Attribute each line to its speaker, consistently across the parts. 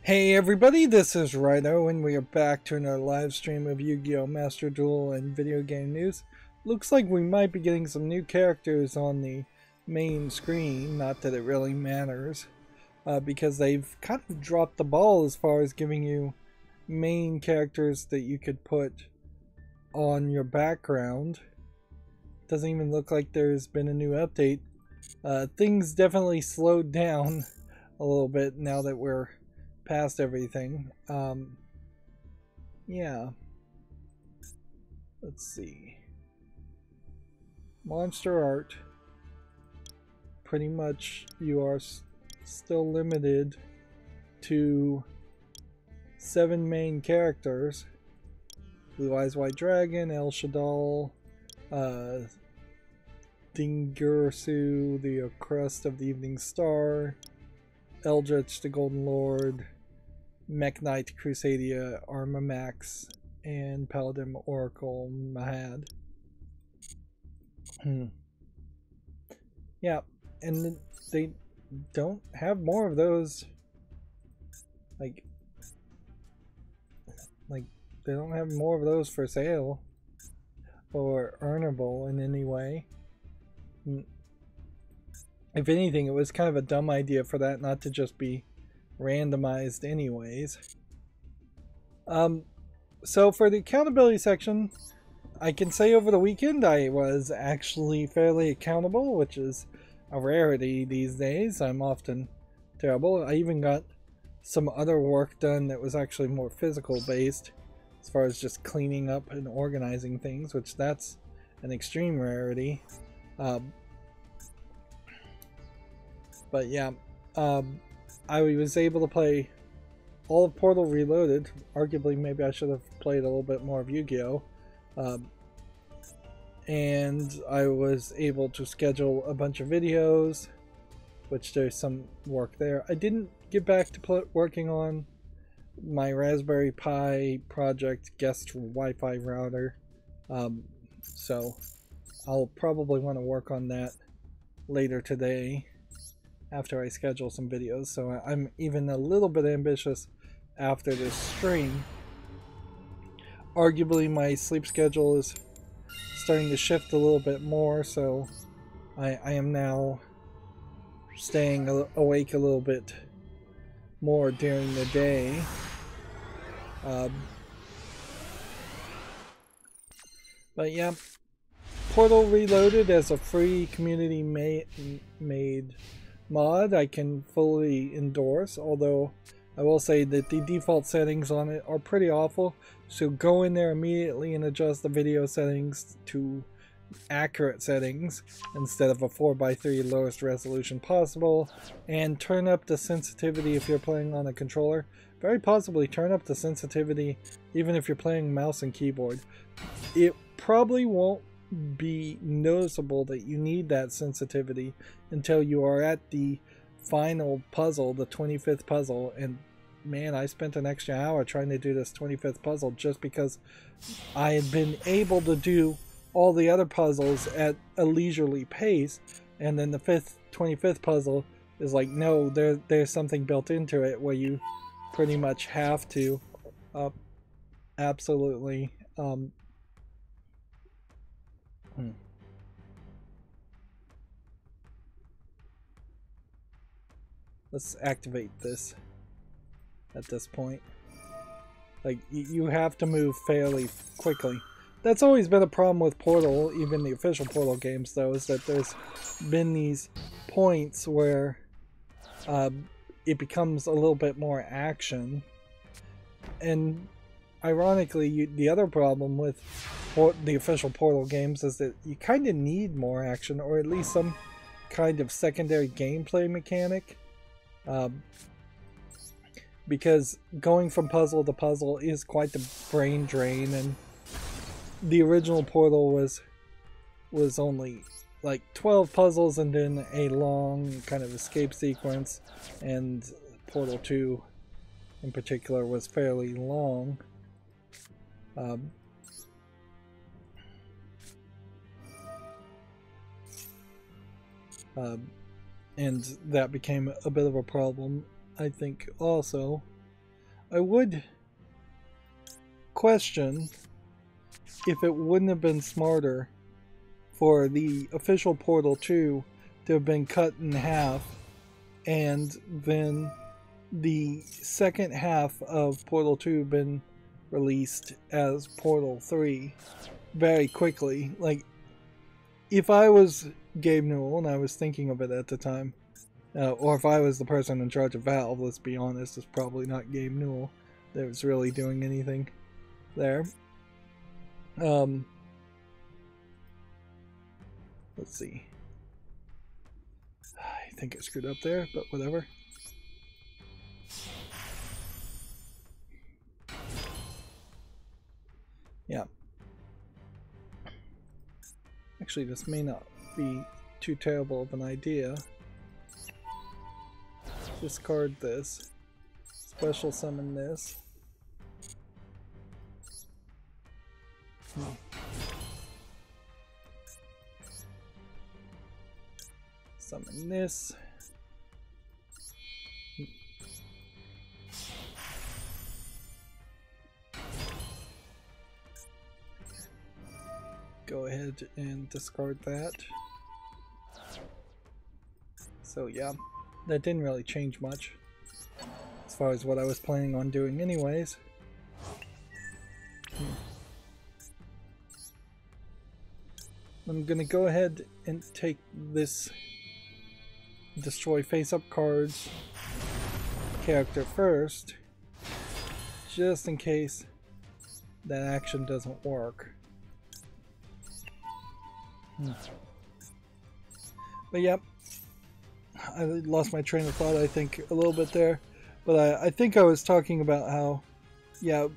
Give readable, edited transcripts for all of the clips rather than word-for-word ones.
Speaker 1: Hey everybody, this is Rydo, and we are back to another live stream of Yu-Gi-Oh! Master Duel and video game news. Looks like we might be getting some new characters on the main screen, not that it really matters, because they've kind of dropped the ball as far as giving you main characters that you could put on your background. Doesn't even look like there's been a new update. Things definitely slowed down a little bit now that we're past everything. Yeah. Let's see. Monster art. Pretty much you are still limited to 7 main characters. Blue Eyes White Dragon, El Shadal, Dingursu, the Crest of the Evening Star, Eldritch the Golden Lord, Mech Knight Crusadia Armamax, and Paladin Oracle Mahad. Yeah, and they don't have more of those. Like they don't have more of those for sale or earnable in any way. If anything, it was kind of a dumb idea for that not to just be randomized anyways. So for the accountability section, I can say over the weekend I was actually fairly accountable, which is a rarity these days. I'm often terrible. I even got some other work done that was actually more physical based, as far as just cleaning up and organizing things, which that's an extreme rarity. But yeah, I was able to play all of Portal Reloaded. Arguably, maybe I should have played a little bit more of Yu-Gi-Oh! And I was able to schedule a bunch of videos, which there's some work there. I didn't get back to working on my Raspberry Pi project guest Wi-Fi router, so I'll probably want to work on that later today after I schedule some videos. So I'm even a little bit ambitious after this stream. Arguably my sleep schedule is starting to shift a little bit more, so I am now staying awake a little bit more during the day. But yeah, Portal Reloaded as a free community made mod I can fully endorse, although I will say that the default settings on it are pretty awful, so go in there immediately and adjust the video settings to accurate settings instead of a 4:3 lowest resolution possible, and turn up the sensitivity if you're playing on a controller. Very possibly turn up the sensitivity even if you're playing mouse and keyboard. It probably won't be noticeable that you need that sensitivity until you are at the final puzzle, the 25th puzzle, and man, I spent an extra hour trying to do this 25th puzzle just because I had been able to do all the other puzzles at a leisurely pace, and then the 25th puzzle is like, no, there's something built into it where you pretty much have to absolutely let's activate this at this point. Like, you have to move fairly quickly. That's always been a problem with Portal, even the official Portal games, though, is that there's been these points where it becomes a little bit more action. And ironically, the other problem with the official Portal games is that you kind of need more action, or at least some kind of secondary gameplay mechanic. Because going from puzzle to puzzle is quite the brain drain, and the original Portal was only like 12 puzzles and then a long kind of escape sequence, and Portal 2 in particular was fairly long. And that became a bit of a problem, I think, also. I would question if it wouldn't have been smarter for the official Portal 2 to have been cut in half, and then the second half of Portal 2 been released as Portal 3 very quickly. Like, if I was Gabe Newell, and I was thinking of it at the time, or if I was the person in charge of Valve, let's be honest, it's probably not Gabe Newell that was really doing anything there. Let's see. I think I screwed up there, but whatever. Yeah. Actually, this may not be too terrible of an idea. Discard this. Special summon this. Summon this. Go ahead and discard that. So yeah, that didn't really change much as far as what I was planning on doing anyways. I'm gonna go ahead and take this destroy face-up cards character first, just in case that action doesn't work. But yep, I lost my train of thought, I think, a little bit there. But I think I was talking about how, yeah,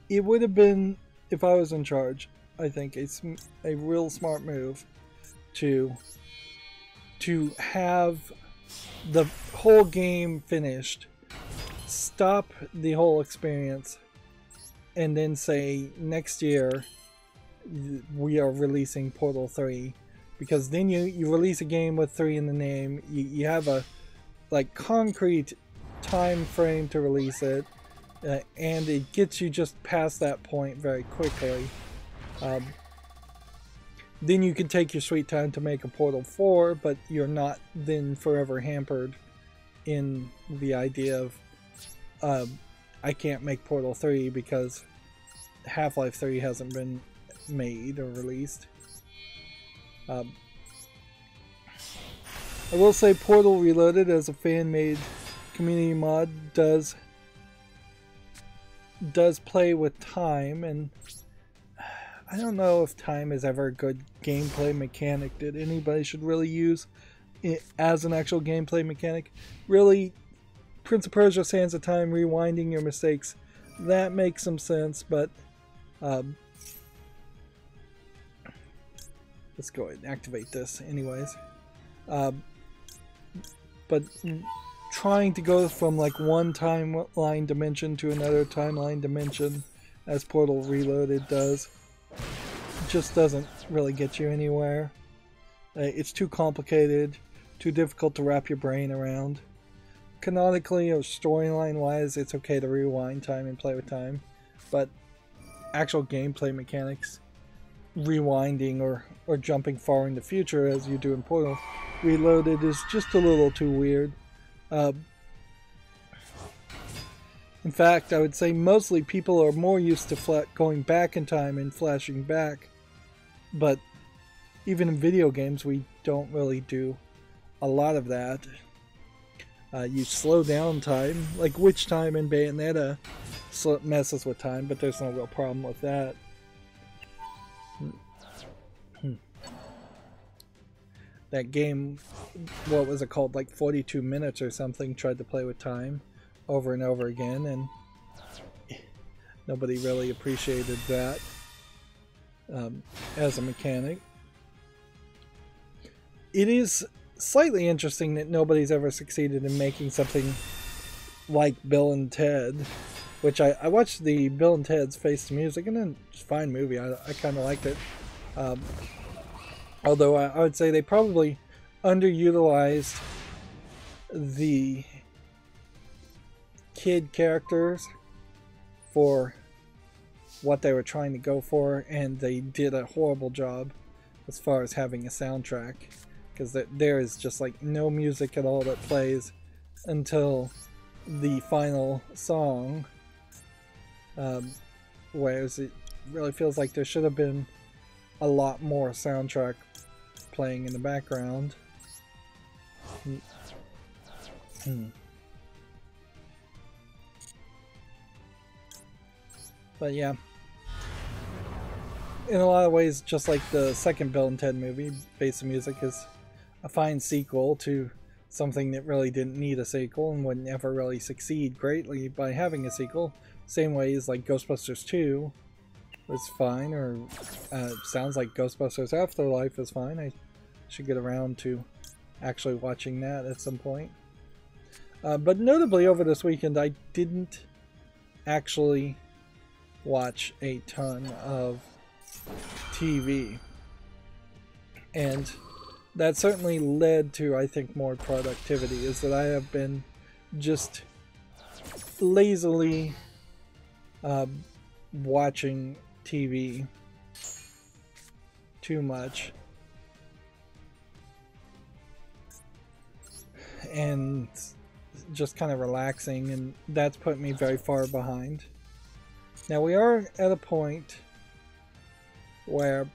Speaker 1: it would have been, if I was in charge, I think it's a real smart move to have the whole game finished, stop the whole experience, and then say next year we are releasing Portal 3, because then you release a game with 3 in the name, you have a like concrete time frame to release it, and it gets you just past that point very quickly. Then you can take your sweet time to make a Portal 4, but you're not then forever hampered in the idea of I can't make Portal 3 because Half-Life 3 hasn't been made or released. I will say Portal Reloaded, as a fan-made community mod, does play with time, and I don't know if time is ever a good gameplay mechanic that anybody should really use it as an actual gameplay mechanic. Really, Prince of Persia: Sands of Time, rewinding your mistakes, that makes some sense, but let's go ahead and activate this anyways. But trying to go from like one timeline dimension to another timeline dimension, as Portal Reloaded does, just doesn't really get you anywhere. It's too complicated, too difficult to wrap your brain around. Canonically or storyline wise, it's okay to rewind time and play with time, but actual gameplay mechanics, rewinding or jumping far in the future as you do in Portal Reloaded, is just a little too weird. In fact, I would say mostly people are more used to going back in time and flashing back, but even in video games we don't really do a lot of that. You slow down time, like Witch Time in Bayonetta messes with time, but there's no real problem with that. That game, what was it called, like 42 Minutes or something, tried to play with time over and over again, and nobody really appreciated that as a mechanic. It is slightly interesting that nobody's ever succeeded in making something like Bill and Ted, which I watched the Bill and Ted's Face the Music, and it's a fine movie. I kind of liked it. Although I would say they probably underutilized the kid characters for what they were trying to go for, and they did a horrible job as far as having a soundtrack, because there is just like no music at all that plays until the final song, whereas it really feels like there should have been a lot more soundtrack playing in the background. But yeah, in a lot of ways, just like the second Bill and Ted movie, Face the Music is a fine sequel to something that really didn't need a sequel and would never really succeed greatly by having a sequel. Same way as like Ghostbusters 2 was fine, or sounds like Ghostbusters Afterlife is fine. I should get around to actually watching that at some point. But notably over this weekend, I didn't actually watch a ton of TV, and that certainly led to, I think, more productivity, is that I have been just lazily watching TV too much, and just kind of relaxing, and that's put me very far behind. Now we are at a point where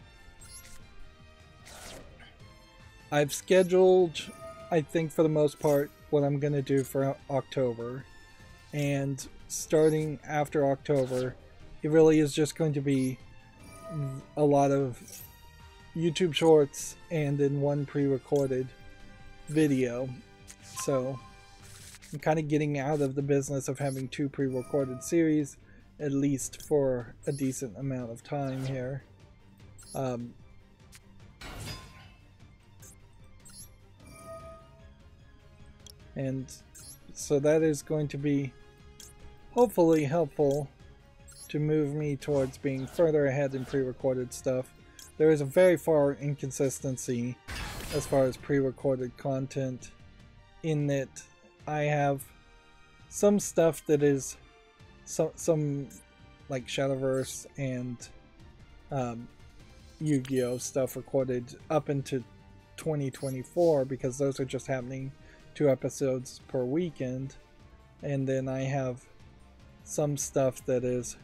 Speaker 1: I've scheduled, I think for the most part, what I'm going to do for October, and starting after October, it really is just going to be a lot of YouTube shorts and then one pre-recorded video. So I'm kind of getting out of the business of having two pre-recorded series, at least for a decent amount of time here. And so that is going to be hopefully helpful to move me towards being further ahead in pre-recorded stuff. There is a very far inconsistency as far as pre-recorded content, in that I have some stuff that is some like Shadowverse and Yu-Gi-Oh stuff recorded up into 2024, because those are just happening 2 episodes per weekend. And then I have some stuff that is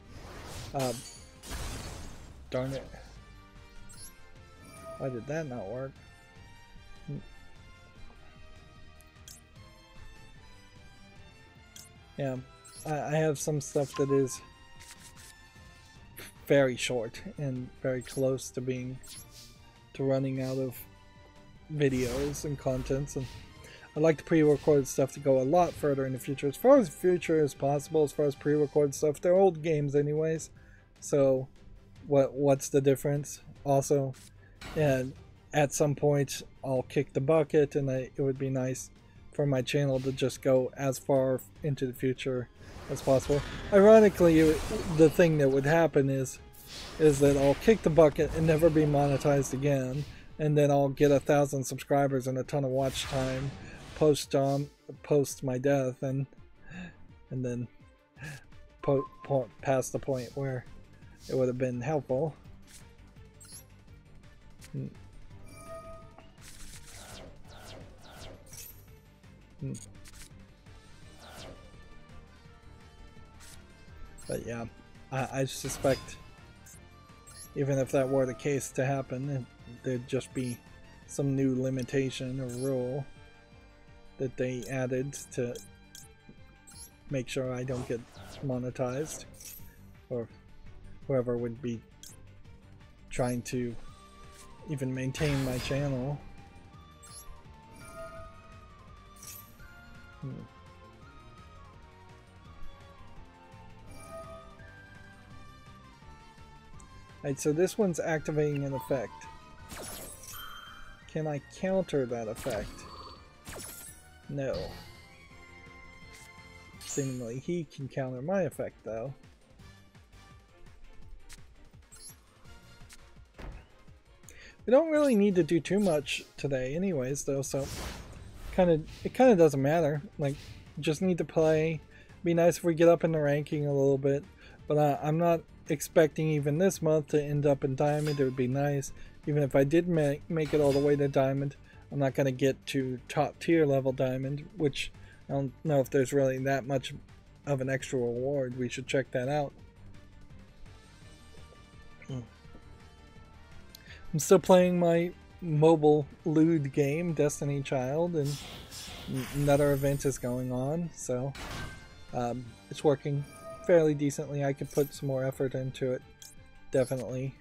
Speaker 1: darn it, why did that not work? Yeah, I have some stuff that is very short and very close to running out of videos and contents, and I'd like the pre-recorded stuff to go a lot further in the future. As far as the future as possible, as far as pre-recorded stuff, they're old games anyways, so what's the difference? Also, and at some point I'll kick the bucket, and it would be nice for my channel to just go as far into the future as possible. Ironically, the thing that would happen is that I'll kick the bucket and never be monetized again, and then I'll get 1,000 subscribers and a ton of watch time post my death, and then past the point where it would have been helpful. But yeah, I suspect even if that were the case to happen, there'd just be some new limitation or rule that they added to make sure I don't get monetized, or whoever would be trying to even maintain my channel. Alright, so this one's activating an effect. Can I counter that effect? No. Seemingly he can counter my effect though. We don't really need to do too much today anyways though, so it kind of doesn't matter. Like, just need to play Be nice if we get up in the ranking a little bit, but I'm not expecting even this month to end up in Diamond. It would be nice. Even if I did make it all the way to Diamond, I'm not going to get to top tier level Diamond, which I don't know if there's really that much of an extra reward. We should check that out. I'm still playing my mobile lewd game, Destiny Child, and another event is going on, so it's working fairly decently. I could put some more effort into it, definitely,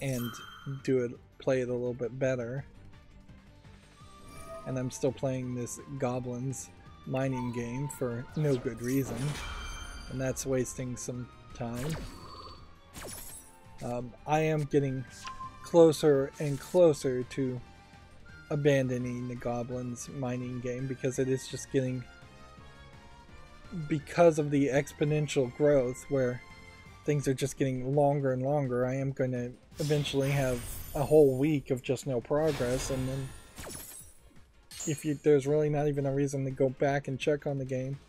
Speaker 1: and play it a little bit better. And I'm still playing this Goblins mining game for no good reason, and that's wasting some time. I am getting closer and closer to abandoning the Goblins mining game because it is just getting, because of the exponential growth where things are just getting longer and longer. I am going to eventually have a whole week of just no progress, and then there's really not even a reason to go back and check on the game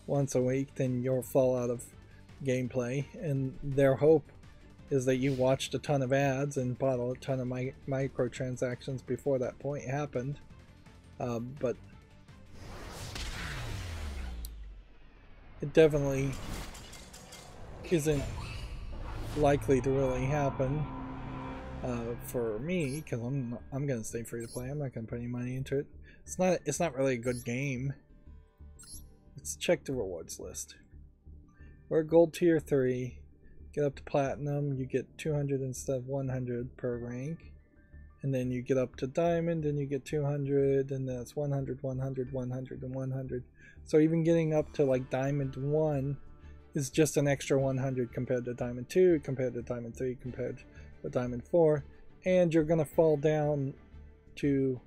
Speaker 1: once a week, then you'll fall out of gameplay, and their hope is that you watched a ton of ads and bought a ton of microtransactions before that point happened. But it definitely isn't likely to really happen for me, because I'm gonna stay free to play. I'm not gonna put any money into it. It's not really a good game. Let's check the rewards list. We're at gold tier 3. Get up to platinum, you get 200 instead of 100 per rank. And then you get up to diamond and you get 200, and then it's 100, 100, 100, and 100. So even getting up to like diamond 1 is just an extra 100 compared to diamond 2, compared to diamond 3, compared to diamond 4. And you're gonna fall down to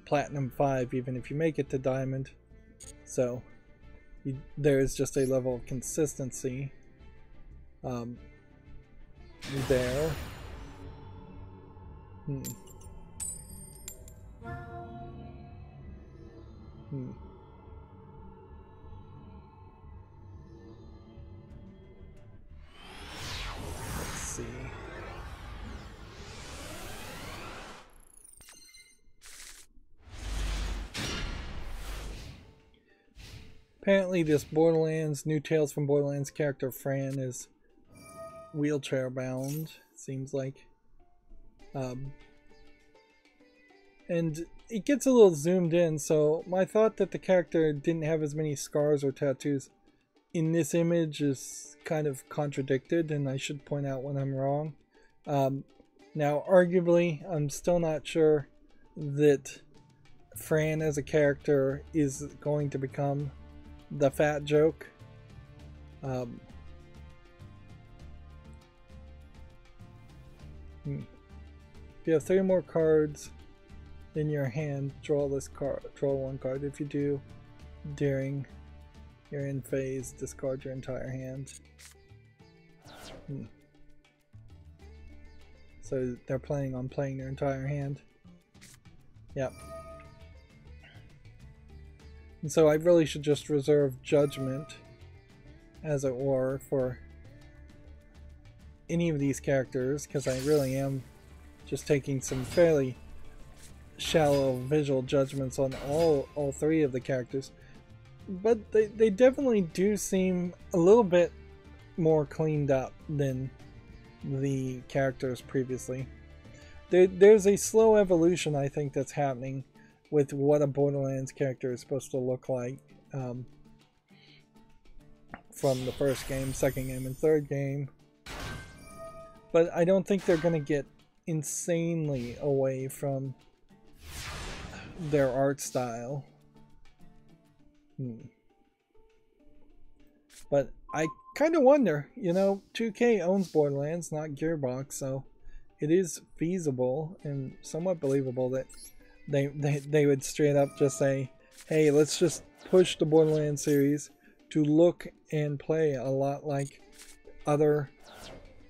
Speaker 1: platinum 5 even if you make it to diamond. So there is just a level of consistency there. Let's see. Apparently this Borderlands, new Tales from Borderlands character Fran is wheelchair bound, seems like. And it gets a little zoomed in, so my thought that the character didn't have as many scars or tattoos in this image is kind of contradicted, and I should point out when I'm wrong. Now, arguably, I'm still not sure that Fran as a character is going to become the fat joke. If you have 3 more cards in your hand, draw this card. Draw 1 card. If you do, during your end phase, discard your entire hand. So they're planning on playing their entire hand. Yep. And so I really should just reserve judgment, as it were, for any of these characters, because I really am just taking some fairly shallow visual judgments on all 3 of the characters. But they definitely do seem a little bit more cleaned up than the characters previously. There's a slow evolution, I think, that's happening with what a Borderlands character is supposed to look like from the first game, second game, and third game. But I don't think they're going to get insanely away from their art style. But I kind of wonder, you know, 2K owns Borderlands, not Gearbox, so it is feasible and somewhat believable that they would straight up just say, hey, let's just push the Borderlands series to look and play a lot like other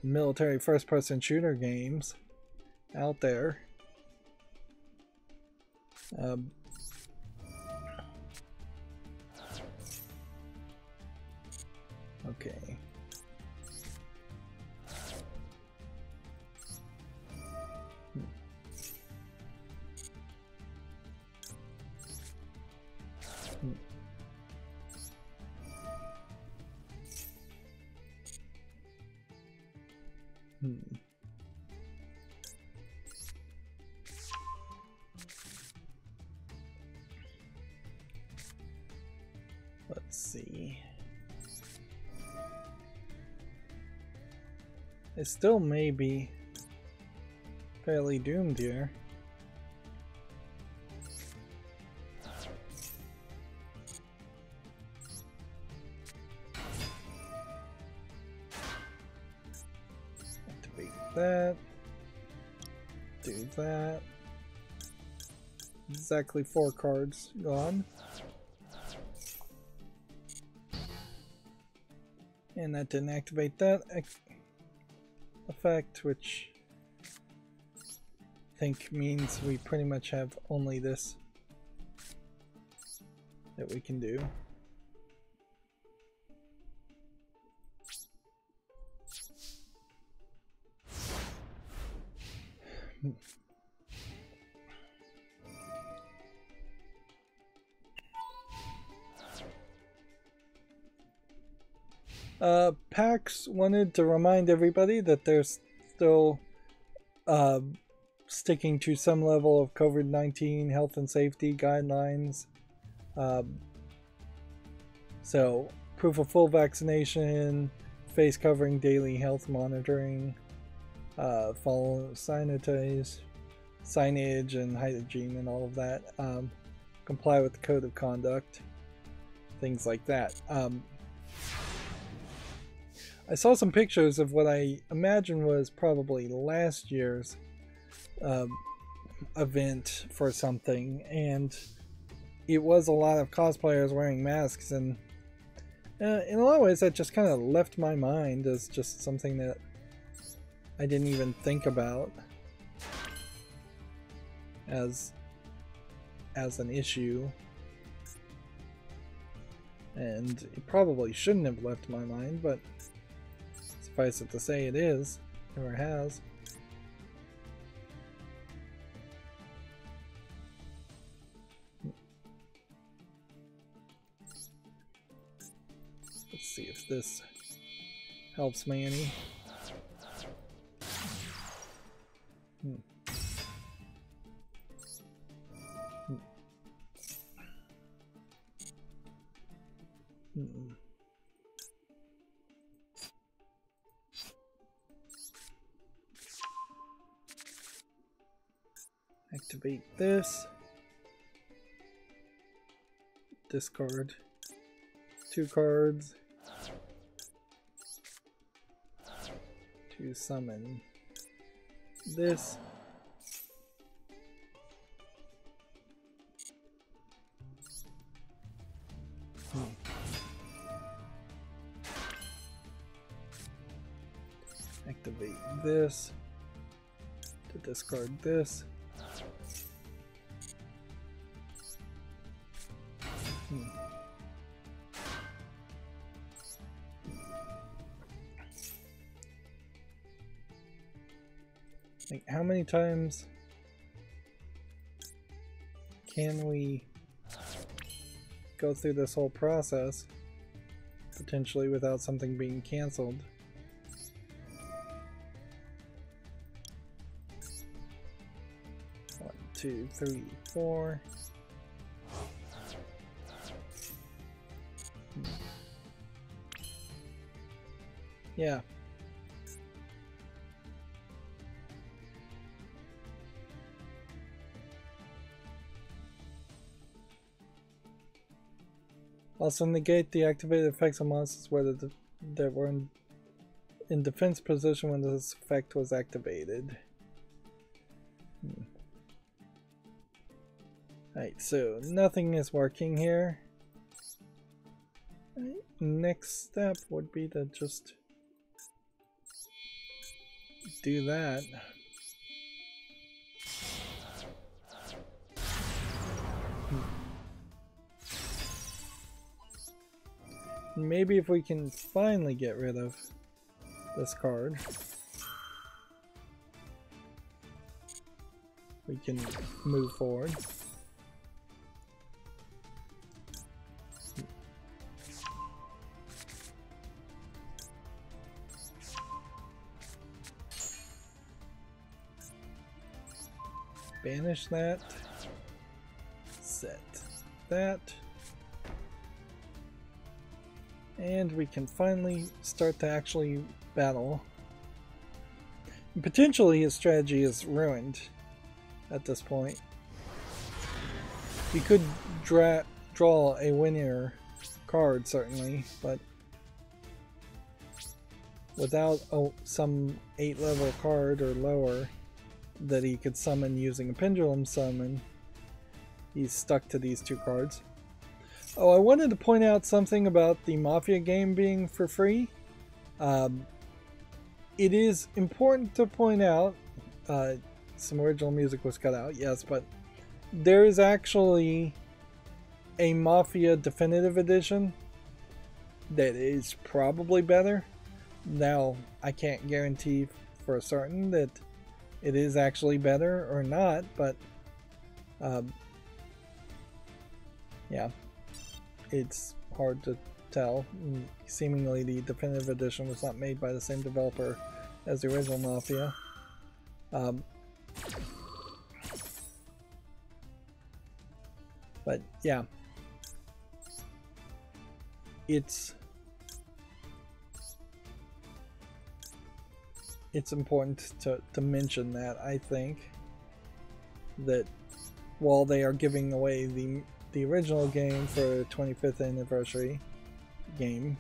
Speaker 1: military first-person shooter games out there. Okay. Let's see. It still may be fairly doomed here. Activate that. Do that. Exactly 4 cards gone. And that didn't activate that effect, which I think means we pretty much have only this that we can do. PAX wanted to remind everybody that they're still sticking to some level of COVID-19 health and safety guidelines. So, proof of full vaccination, face covering, daily health monitoring, follow signage and hygiene and all of that, comply with the code of conduct, things like that. I saw some pictures of what I imagine was probably last year's event for something, and it was a lot of cosplayers wearing masks, and in a lot of ways that just kind of left my mind as just something that I didn't even think about as an issue, and it probably shouldn't have left my mind, but suffice it to say it is, or has. Let's see if this helps me any. Activate this. Discard 2 cards to summon this. Activate this to discard this. Like, how many times can we go through this whole process potentially without something being canceled? One, 2, 3, 4. Yeah. Also negate the activated effects of monsters that were in defense position when this effect was activated. Alright, so nothing is working here. Right, next step would be to just do that. maybe if we can finally get rid of this card, we can move forward. Banish that. Set that. And we can finally start to actually battle. And potentially his strategy is ruined at this point. You could draw a winner card, certainly, but without some 8-level card or lower that he could summon using a pendulum summon, he's stuck to these 2 cards. Oh, I wanted to point out something about the Mafia game being for free. It is important to point out, some original music was cut out, yes, but there is actually a Mafia Definitive Edition that is probably better. Now, I can't guarantee for certain that it is actually better or not, but yeah, it's hard to tell. Seemingly the Definitive Edition was not made by the same developer as the original Mafia. But yeah, it's important to mention that, I think, that while they are giving away the original game for 25th anniversary game,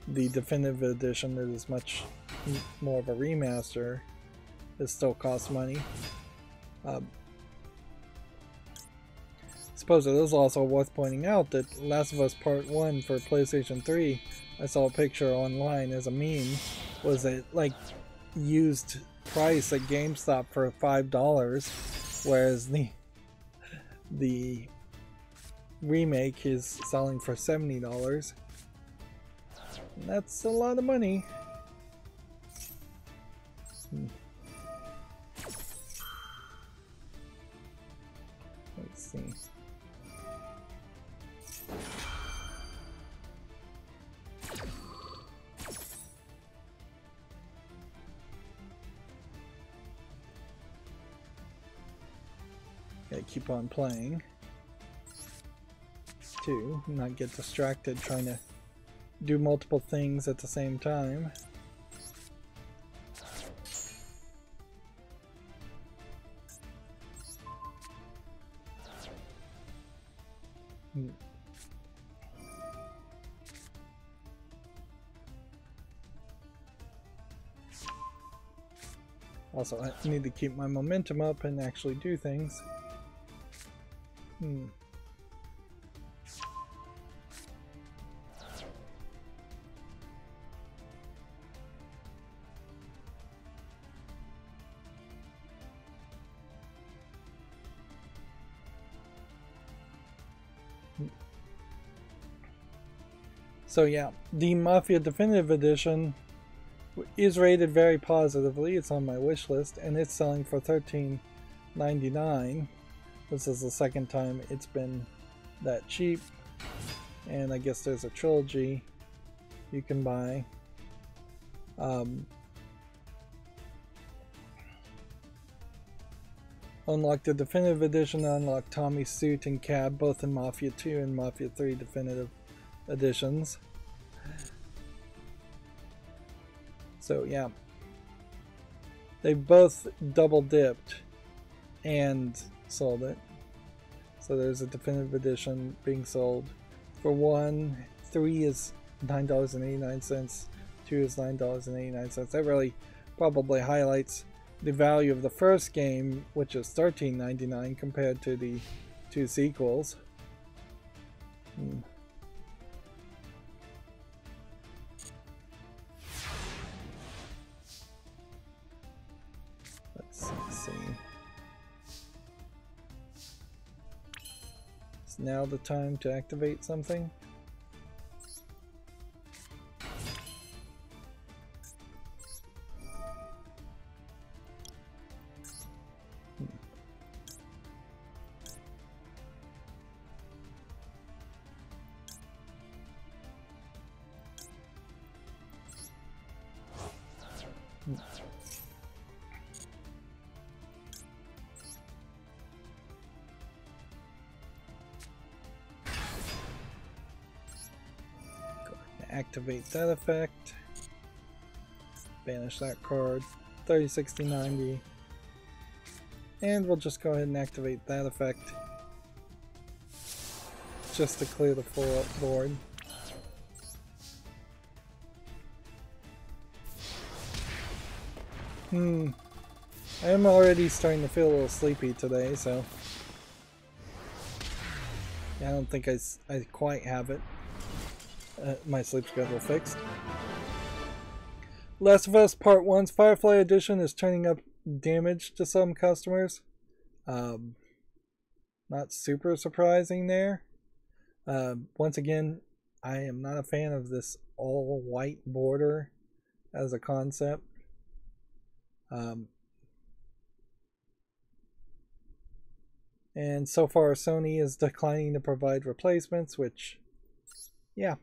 Speaker 1: the Definitive Edition that is much more of a remaster, it still costs money. I suppose it is also worth pointing out that Last of Us Part 1 for PlayStation 3, I saw a picture online as a meme, was it like used price at GameStop for $5, whereas the remake is selling for $70. And that's a lot of money. Let's see. Gotta keep on playing to not get distracted trying to do multiple things at the same time. Also, I need to keep my momentum up and actually do things. So yeah, the Mafia Definitive Edition is rated very positively. It's on my wish list, and it's selling for $13.99. This is the second time it's been that cheap. And I guess there's a trilogy you can buy. Unlock the Definitive Edition, unlock Tommy's suit and cab, both in Mafia 2 and Mafia 3 Definitive Editions. So yeah, they both double dipped and sold it. So there's a Definitive Edition being sold for one. 3 is $9.89, 2 is $9.89. That really probably highlights the value of the first game, which is $13.99 compared to the 2 sequels. Let's see. Is now the time to activate something? activate that effect. Banish that card. 30, 60, 90. And we'll just go ahead and activate that effect. Just to clear the full board. I am already starting to feel a little sleepy today, so yeah, I don't think I quite have it. My sleep schedule fixed. Last of Us Part 1's Firefly Edition is turning up damage to some customers. Not super surprising there. Once again, I am not a fan of this all white border as a concept. And so far Sony is declining to provide replacements, which, yeah,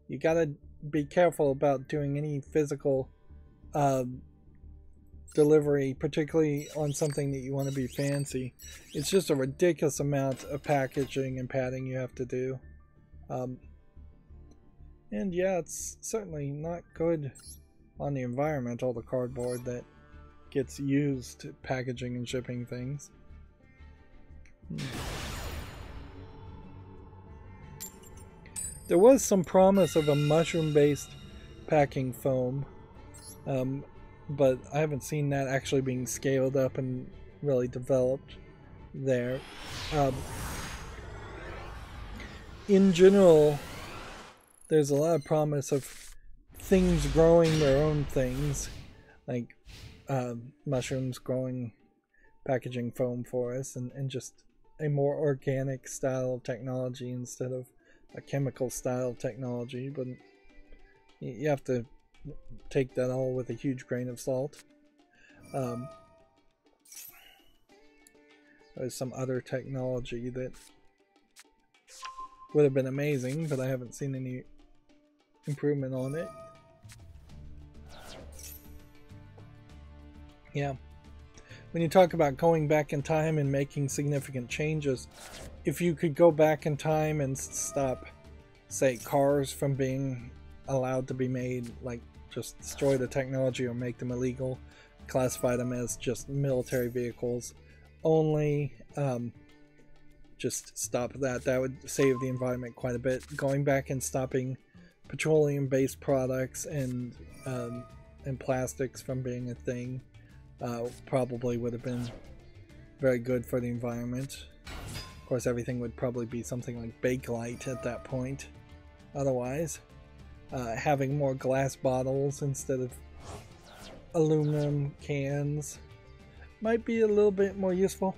Speaker 1: you gotta be careful about doing any physical delivery, particularly on something that you want to be fancy. It's just a ridiculous amount of packaging and padding you have to do. And yeah, it's certainly not good on the environment, all the cardboard that gets used packaging and shipping things. There was some promise of a mushroom-based packing foam, but I haven't seen that actually being scaled up and really developed there. In general, there's a lot of promise of things growing their own things, like mushrooms growing packaging foam for us, and just a more organic style of technology instead of a chemical style of technology. But you have to take that all with a huge grain of salt. There's some other technology that would have been amazing, but I haven't seen any improvement on it. Yeah. When you talk about going back in time and making significant changes, if you could go back in time and stop, say, cars from being allowed to be made, like just destroy the technology or make them illegal, classify them as just military vehicles only, just stop that. That would save the environment quite a bit. Going back and stopping petroleum-based products and plastics from being a thing probably would have been very good for the environment. Of course, everything would probably be something like Bakelite at that point. Otherwise, having more glass bottles instead of aluminum cans might be a little bit more useful.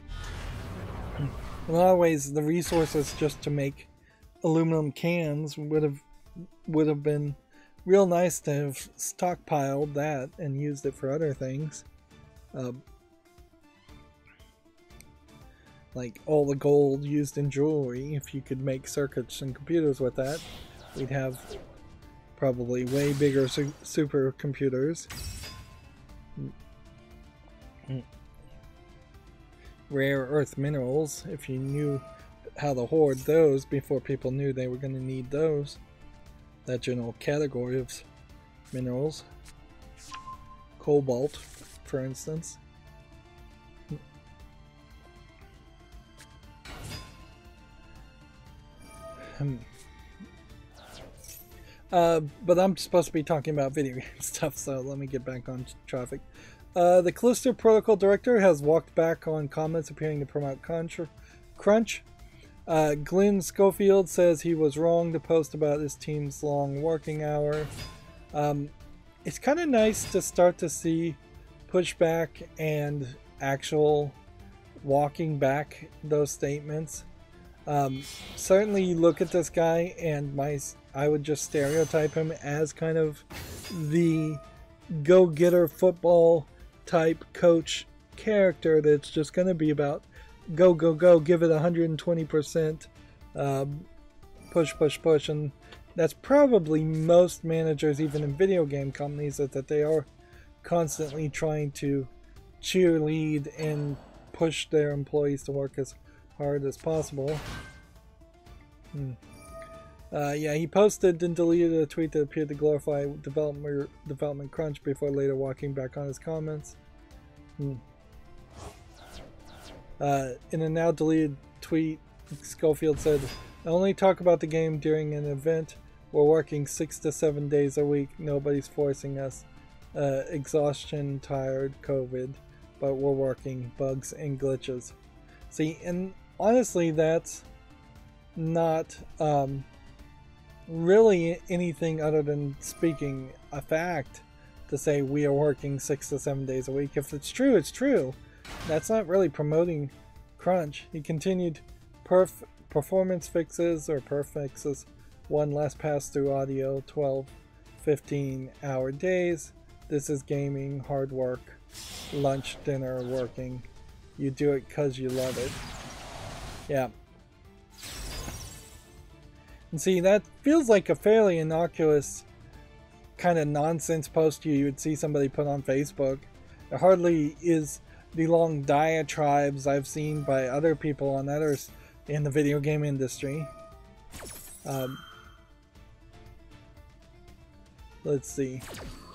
Speaker 1: In a lot of ways, the resources just to make aluminum cans would have been real nice to have stockpiled that and used it for other things. Like all the gold used in jewelry, if you could make circuits and computers with that, we'd have probably way bigger supercomputers. Rare earth minerals, if you knew how to hoard those before people knew they were going to need those. That general category of minerals. Cobalt, for instance. But I'm supposed to be talking about video game stuff, so let me get back on traffic. The Callisto Protocol director has walked back on comments appearing to promote crunch. Glenn Schofield says he was wrong to post about his team's long working hour. It's kind of nice to start to see pushback and actual walking back those statements. Certainly you look at this guy and I would just stereotype him as kind of the go-getter football type coach character that's just going to be about go, go, go, give it 120%, push, push, push. And that's probably most managers, even in video game companies, that they are constantly trying to cheerlead and push their employees to work as hard as possible. Yeah, he posted and deleted a tweet that appeared to glorify development crunch before later walking back on his comments. In a now deleted tweet, Schofield said, "I only talk about the game during an event. We're working 6 to 7 days a week. Nobody's forcing us. Exhaustion, tired, COVID, but we're working. Bugs and glitches." See, and honestly, that's not really anything other than speaking a fact to say we are working 6 to 7 days a week. If it's true, it's true. That's not really promoting crunch. He continued, performance fixes or perf fixes, one less pass-through audio, 12, 15-hour days. This is gaming, hard work, lunch, dinner, working. You do it because you love it. Yeah. And see, that feels like a fairly innocuous kind of nonsense post you would see somebody put on Facebook. It hardly is the long diatribes I've seen by other people on others in the video game industry. Let's see.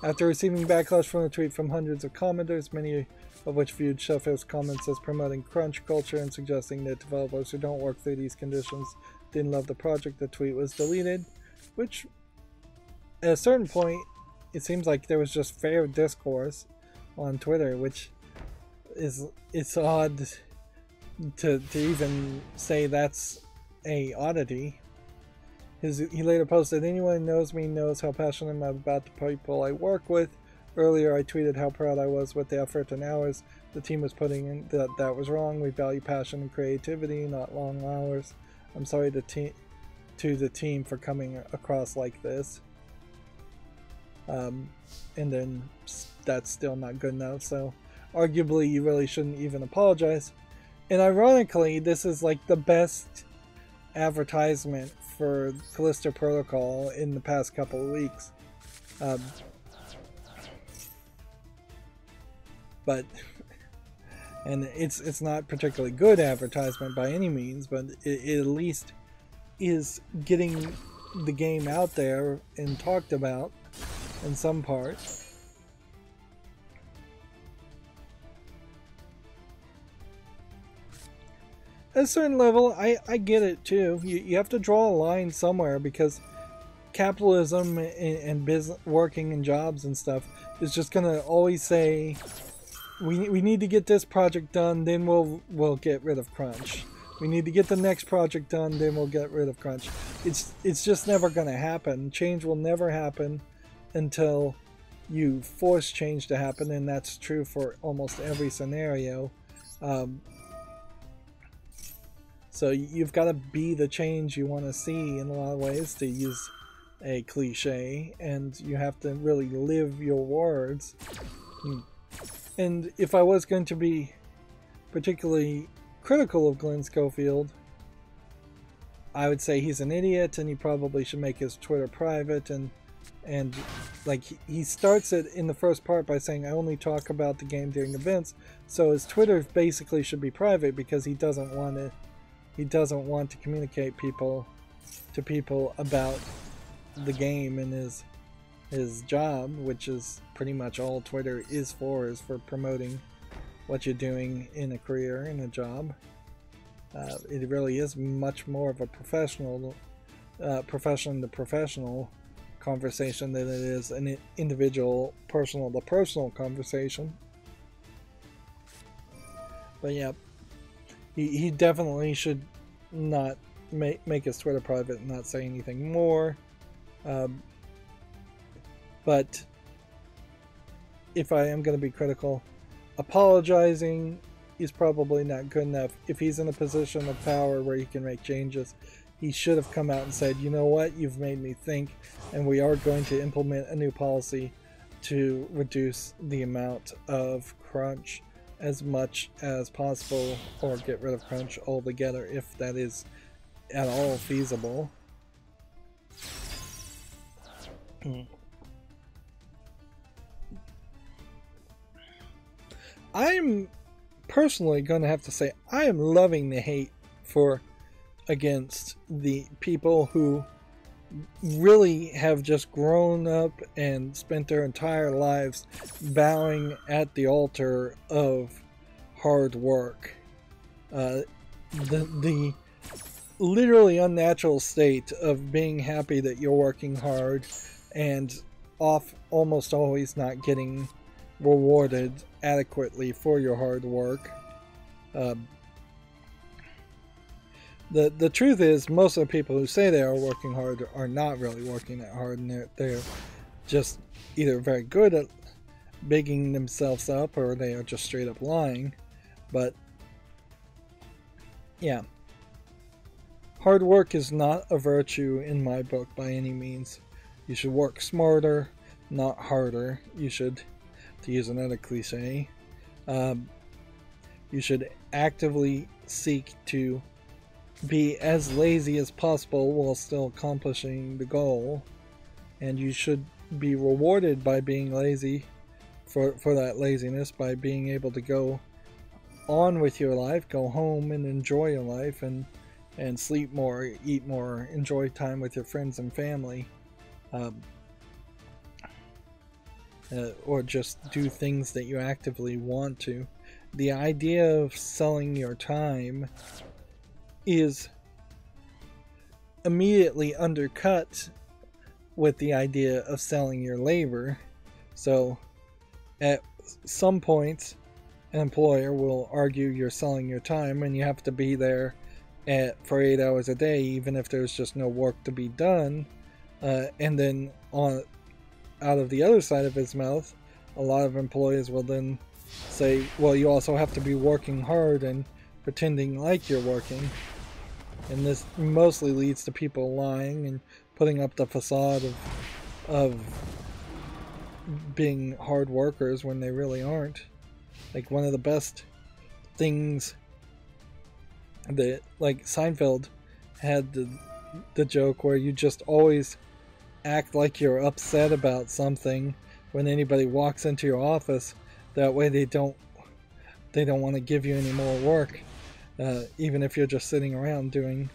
Speaker 1: After receiving backlash from the tweet from hundreds of commenters, many of which viewed Sheffield's comments as promoting crunch culture and suggesting that developers who don't work through these conditions didn't love the project, the tweet was deleted, which at a certain point it seems like there was just fair discourse on Twitter, which is, it's odd to even say that's a oddity. He later posted, "Anyone who knows me knows how passionate I'm about the people I work with. Earlier I tweeted how proud I was with the effort and hours the team was putting in. That was wrong. We value passion and creativity, not long hours. I'm sorry to the team for coming across like this." And then that's still not good enough, so arguably you really shouldn't even apologize. And ironically, this is like the best advertisement for Callisto Protocol in the past couple of weeks. But and it's not particularly good advertisement by any means, but it at least is getting the game out there and talked about in some part. At a certain level, I get it too. You have to draw a line somewhere, because capitalism and business, working and jobs and stuff is just gonna always say, we need to get this project done, then we'll get rid of crunch. We need to get the next project done, then we'll get rid of crunch. It's just never gonna happen. Change will never happen until you force change to happen, and that's true for almost every scenario. So you've got to be the change you want to see in a lot of ways, to use a cliche, and you have to really live your words. And if I was going to be particularly critical of Glenn Schofield, I would say he's an idiot, and he probably should make his Twitter private. And like, he starts it in the first part by saying, "I only talk about the game during events," so his Twitter basically should be private, because he doesn't want to communicate to people about the game and his job, which is pretty much all Twitter is for promoting what you're doing in a career, in a job. It really is much more of a professional profession-to-professional conversation than it is an individual personal-to-personal conversation. But yeah, he definitely should not make his Twitter private and not say anything more. But if I am going to be critical, apologizing is probably not good enough. If he's in a position of power where he can make changes, he should have come out and said, "You know what, you've made me think, and we are going to implement a new policy to reduce the amount of crunch as much as possible, or get rid of crunch altogether if that is at all feasible." I'm personally going to have to say I am loving the hate against the people who really have just grown up and spent their entire lives bowing at the altar of hard work. The literally unnatural state of being happy that you're working hard and almost always not getting rewarded adequately for your hard work. The truth is, most of the people who say they are working hard are not really working that hard, and they're just either very good at bigging themselves up, or they are just straight up lying. But yeah, hard work is not a virtue in my book by any means. You should work smarter, not harder. You should, to use another cliche, you should actively seek to be as lazy as possible while still accomplishing the goal, and you should be rewarded by being lazy for that laziness, by being able to go on with your life, go home and enjoy your life, and sleep more, eat more, enjoy time with your friends and family, or just do things that you actively want to. The idea of selling your time is immediately undercut with the idea of selling your labor. So at some points, an employer will argue you're selling your time and you have to be there for 8 hours a day, even if there's just no work to be done. And then out of the other side of his mouth, a lot of employers will then say, well, you also have to be working hard and pretending like you're working. And this mostly leads to people lying and putting up the facade of being hard workers when they really aren't. Like, one of the best things that, like, Seinfeld had the joke where you just always act like you're upset about something when anybody walks into your office. That way they don't want to give you any more work. Even if you're just sitting around doing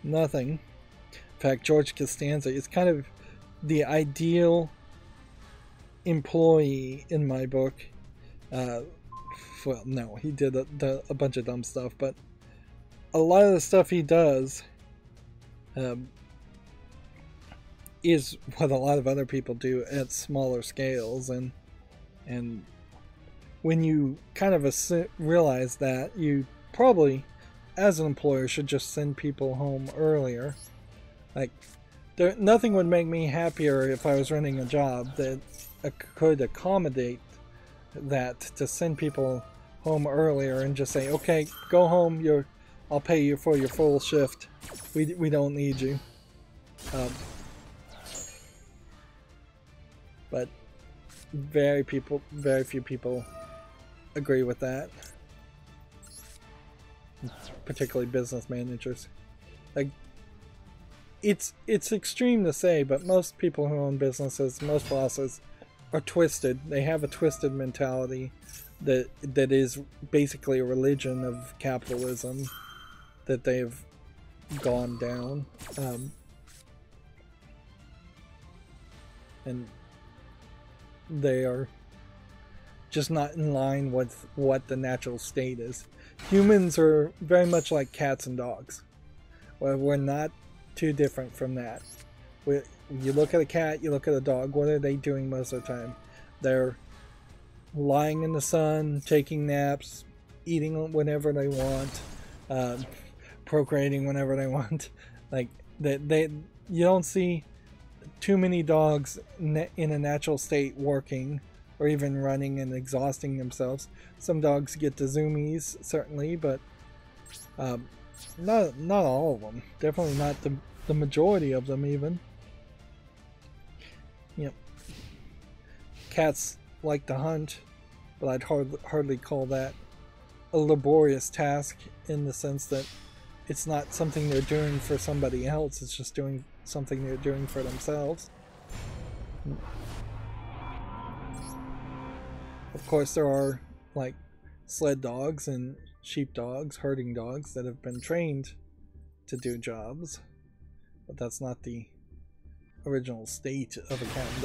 Speaker 1: nothing. In fact, George Costanza is kind of the ideal employee in my book. Well, no, he did a bunch of dumb stuff, but a lot of the stuff he does is what a lot of other people do at smaller scales, and when you kind of realize that, you probably, as an employer, should just send people home earlier. Like, nothing would make me happier if I was running a job that could accommodate that, to send people home earlier and just say, okay, go home, I'll pay you for your full shift. We don't need you. But very few people agree with that. Particularly business managers. Like, it's extreme to say, but most people who own businesses, most bosses, are twisted. They have a twisted mentality that is basically a religion of capitalism that they've gone down, and they are just not in line with what the natural state is. Humans are very much like cats and dogs. We're not too different from that. You look at a cat, you look at a dog, what are they doing most of the time? They're lying in the sun, taking naps, eating whenever they want, procreating whenever they want. Like, you don't see too many dogs in a natural state working or even running and exhausting themselves. Some dogs get the zoomies, certainly, but not all of them. Definitely not the majority of them, even. Yep. Cats like to hunt, but I'd hardly call that a laborious task, in the sense that it's not something they're doing for somebody else, it's just doing something they're doing for themselves. Of course, there are, like, sled dogs and sheep dogs, herding dogs, that have been trained to do jobs, but that's not the original state of a cat and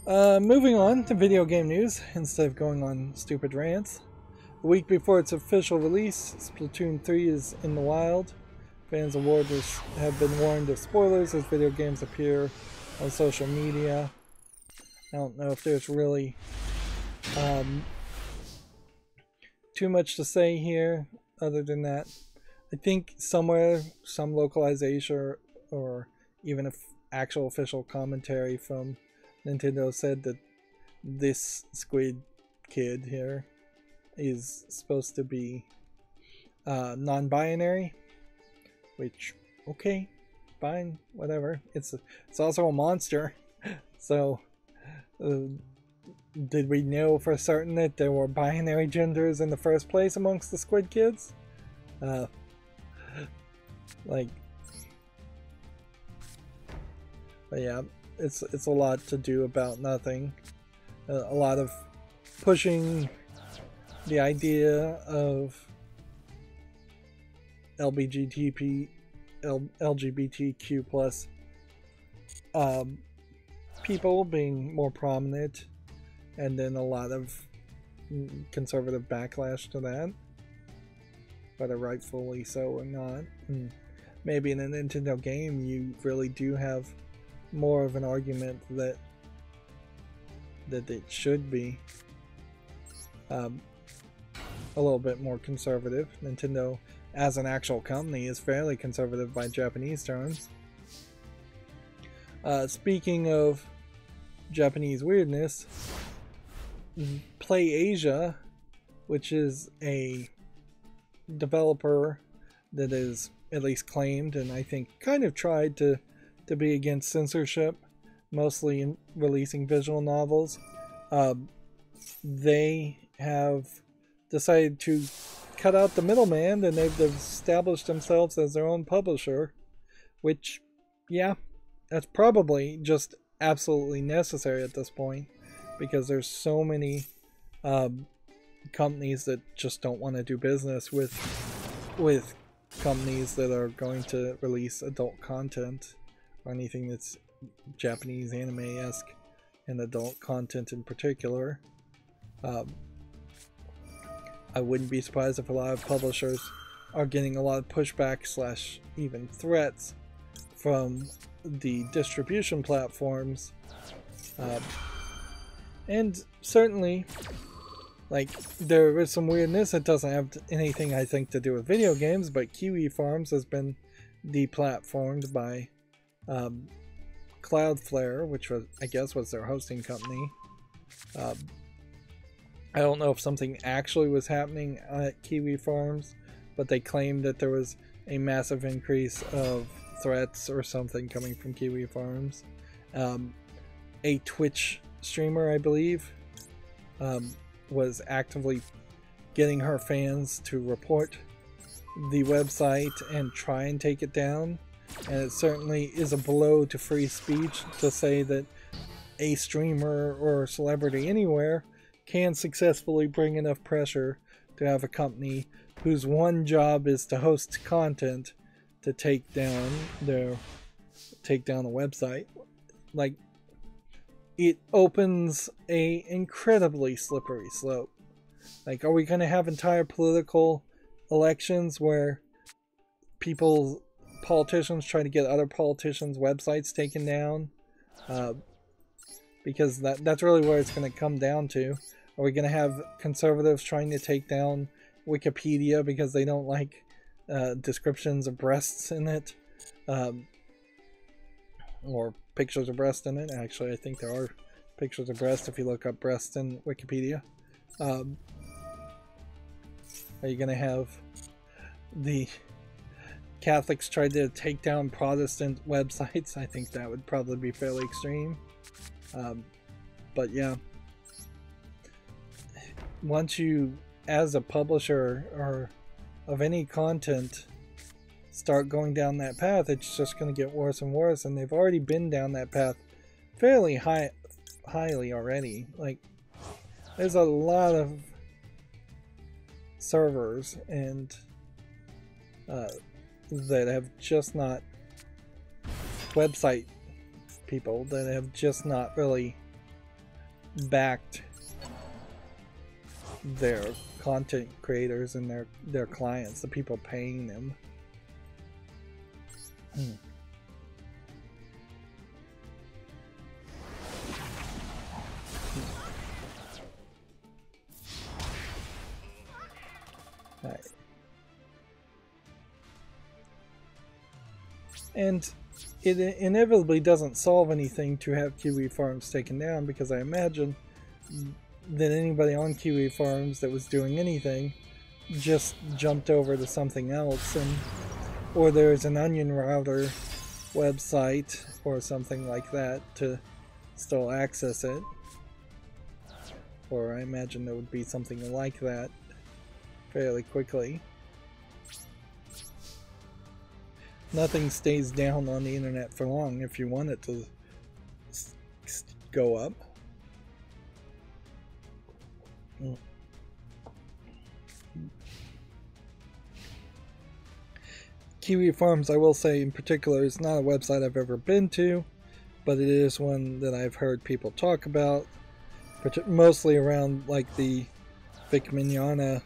Speaker 1: dog. Moving on to video game news, instead of going on stupid rants. A week before its official release, Splatoon 3 is in the wild. Fans of Warders have been warned of spoilers as video games appear on social media. I don't know if there's really too much to say here other than that. I think somewhere, some localization or even an actual official commentary from Nintendo said that this squid kid here is supposed to be non-binary, which, okay, fine, whatever. It's also a monster, so did we know for certain that there were binary genders in the first place amongst the squid kids? Like, but yeah, it's a lot to do about nothing. A lot of pushing the idea of LGBTQ plus people being more prominent, and then a lot of conservative backlash to that, whether rightfully so or not. Maybe in a Nintendo game you really do have more of an argument that it should be a little bit more conservative. Nintendo as an actual company is fairly conservative by Japanese terms. Speaking of Japanese weirdness, PlayAsia, which is a developer that is at least claimed and I think kind of tried to be against censorship, mostly in releasing visual novels, they have decided to cut out the middleman, and they've established themselves as their own publisher, which, yeah, that's probably just absolutely necessary at this point, because there's so many companies that just don't want to do business with companies that are going to release adult content or anything that's Japanese anime-esque and adult content in particular. I wouldn't be surprised if a lot of publishers are getting a lot of pushback / even threats from the distribution platforms. And certainly, like, there is some weirdness. It doesn't have anything, I think, to do with video games, but Kiwi Farms has been deplatformed by Cloudflare, which was, I guess, was their hosting company. I don't know if something actually was happening at Kiwi Farms, but they claimed that there was a massive increase of threats or something coming from Kiwi Farms. A Twitch streamer, I believe, was actively getting her fans to report the website and try and take it down. And it certainly is a blow to free speech to say that a streamer or celebrity anywhere can successfully bring enough pressure to have a company whose one job is to host content to take down a website. Like, it opens a incredibly slippery slope. Like, are we going to have entire political elections where politicians try to get other politicians' websites taken down? Because that's really where it's going to come down to. Are we going to have conservatives trying to take down Wikipedia because they don't like descriptions of breasts in it? Or pictures of breasts in it. Actually, I think there are pictures of breasts if you look up breasts in Wikipedia. Are you going to have the Catholics try to take down Protestant websites? I think that would probably be fairly extreme. But yeah, once you, as a publisher or of any content, start going down that path, it's just going to get worse and worse. And they've already been down that path fairly highly already. Like, there's a lot of servers and that have just not, website people that have just not really backed their content creators and their clients, the people paying them. Right. And it inevitably doesn't solve anything to have Kiwi Farms taken down, because I imagine that anybody on Kiwi Farms that was doing anything just jumped over to something else, and or there's an onion router website or something like that to still access it. Or I imagine there would be something like that fairly quickly. Nothing stays down on the internet for long if you want it to go up. Kiwi Farms, I will say in particular, is not a website I've ever been to, but it is one that I've heard people talk about, mostly around like the Vic Mignogna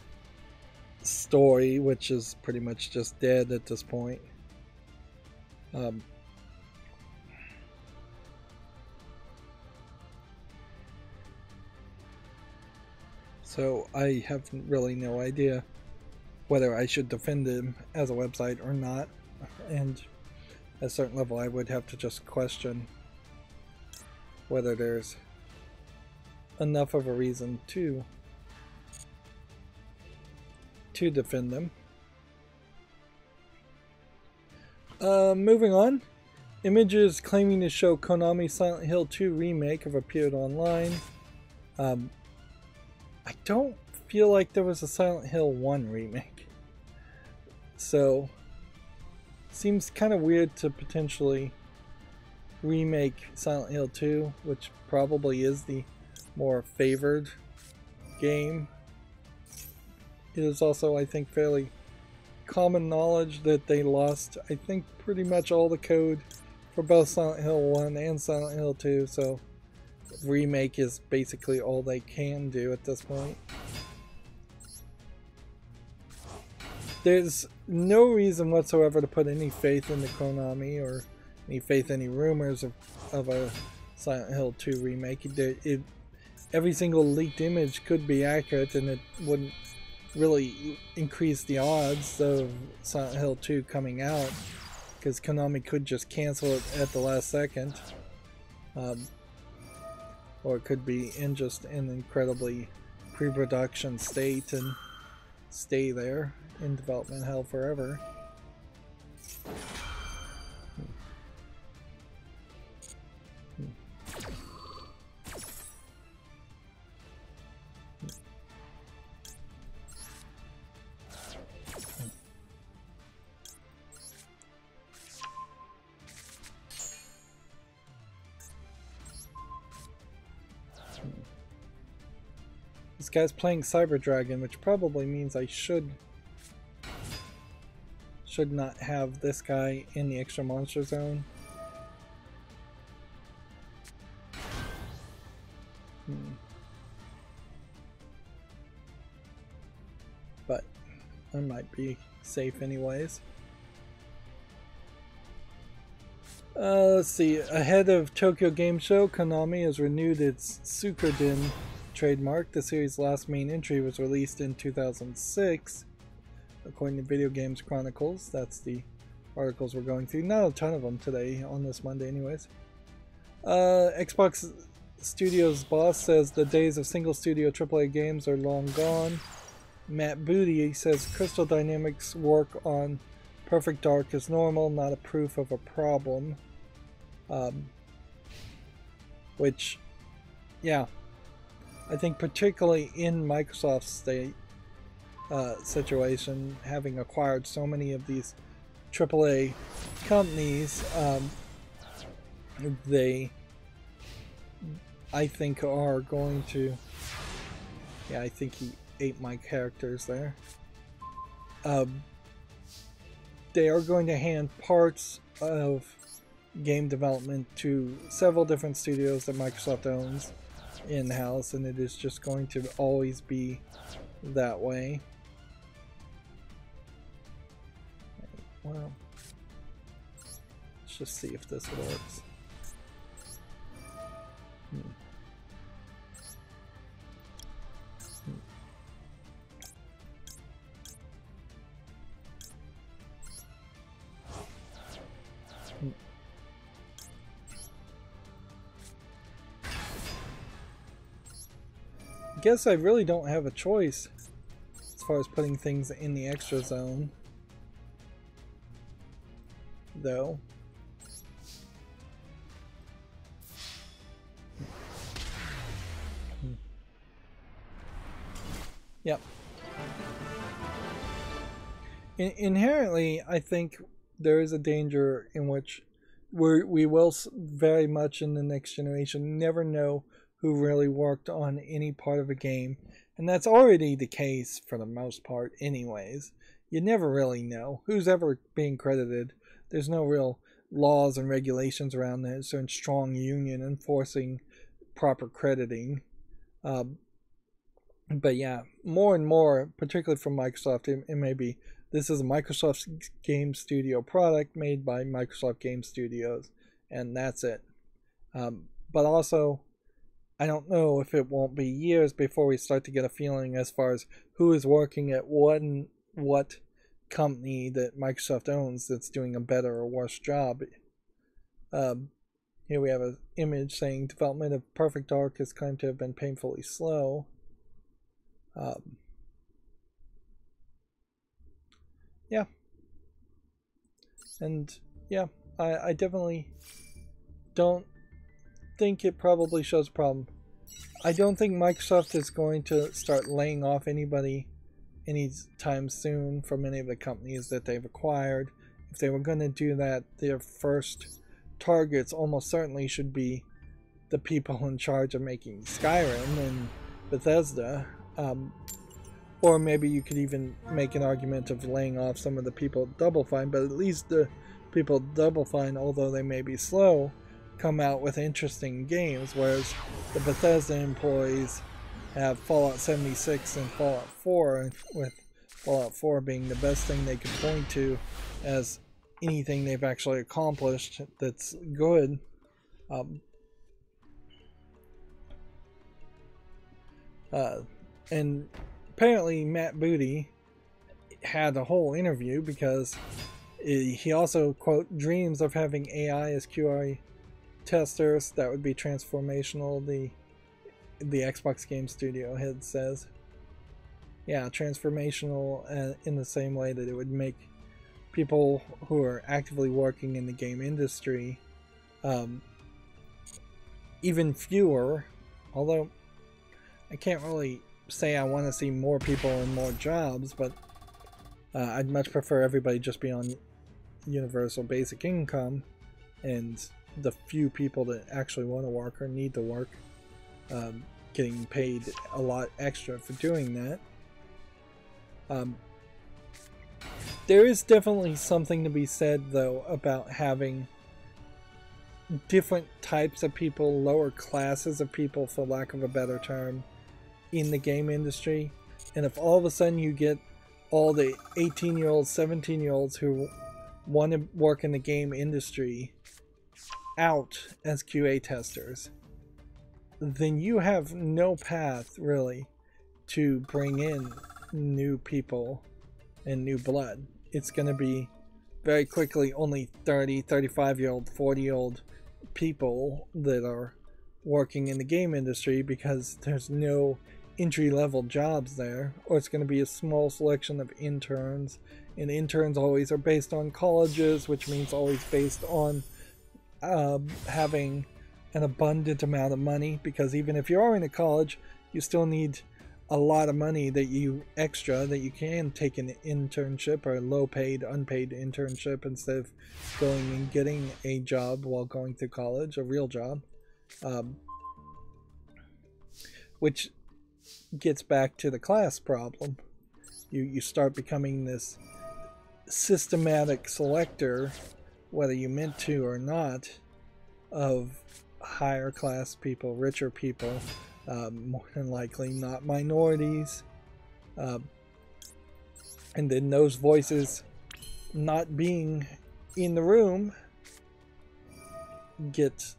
Speaker 1: story, which is pretty much just dead at this point. So I have really no idea whether I should defend him as a website or not, and at a certain level I would have to just question whether there's enough of a reason to defend them. Moving on, images claiming to show Konami Silent Hill 2 remake have appeared online. I don't feel like there was a Silent Hill 1 remake, so seems kind of weird to potentially remake Silent Hill 2, which probably is the more favored game. It is also, I think, fairly common knowledge that they lost, I think, pretty much all the code for both Silent Hill 1 and Silent Hill 2, so remake is basically all they can do at this point. There's no reason whatsoever to put any faith in the Konami or any faith in any rumors of a Silent Hill 2 remake. Every single leaked image could be accurate, and it wouldn't really increase the odds of Silent Hill 2 coming out, because Konami could just cancel it at the last second. Or it could be in just an incredibly pre-production state and stay there in development hell forever. This guy's playing Cyber Dragon, which probably means I should not have this guy in the extra monster zone. But I might be safe anyways. Let's see. Ahead of Tokyo Game Show, Konami has renewed its Suikoden trademark. The series' last main entry was released in 2006, according to Video Games Chronicles. That's the articles we're going through. Not a ton of them today on this Monday anyways. Xbox Studios boss says the days of single studio AAA games are long gone. Matt Booty says Crystal Dynamics' work on Perfect Dark is normal, not a proof of a problem. Which, yeah, I think particularly in Microsoft's situation, having acquired so many of these AAA companies, they, I think, are going to, yeah, I think he ate my characters there. they are going to hand parts of game development to several different studios that Microsoft owns in-house, and it is just going to always be that way. Well, let's just see if this works. I guess I really don't have a choice as far as putting things in the extra zone, though. Yep. Inherently, I think there is a danger in which we will very much in the next generation never know who really worked on any part of a game. And that's already the case for the most part anyways. You never really know who's ever being credited. There's no real laws and regulations around this, or strong union enforcing proper crediting. But yeah, more and more, particularly from Microsoft, it may be this is a Microsoft Game Studio product made by Microsoft Game Studios, and that's it. But also, I don't know if it won't be years before we start to get a feeling as far as who is working at what company that Microsoft owns that's doing a better or worse job. Here we have an image saying development of Perfect Dark is claimed to have been painfully slow. Yeah. And yeah, I definitely don't think it probably shows a problem. I don't think Microsoft is going to start laying off anybody anytime soon from any of the companies that they've acquired. If they were going to do that, their first targets almost certainly should be the people in charge of making Skyrim and Bethesda. Or maybe you could even make an argument of laying off some of the people at Double Fine, but at least the people at Double Fine, although they may be slow, come out with interesting games, whereas the Bethesda employees have Fallout 76 and Fallout 4, with Fallout 4 being the best thing they could point to as anything they've actually accomplished that's good. And apparently Matt Booty had a whole interview because he also, quote, dreams of having AI as QA testers. That would be transformational, the Xbox Game Studio head says. Yeah, transformational in the same way that it would make people who are actively working in the game industry even fewer, although I can't really say I want to see more people in more jobs, but I'd much prefer everybody just be on universal basic income, and the few people that actually want to work or need to work getting paid a lot extra for doing that. There is definitely something to be said, though, about having different types of people, lower classes of people, for lack of a better term, in the game industry. And if all of a sudden you get all the 18-year-olds, 17-year-olds who want to work in the game industry out as QA testers, then you have no path really to bring in new people and new blood. It's going to be very quickly only 30, 35-year-old, 40-year-old people that are working in the game industry because there's no entry-level jobs there, or it's going to be a small selection of interns, and interns always are based on colleges, which means always based on having an abundant amount of money, because even if you are in a college, you still need a lot of money that you can take an internship or a low-paid, unpaid internship instead of going and getting a job while going through college, a real job, which gets back to the class problem. You start becoming this systematic selector, whether you meant to or not, of higher class people, richer people, more than likely not minorities, and then those voices not being in the room get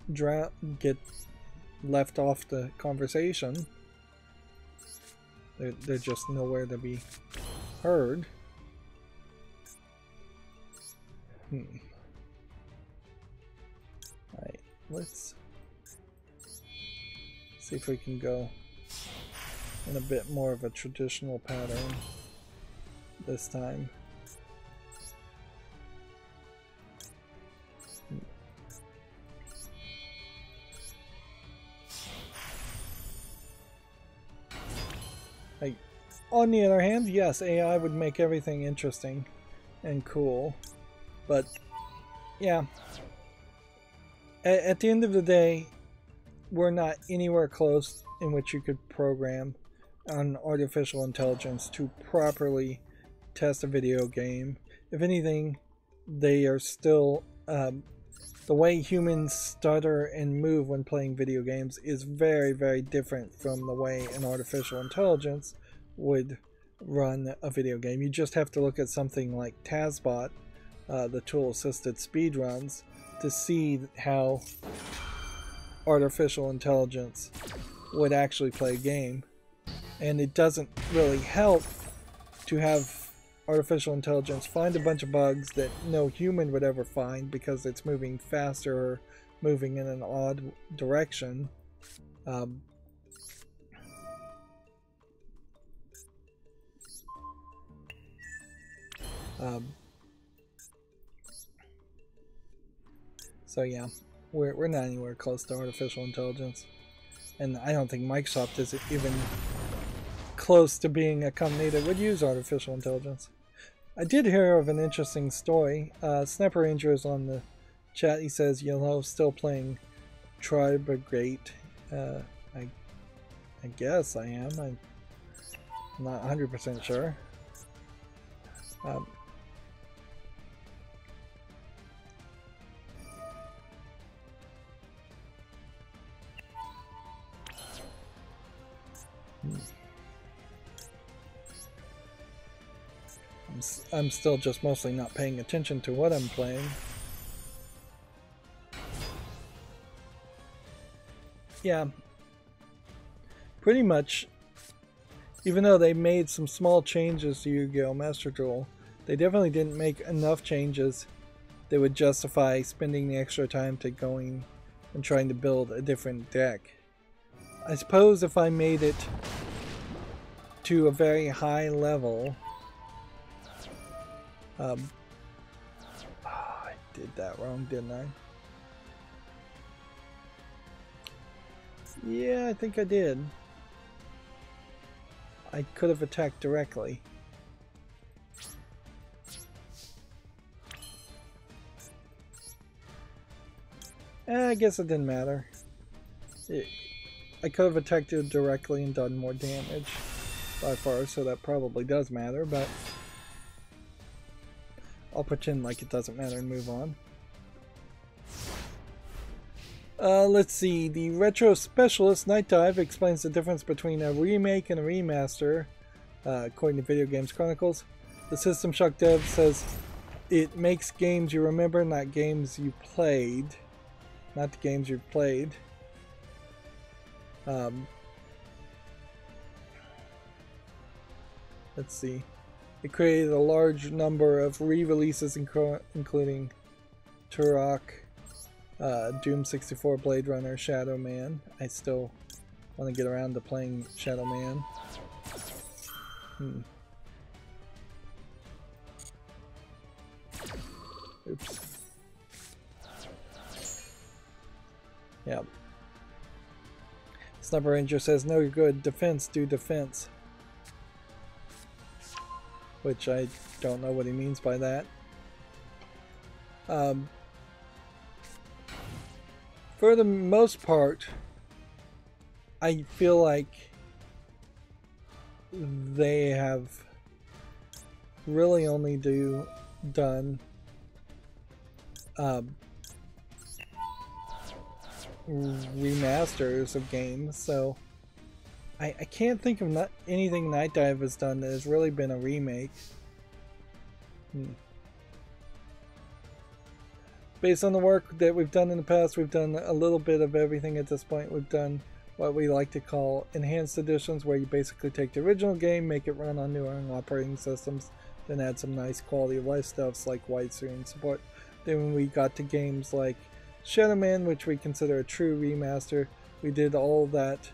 Speaker 1: left off the conversation. They're just nowhere to be heard. Alright, let's see if we can go in a bit more of a traditional pattern this time. On the other hand, yes, AI would make everything interesting and cool, but yeah, at the end of the day, we're not anywhere close in which you could program an artificial intelligence to properly test a video game. If anything, they are still the way humans stutter and move when playing video games is very, very different from the way an artificial intelligence would run a video game. You just have to look at something like TazBot, the tool-assisted speedruns, to see how artificial intelligence would actually play a game. And it doesn't really help to have artificial intelligence find a bunch of bugs that no human would ever find because it's moving faster or moving in an odd direction. So yeah, we're not anywhere close to artificial intelligence, and I don't think Microsoft is even close to being a company that would use artificial intelligence. I did hear of an interesting story. Sniper Ranger is on the chat. He says, you know, still playing Tribrigate. I guess I am. I'm not 100% sure. I'm still just mostly not paying attention to what I'm playing. Yeah, pretty much, even though they made some small changes to Yu-Gi-Oh! Master Duel, they definitely didn't make enough changes that would justify spending the extra time to going and trying to build a different deck. I suppose if I made it to a very high level, I did that wrong, didn't I? Yeah, I think I did. I could have attacked directly. I guess it didn't matter. I could have attacked it directly and done more damage by far, so that probably does matter, but I'll pretend like it doesn't matter and move on. Let's see. The Retro Specialist Night Dive explains the difference between a remake and a remaster, according to Video Games Chronicles. The System Shock dev says it makes games you remember, not games you played. Not the games you've played. Let's see. It created a large number of re-releases, including Turok, Doom 64, Blade Runner, Shadow Man. I still want to get around to playing Shadow Man. Oops. Yep. Sniper Ranger says, no, you're good. Defense, do defense. Which I don't know what he means by that. For the most part, I feel like they have really only done remasters of games, so I can't think of anything Night Dive has done that has really been a remake. Based on the work that we've done in the past, we've done a little bit of everything at this point. We've done what we like to call enhanced editions, where you basically take the original game, make it run on newer operating systems, then add some nice quality of life stuffs like widescreen support. Then when we got to games like Shadow Man, which we consider a true remaster, we did all that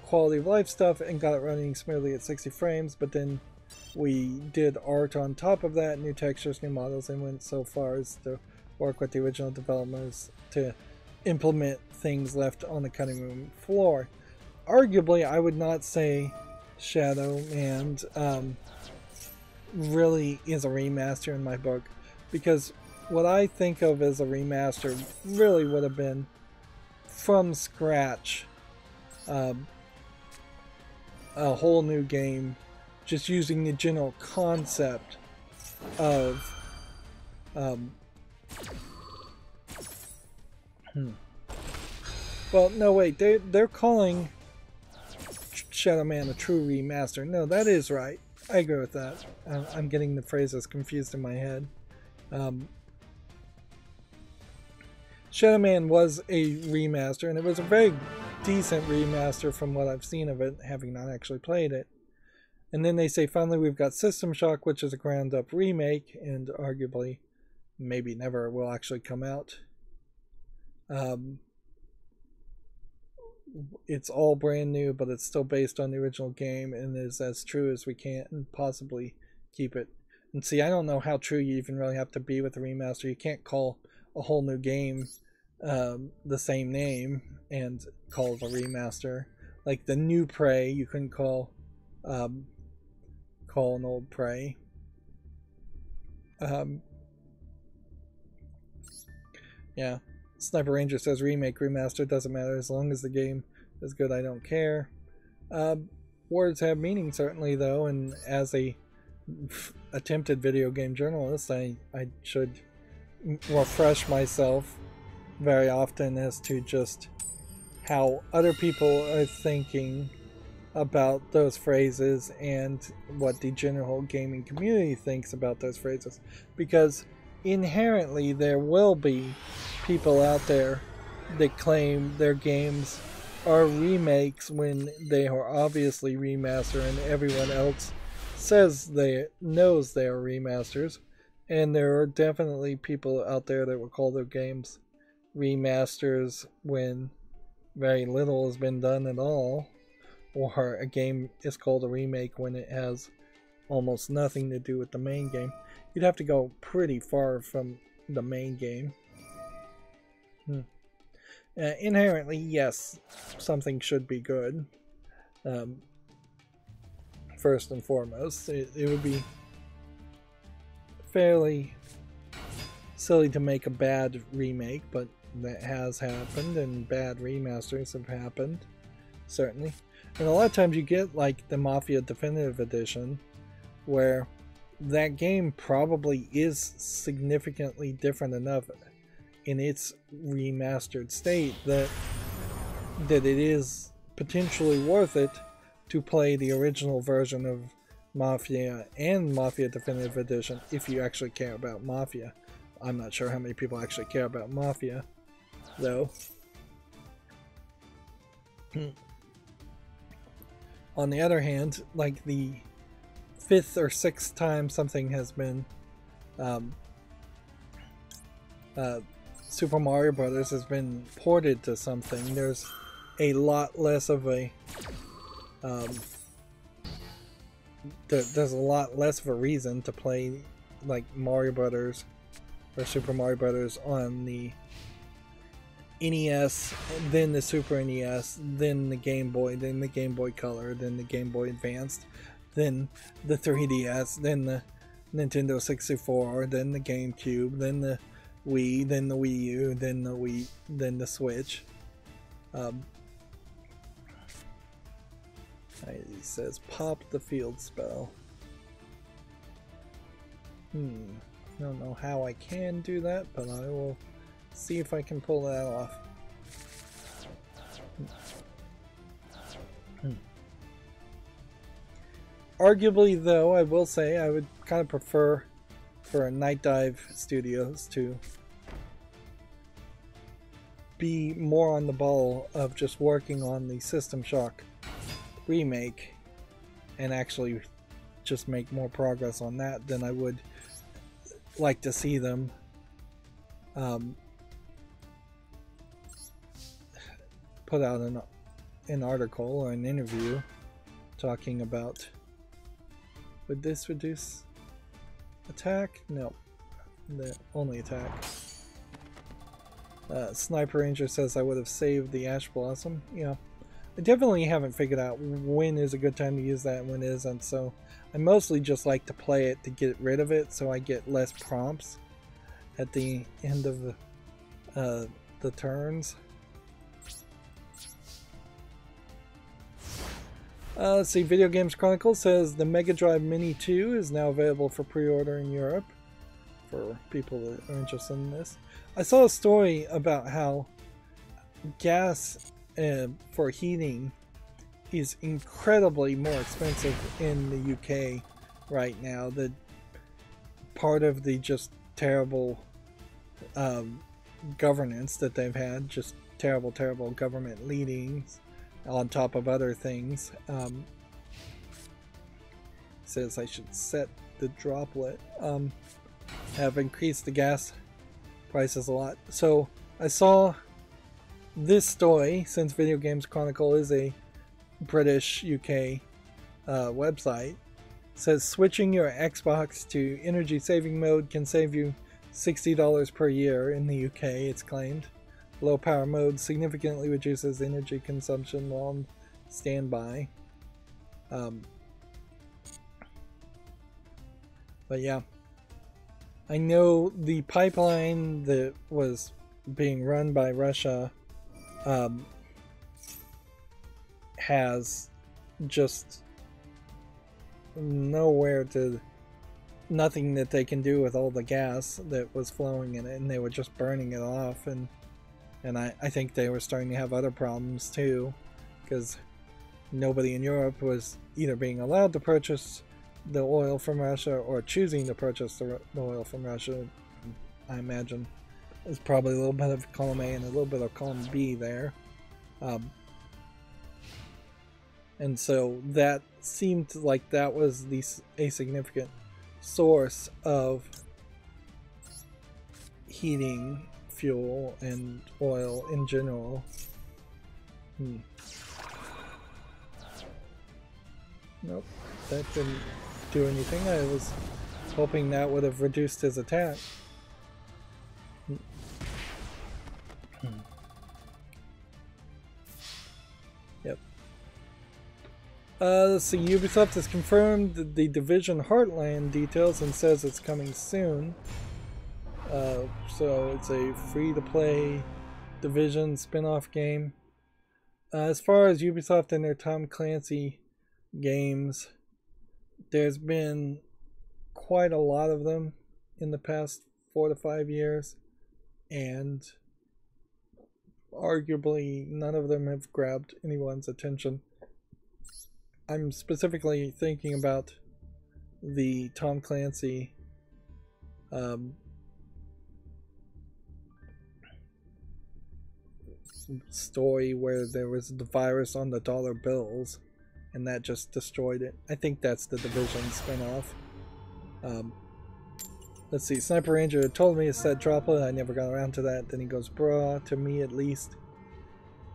Speaker 1: quality of life stuff and got it running smoothly at 60 frames, but then we did art on top of that, new textures, new models, and went so far as to work with the original developers to implement things left on the cutting room floor. Arguably, I would not say Shadow Man really is a remaster in my book, because what I think of as a remaster really would have been from scratch, a whole new game, just using the general concept of well, no, wait, they're calling Shadow Man a true remaster. No, that is right. I agree with that. I'm getting the phrases confused in my head. Shadow Man was a remaster, and it was a very decent remaster from what I've seen of it, having not actually played it. And then they say, finally, we've got System Shock, which is a ground-up remake, and arguably, maybe never will actually come out. It's all brand new, but it's still based on the original game and is as true as we can possibly keep it. And see, I don't know how true you even really have to be with a remaster. You can't call a whole new game the same name and call it a remaster. Like the new Prey, you couldn't call an old Prey. Yeah. Sniper Ranger says remake, remaster, doesn't matter. As long as the game is good, I don't care. Words have meaning, certainly, though, and as a attempted video game journalist, I should refresh myself very often as to just how other people are thinking about those phrases and what the general gaming community thinks about those phrases. Because inherently there will be people out there that claim their games are remakes when they are obviously remaster, and everyone else says they knows they are remasters. And there are definitely people out there that will call their games remasters when very little has been done at all, or a game is called a remake when it has almost nothing to do with the main game. You'd have to go pretty far from the main game. Inherently, yes, something should be good. First and foremost, it would be fairly silly to make a bad remake, but that has happened, and bad remasters have happened, certainly. And a lot of times you get like the Mafia Definitive Edition, where that game probably is significantly different enough in its remastered state that it is potentially worth it to play the original version of Mafia and Mafia Definitive Edition if you actually care about Mafia. I'm not sure how many people actually care about Mafia, though. On the other hand, like the 5th or 6th time something has been Super Mario Brothers has been ported to something, there's a lot less of a there's a lot less of a reason to play like Mario Brothers or Super Mario Brothers on the NES, then the Super NES, then the Game Boy, then the Game Boy Color, then the Game Boy Advanced, then the 3DS, then the Nintendo 64, then the GameCube, then the Wii, then the Wii U, then the Wii, then the Switch. He says, pop the field spell. I don't know how I can do that, but I will see if I can pull that off. Arguably, though, I will say I would kind of prefer for Night Dive Studios to be more on the ball of just working on the System Shock remake and actually just make more progress on that than I would like to see them put out an article or an interview talking about, would this reduce attack? No, the only attack. Sniper Ranger says I would have saved the Ash Blossom. Yeah, I definitely haven't figured out when is a good time to use that and when isn't, so I mostly just like to play it to get rid of it so I get less prompts at the end of the turns. Let's see, Video Games Chronicle says the Mega Drive Mini 2 is now available for pre-order in Europe for people that are interested in this. I saw a story about how gas for heating is incredibly more expensive in the UK right now. That part of the just terrible governance that they've had, just terrible government leadings on top of other things. Says I should set the droplet. Have increased the gas prices a lot. So I saw this story, since Video Games Chronicle is a British UK website, says switching your Xbox to energy saving mode can save you $60 per year in the UK, it's claimed. Low power mode significantly reduces energy consumption while on standby. But yeah, I know the pipeline that was being run by Russia has just nothing that they can do with all the gas that was flowing in it, and they were just burning it off, and I think they were starting to have other problems too, because nobody in Europe was either being allowed to purchase the oil from Russia or choosing to purchase the oil from Russia. I imagine there's probably a little bit of column A and a little bit of column B there. And so that seemed like that was a significant source of heating fuel and oil in general. Nope, that didn't do anything. I was hoping that would have reduced his attack. Yep. Let's see, Ubisoft has confirmed the Division Heartland details and says it's coming soon. So it's a free-to-play Division spin-off game. As far as Ubisoft and their Tom Clancy games, there's been quite a lot of them in the past 4 to 5 years, and arguably none of them have grabbed anyone's attention. I'm specifically thinking about the Tom Clancy story where there was the virus on the dollar bills and that just destroyed it. I think that's the Division spinoff. Let's see, Sniper Ranger told me it said droplet, I never got around to that. Then he goes, bruh, to me at least.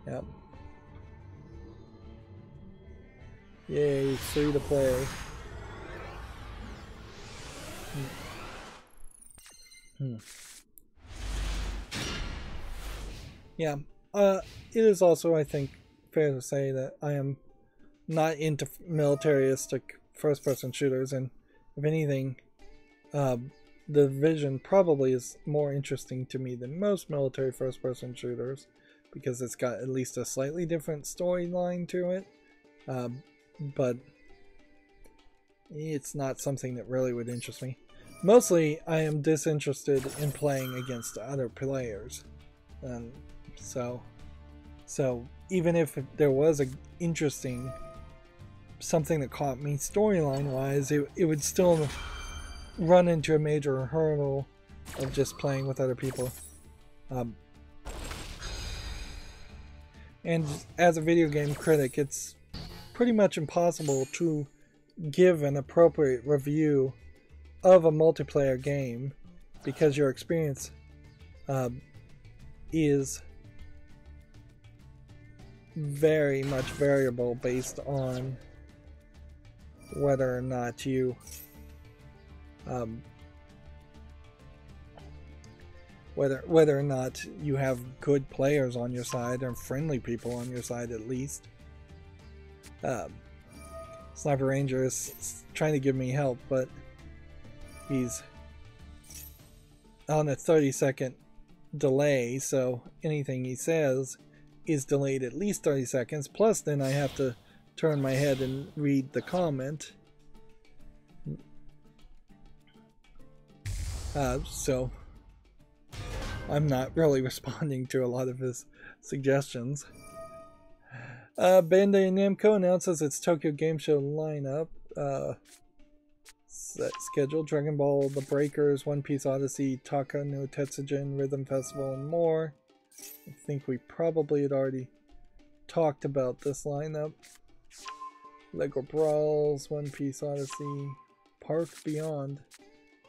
Speaker 1: Yep. Yay, free to play. Yeah, it is also, I think, fair to say that I am not into militaristic first-person shooters, and if anything, the Division probably is more interesting to me than most military first-person shooters, because it's got at least a slightly different storyline to it, but it's not something that really would interest me. mostly I am disinterested in playing against other players. Um, so even if there was a interesting something that caught me storyline wise, it would still run into a major hurdle of just playing with other people. And as a video game critic, it's pretty much impossible to give an appropriate review of a multiplayer game because your experience is very much variable based on whether or not you whether or not you have good players on your side or friendly people on your side at least. Sniper Ranger is trying to give me help, but he's on a 30-second delay, so anything he says is delayed at least 30 seconds, plus then I have to turn my head and read the comment. So I'm not really responding to a lot of his suggestions. Bandai Namco announces its Tokyo Game Show lineup. Set schedule: Dragon Ball, The Breakers, One Piece Odyssey, Taka no Tetsujin, Rhythm Festival, and more. I think we probably had already talked about this lineup. Lego Brawls, One Piece Odyssey, Park Beyond.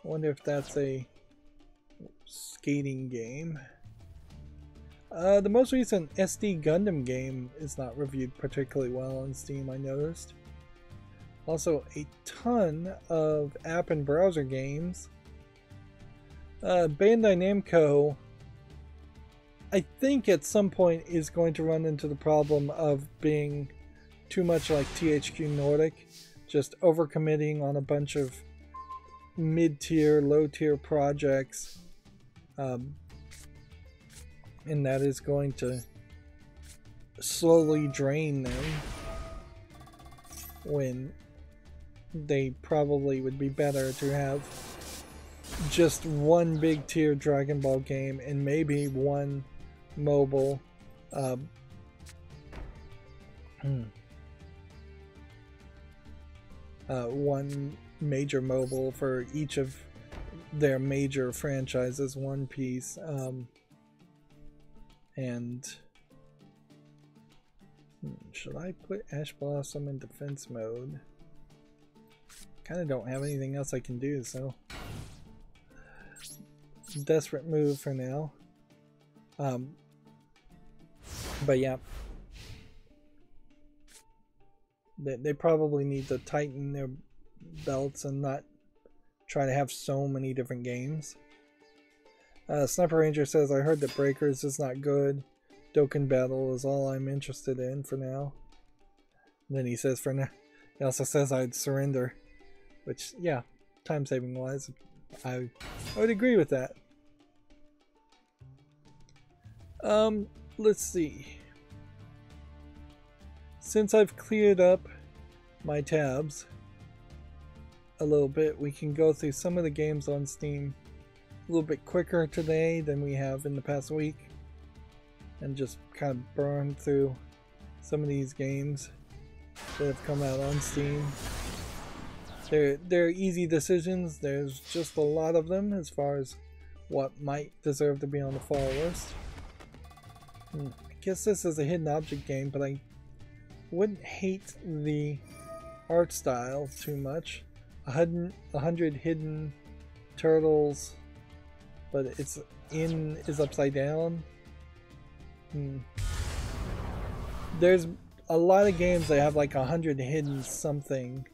Speaker 1: I wonder if that's a skating game. The most recent SD Gundam game is not reviewed particularly well on Steam, I noticed. Also, a ton of app and browser games. Bandai Namco, I think at some point is going to run into the problem of being too much like THQ Nordic, just overcommitting on a bunch of mid-tier, low-tier projects, and that is going to slowly drain them when they probably would be better to have just one big tier Dragon Ball game and maybe one mobile one major mobile for each of their major franchises. One Piece and should I put Ash Blossom in defense mode? Kind of don't have anything else I can do, so desperate move for now. But yeah, they probably need to tighten their belts and not try to have so many different games. Sniper Ranger says, I heard that Breakers is not good. Dokkan Battle is all I'm interested in for now. And then he says for now, he also says I'd surrender. Which, yeah, time saving wise, I would agree with that. Let's see. Since I've cleared up my tabs a little bit, we can go through some of the games on Steam a little bit quicker today than we have in the past week, and just kind of burn through some of these games that have come out on Steam. They're easy decisions. There's just a lot of them as far as what might deserve to be on the fall list. I guess this is a hidden object game, but I wouldn't hate the art style too much. 100 hidden turtles, but it's is upside down. There's a lot of games that have like 100 hidden something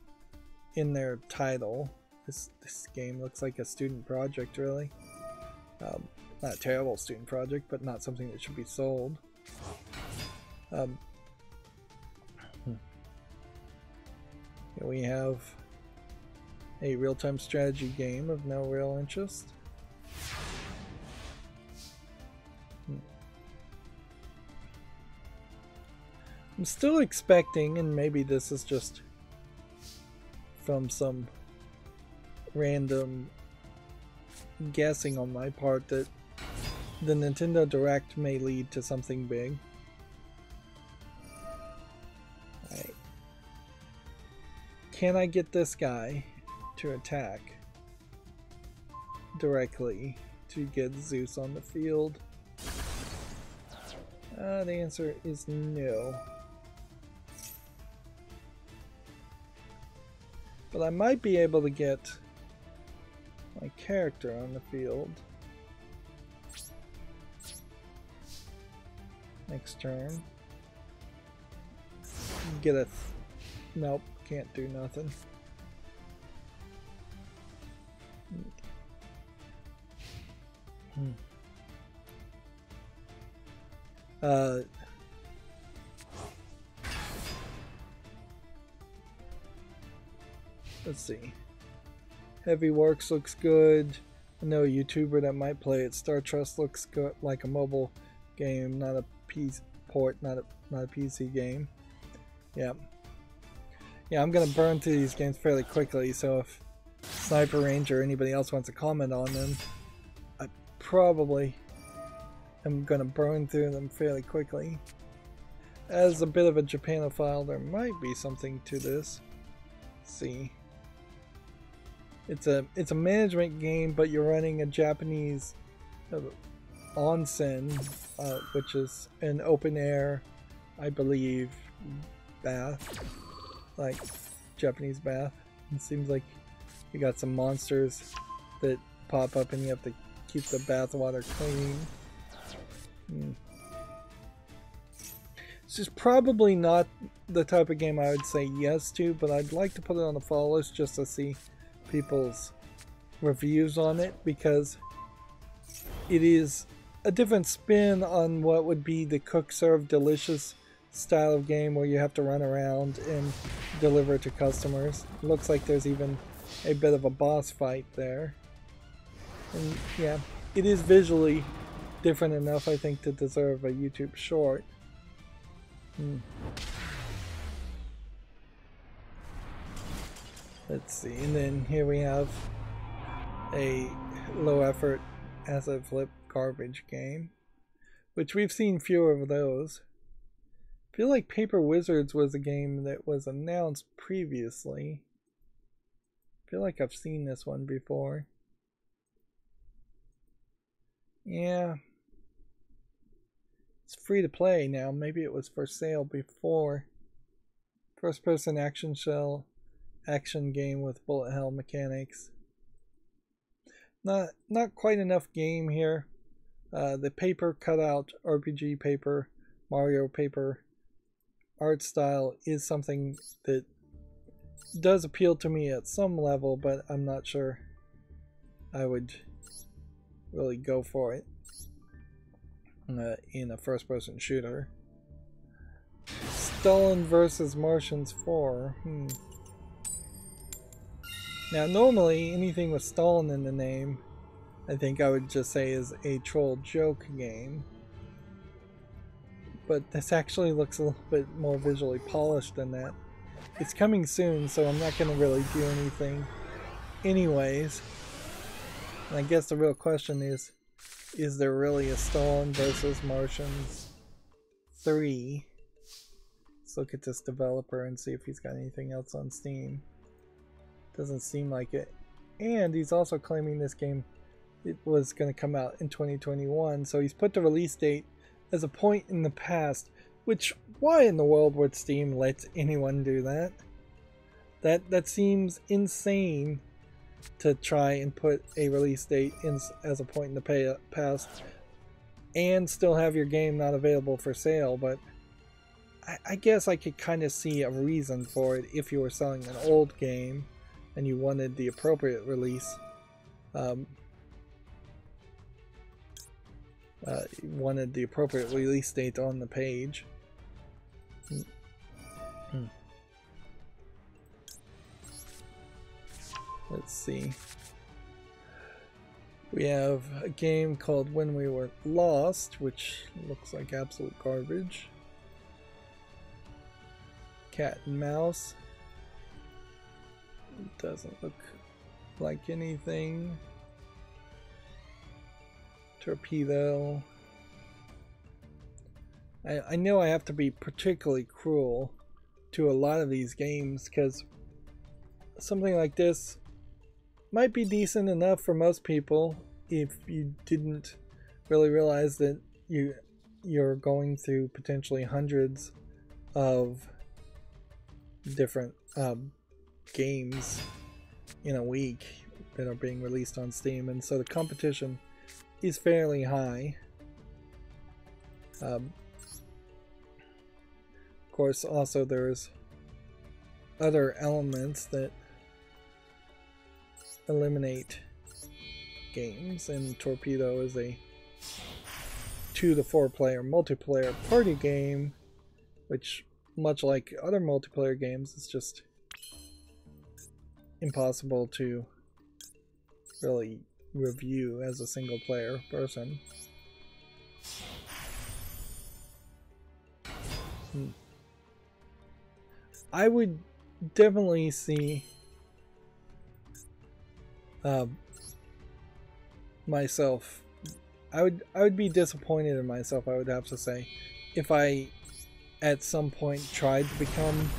Speaker 1: in their title. This game looks like a student project, really. Not a terrible student project, but not something that should be sold. Here we have a real-time strategy game of no real interest. I'm still expecting, and maybe this is just from some random guessing on my part that the Nintendo Direct may lead to something big. Alright. Can I get this guy to attack directly to get Zeus on the field? The answer is no. But I might be able to get my character on the field next turn. Get a... nope, can't do nothing. Let's see. Heavy Works looks good. I know a YouTuber that might play it. Star Trust looks good, like a mobile game, not a PC port, not a PC game. Yeah. Yeah, I'm gonna burn through these games fairly quickly, so if Sniper Ranger or anybody else wants to comment on them, I probably am gonna burn through them fairly quickly. As a bit of a Japanophile, there might be something to this. Let's see. It's a management game, but you're running a Japanese onsen, which is an open air, I believe, bath, like Japanese bath. It seems like you got some monsters that pop up and you have to keep the bath water clean. This is probably not the type of game I would say yes to, but I'd like to put it on the follow list just to see people's reviews on it, because it is a different spin on what would be the cook serve delicious style of game where you have to run around and deliver to customers. It looks like there's even a bit of a boss fight there, and yeah, it is visually different enough, I think, to deserve a YouTube short. Let's see, and then here we have a low effort asset flip garbage game, which we've seen fewer of those. I feel like Paper Wizards was a game that was announced previously. I feel like I've seen this one before. Yeah. It's free to play now. Maybe it was for sale before. First person action game with bullet hell mechanics. Not quite enough game here. The paper cutout RPG paper, Mario paper art style is something that does appeal to me at some level, but I'm not sure I would really go for it in a first person shooter. Stalin vs. Martians 4. Now normally anything with Stalin in the name, I think I would just say is a troll joke game. But this actually looks a little bit more visually polished than that. It's coming soon, so I'm not going to really do anything anyways. And I guess the real question is there really a Stalin vs. Martians 3? Let's look at this developer and see if he's got anything else on Steam. Doesn't seem like it. And he's also claiming this game was going to come out in 2021, so he's put the release date as a point in the past, which, why in the world would Steam let anyone do that? That seems insane, to try and put a release date in as a point in the past and still have your game not available for sale. But I guess I could kind of see a reason for it if you were selling an old game and you wanted the appropriate release. Wanted the appropriate release date on the page. Let's see. We have a game called When We Were Lost, which looks like absolute garbage. Cat and Mouse. Doesn't look like anything. Torpedo. I know I have to be particularly cruel to a lot of these games because something like this might be decent enough for most people if you didn't really realize that you're going through potentially hundreds of different games in a week that are being released on Steam, and so the competition is fairly high. Of course, also there's other elements that eliminate games, and Torpedo is a 2 to 4 player multiplayer party game, which, much like other multiplayer games, is just impossible to really review as a single player person. I would definitely see myself. I would be disappointed in myself, I would have to say, if I at some point tried to become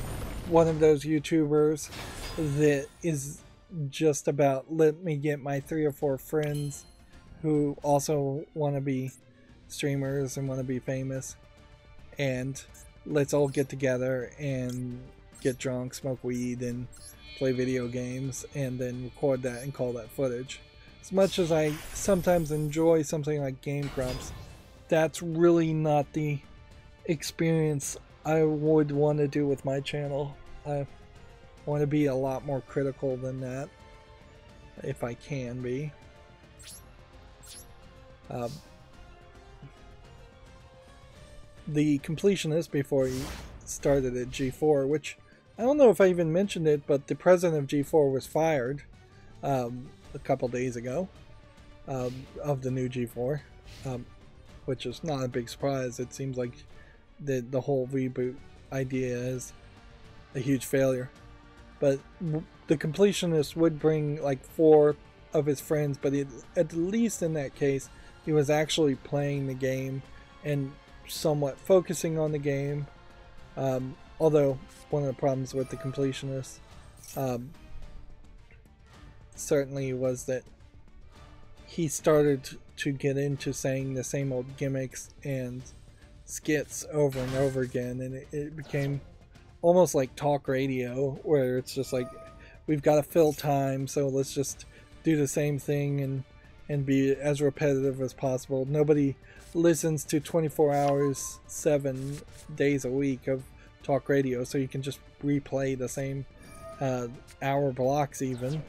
Speaker 1: one of those YouTubers that is just about, let me get my 3 or 4 friends who also want to be streamers and want to be famous, and let's all get together and get drunk, smoke weed, and play video games, and then record that and call that footage. As much as I sometimes enjoy something like Game Grumps, that's really not the experience I would want to do with my channel. I want to be a lot more critical than that, if I can be. The completionist before he started at G4, which I don't know if I even mentioned it, but the president of G4 was fired a couple days ago of the new G4, which is not a big surprise. It seems like the whole reboot idea is a huge failure. But the completionist would bring like 4 of his friends, but at least in that case, he was actually playing the game and somewhat focusing on the game. Although one of the problems with the completionist certainly was that he started to get into saying the same old gimmicks and skits over and over again, and it became almost like talk radio, where it's just like, we've got to fill time, so let's just do the same thing and be as repetitive as possible. Nobody listens to 24 hours, 7 days a week of talk radio, so you can just replay the same hour blocks even.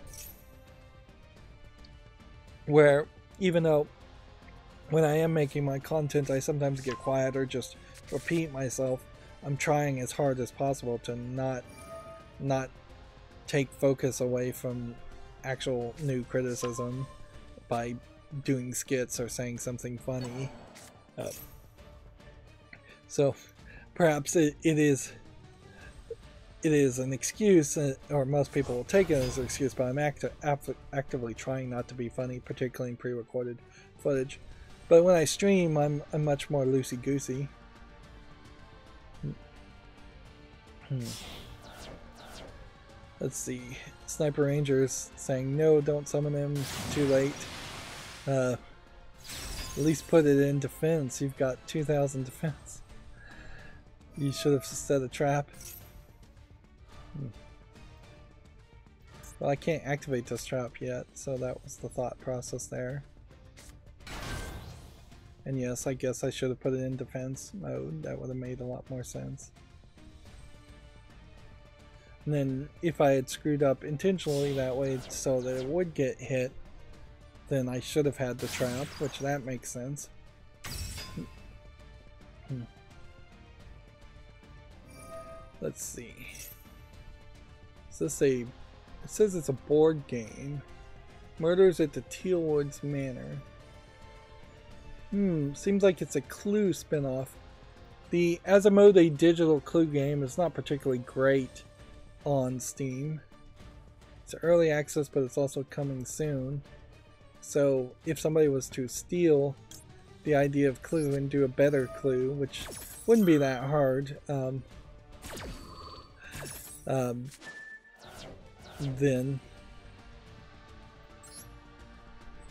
Speaker 1: Where, even though when I am making my content, I sometimes get quiet or just repeat myself, I'm trying as hard as possible to not take focus away from actual new criticism by doing skits or saying something funny. So perhaps it is an excuse, or most people will take it as an excuse, but I'm actively trying not to be funny, particularly in pre-recorded footage. But when I stream, I'm much more loosey-goosey. Let's see. Sniper Rangers saying, no, don't summon him, too late. At least put it in defense. You've got 2,000 defense. You should have set a trap. Well, I can't activate this trap yet, so that was the thought process there. And yes, I guess I should have put it in defense mode. That would have made a lot more sense. And then if I had screwed up intentionally that way so that it would get hit, then I should have had the trap, which that makes sense. Let's see. Is this a... It says it's a board game. Murders at the Tealwoods Manor. Seems like it's a Clue spinoff. The Asmodee digital Clue game is not particularly great on Steam. It's early access, but it's also coming soon. So if somebody was to steal the idea of clue and do a better clue, which wouldn't be that hard. Then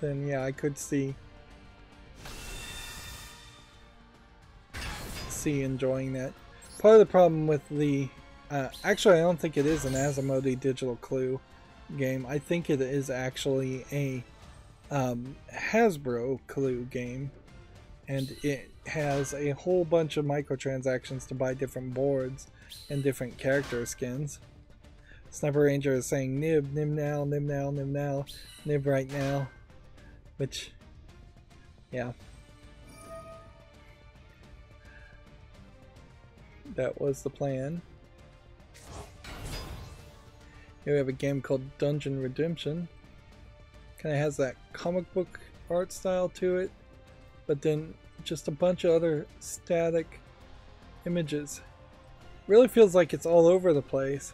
Speaker 1: yeah, I could see enjoying that. Part of the problem with the actually, I don't think it is an Asmodee digital clue game. I think it is actually a Hasbro clue game, and it has a whole bunch of microtransactions to buy different boards and different character skins. Sniper Ranger is saying nib, nib now, nib now, nib now, nib right now, which, yeah. That was the plan. Here we have a game called Dungeon Redemption. Kind of has that comic book art style to it, but then just a bunch of other static images. Really feels like it's all over the place.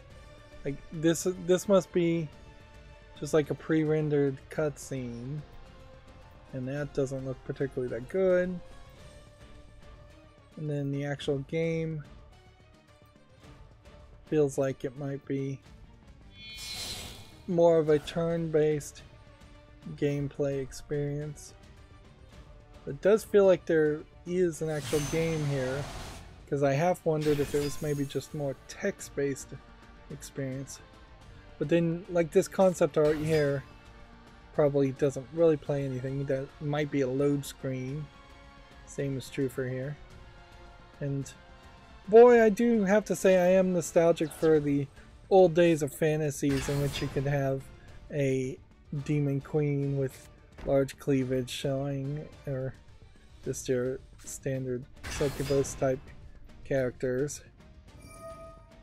Speaker 1: Like this must be just like a pre-rendered cutscene, and that doesn't look particularly that good. And then the actual game feels like it might be more of a turn-based gameplay experience. It does feel like there is an actual game here, because I half wondered if it was maybe just more text-based experience. But then, like, this concept art here probably doesn't really play anything. That might be a load screen. Same is true for here. And boy, I do have to say I am nostalgic for the old days of fantasies in which you could have a demon queen with large cleavage showing, or just your standard succubus type characters.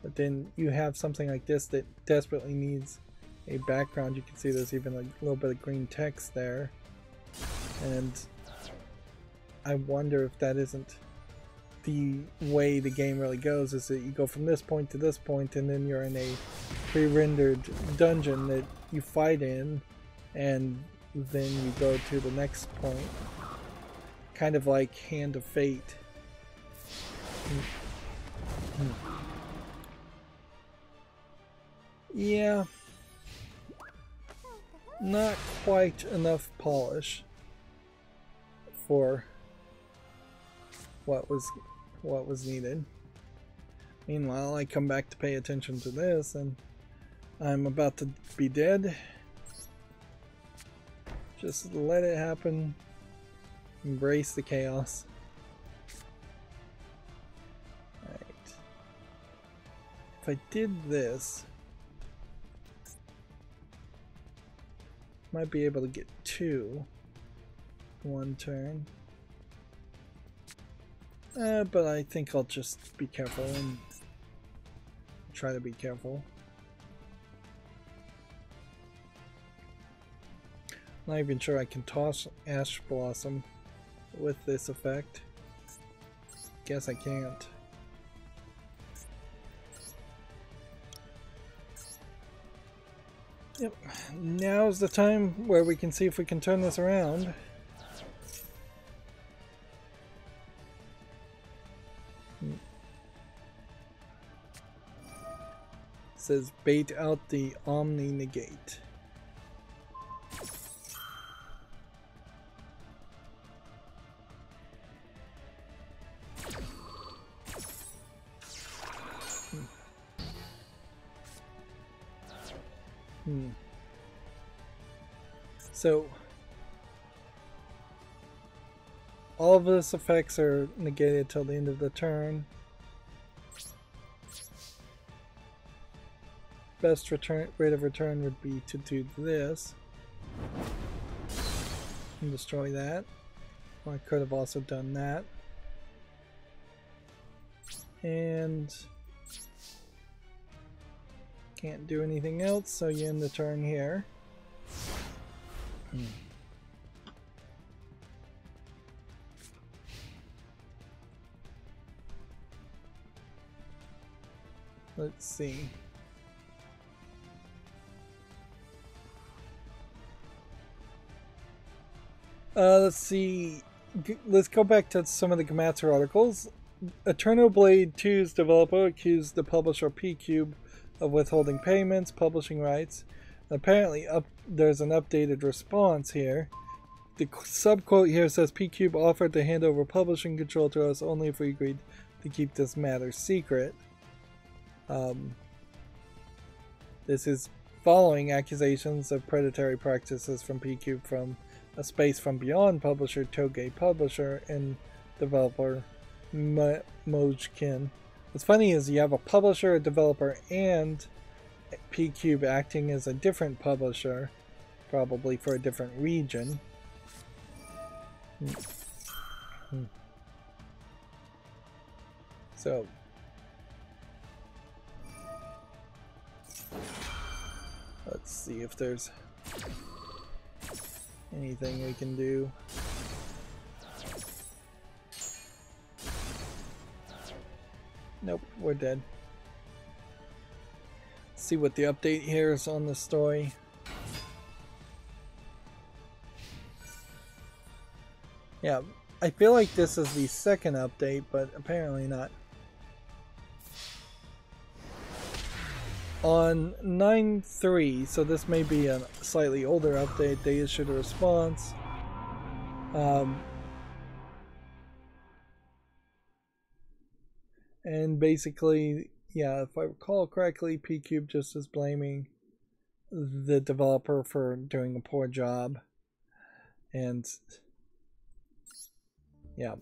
Speaker 1: But then you have something like this that desperately needs a background. You can see there's even a little bit of green text there, and I wonder if that isn't the way the game really goes, is that you go from this point to this point, and then you're in a pre-rendered dungeon that you fight in, and then you go to the next point. Kind of like Hand of Fate. Yeah. Not quite enough polish for what was needed. Meanwhile, I come back to pay attention to this, and I'm about to be dead. Just let it happen. Embrace the chaos. Alright. If I did this, might be able to get 2 one turn. But I think I'll just be careful and try to be careful. Not even sure I can toss Ash Blossom with this effect. Guess I can't. Yep, now's the time where we can see if we can turn this around. It says bait out the Omni Negate. So all of this effects are negated till the end of the turn. Best rate of return would be to do this and destroy that. Well, I could have also done that. And can't do anything else, so you end the turn here. Let's see. Let's see. let's go back to some of the Gamatsu articles. Eternal Blade 2's developer accused the publisher P-Cube of withholding payments, publishing rights. Apparently, there's an updated response here. The subquote here says P-Cube offered to hand over publishing control to us only if we agreed to keep this matter secret. This is following accusations of predatory practices from P-Cube from A Space from Beyond publisher Toge Publisher and developer Mojkin. What's funny is you have a publisher, a developer, and P-Cube acting as a different publisher, probably for a different region. So let's see if there's anything we can do. Nope, we're dead. Let's see what the update here is on the story. Yeah, I feel like this is the second update, but apparently not. On 9.3, so this may be a slightly older update, they issued a response. And basically, yeah, if I recall correctly, P-Cube just is blaming the developer for doing a poor job. And yeah.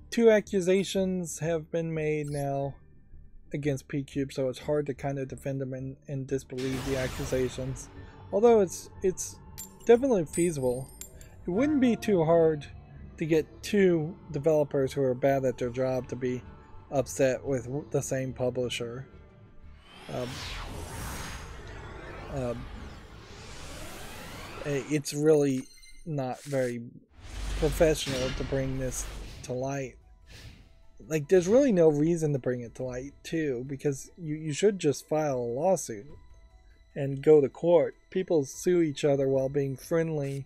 Speaker 1: Two accusations have been made now against P-Cube, so it's hard to kind of defend them and disbelieve the accusations. Although it's definitely feasible. It wouldn't be too hard to get two developers who are bad at their job to be upset with the same publisher. It's really not very professional to bring this to light. Like, there's really no reason to bring it to light, too, because you should just file a lawsuit and go to court. People sue each other while being friendly,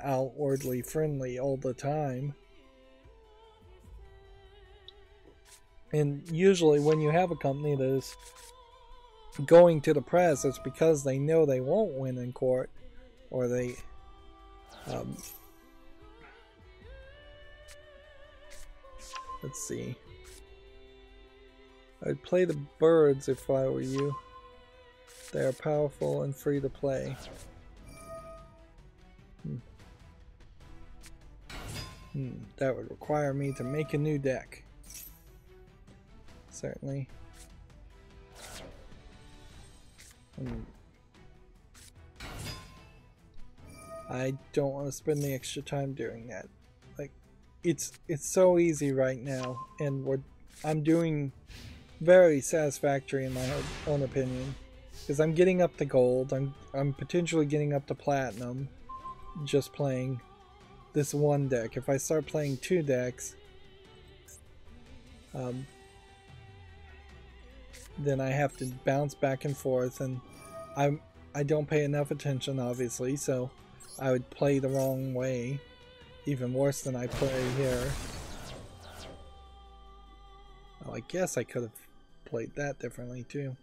Speaker 1: outwardly friendly all the time. And usually when you have a company that is going to the press, it's because they know they won't win in court, or they let's see. I'd play the birds if I were you. They are powerful and free to play. That would require me to make a new deck. Certainly. I don't want to spend the extra time doing that. Like, it's so easy right now, and I'm doing very satisfactory in my own opinion, because I'm getting up to gold. I'm potentially getting up to platinum just playing this one deck. If I start playing two decks, then I have to bounce back and forth, and I don't pay enough attention, obviously, so I would play the wrong way, even worse than I play here. Well, I guess I could have played that differently too.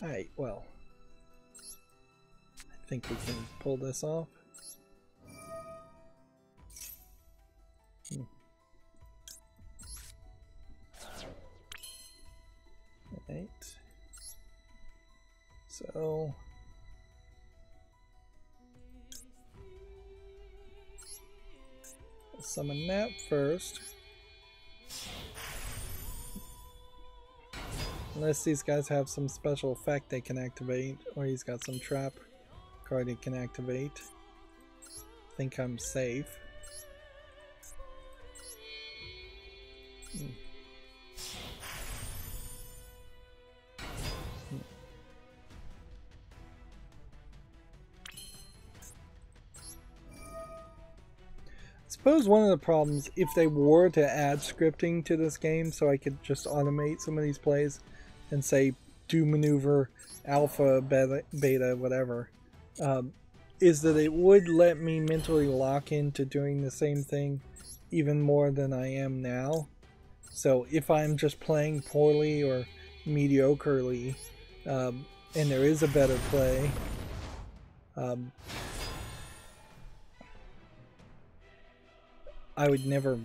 Speaker 1: Alright, well, I think we can pull this off. Alright. So I'll summon that first. Unless these guys have some special effect they can activate, or he's got some trap card he can activate. I think I'm safe. I suppose one of the problems, if they were to add scripting to this game so I could just automate some of these plays and say do maneuver alpha, beta, whatever, is that it would let me mentally lock into doing the same thing even more than I am now. So if I'm just playing poorly or mediocrely, and there is a better play, I would never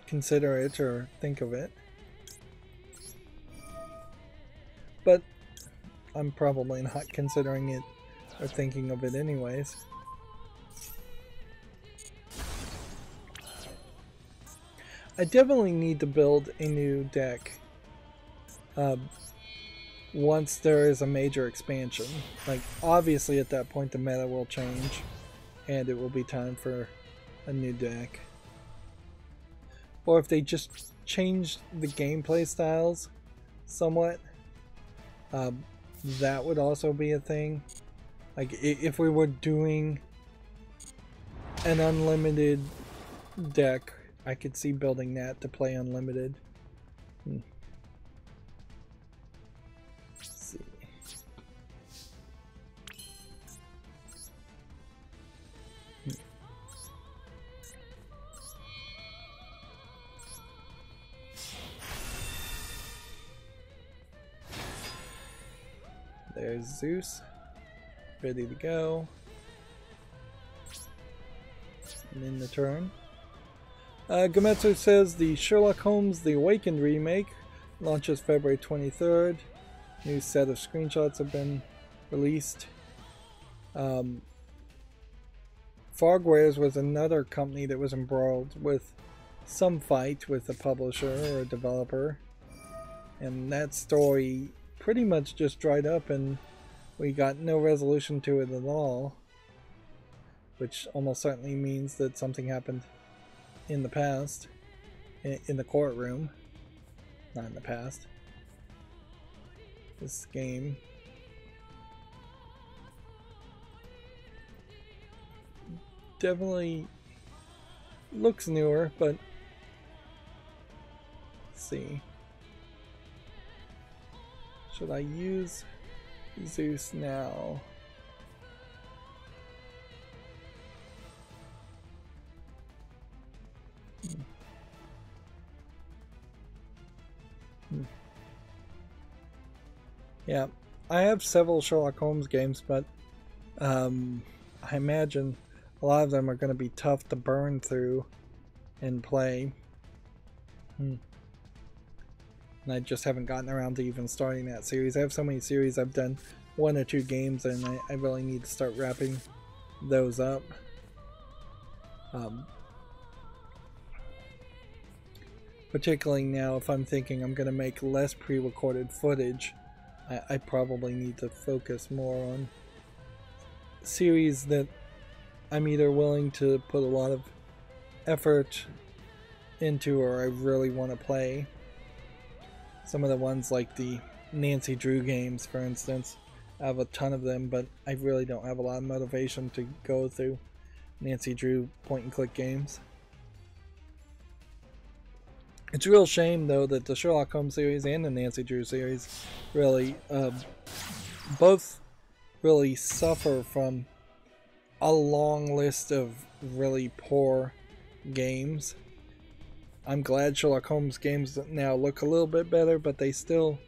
Speaker 1: consider it or think of it. But I'm probably not considering it or thinking of it anyways. I definitely need to build a new deck once there is a major expansion. Like, obviously at that point the meta will change and it will be time for a new deck. Or if they just change the gameplay styles somewhat, that would also be a thing. Like, if we were doing an unlimited deck, I could see building that to play unlimited. Let's see. There's Zeus, ready to go. And in the turn. Gametsu says the Sherlock Holmes The Awakened remake launches February 23rd. New set of screenshots have been released. Fogwares was another company that was embroiled with some fight with a publisher or a developer. And that story pretty much just dried up and we got no resolution to it at all. Which almost certainly means that something happened in the past, in the courtroom, not in the past. This game definitely looks newer, but let's see. Should I use Zeus now? Yeah, I have several Sherlock Holmes games, but I imagine a lot of them are going to be tough to burn through and play. And I just haven't gotten around to even starting that series. I have so many series, I've done 1 or 2 games, and I really need to start wrapping those up. Particularly now, if I'm thinking I'm going to make less pre-recorded footage, I probably need to focus more on series that I'm either willing to put a lot of effort into or I really want to play. Some of the ones like the Nancy Drew games, for instance, I have a ton of them, but I really don't have a lot of motivation to go through Nancy Drew point-and-click games. It's a real shame, though, that the Sherlock Holmes series and the Nancy Drew series really, both really suffer from a long list of really poor games. I'm glad Sherlock Holmes games now look a little bit better, but they still,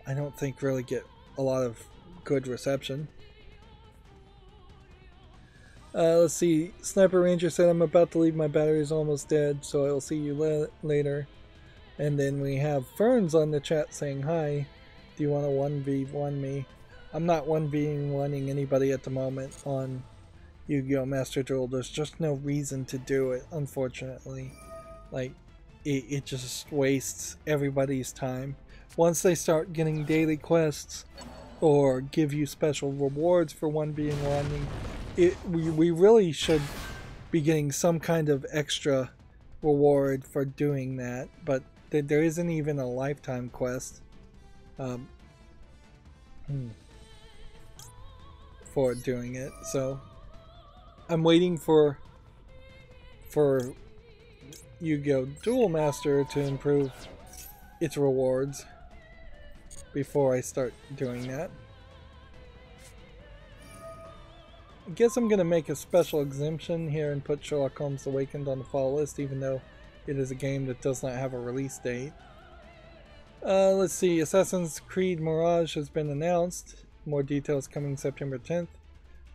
Speaker 1: I don't think, really get a lot of good reception. Let's see. Sniper Ranger said, I'm about to leave, my battery is almost dead, so I'll see you later. And then we have Ferns on the chat saying, hi, do you want to 1v1 me? I'm not 1v1ing anybody at the moment on Yu-Gi-Oh! Master Duel. There's just no reason to do it, unfortunately. Like, it just wastes everybody's time. Once they start getting daily quests or give you special rewards for 1v1ing, we really should be getting some kind of extra reward for doing that, but there isn't even a lifetime quest for doing it. So I'm waiting for Yu-Gi-Oh! Duel Master to improve its rewards. before I start doing that. I guess I'm going to make a special exemption here and put Sherlock Holmes Awakened on the fall list, even though it is a game that does not have a release date. Let's see, Assassin's Creed Mirage has been announced. More details coming September 10th.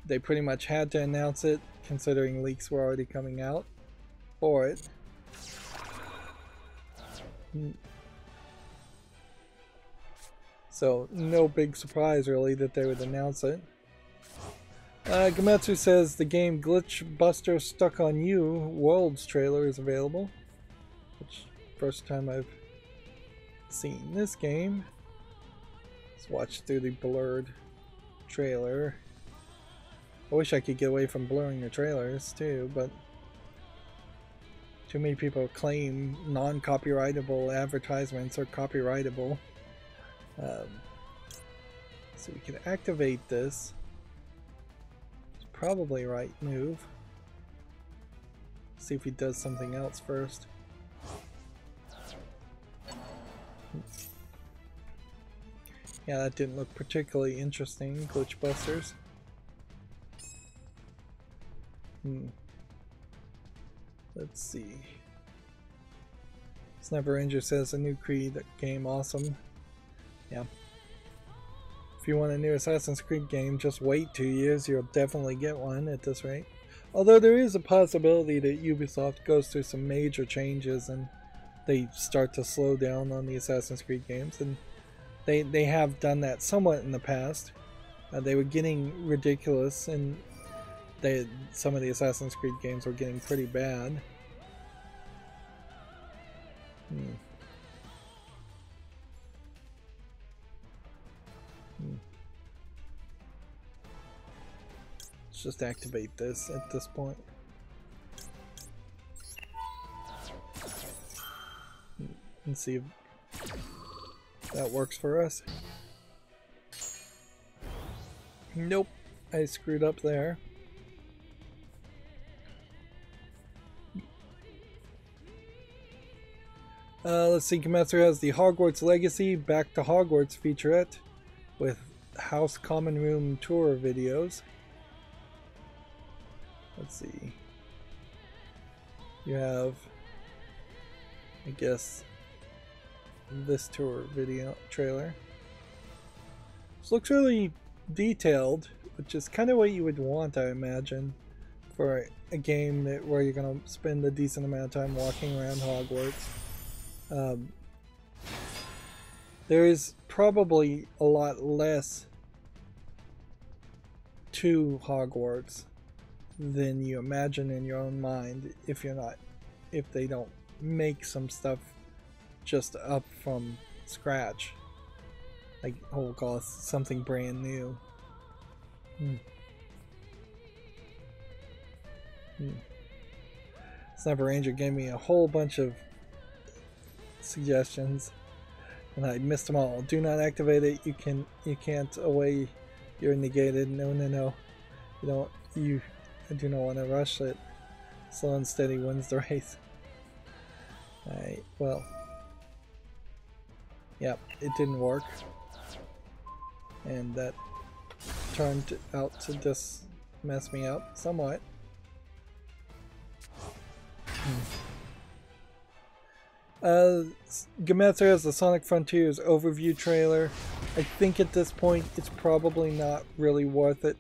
Speaker 1: They pretty much had to announce it, considering leaks were already coming out for it. So, no big surprise really that they would announce it. Gametsu says the game Glitch Buster Stuck on You Worlds trailer is available. Which, first time I've seen this game. Let's watch through the blurred trailer. I wish I could get away from blurring the trailers too, but too many people claim non-copyrightable advertisements are copyrightable. So we can activate this. It's probably the right move. See if he does something else first. Yeah, that didn't look particularly interesting, Glitch Busters. Let's see. Sniper Ranger says a new Creed game, awesome. Yeah. If you want a new Assassin's Creed game, just wait 2 years, you'll definitely get one at this rate. Although there is a possibility that Ubisoft goes through some major changes and they start to slow down on the Assassin's Creed games, and they have done that somewhat in the past. They were getting ridiculous, and some of the Assassin's Creed games were getting pretty bad. Let's just activate this at this point. And see if that works for us. Nope, I screwed up there. Let's see, Kimetsu has the Hogwarts Legacy Back to Hogwarts featurette with House Common Room tour videos. Let's see. You have, I guess, this tour video trailer. This looks really detailed, which is kind of what you would want, I imagine, for a game where you're going to spend a decent amount of time walking around Hogwarts. There is probably a lot less to Hogwarts than you imagine in your own mind if they don't make some stuff just up from scratch, like something brand new. Sniper Ranger gave me a whole bunch of suggestions and I missed them all. Do not activate it. You can't away. You're negated. No. I do not want to rush it. Slow and steady wins the race. Alright, well. Yep, it didn't work. And that turned out to just mess me up somewhat. Gametsu has the Sonic Frontiers overview trailer. I think at this point it's probably not really worth it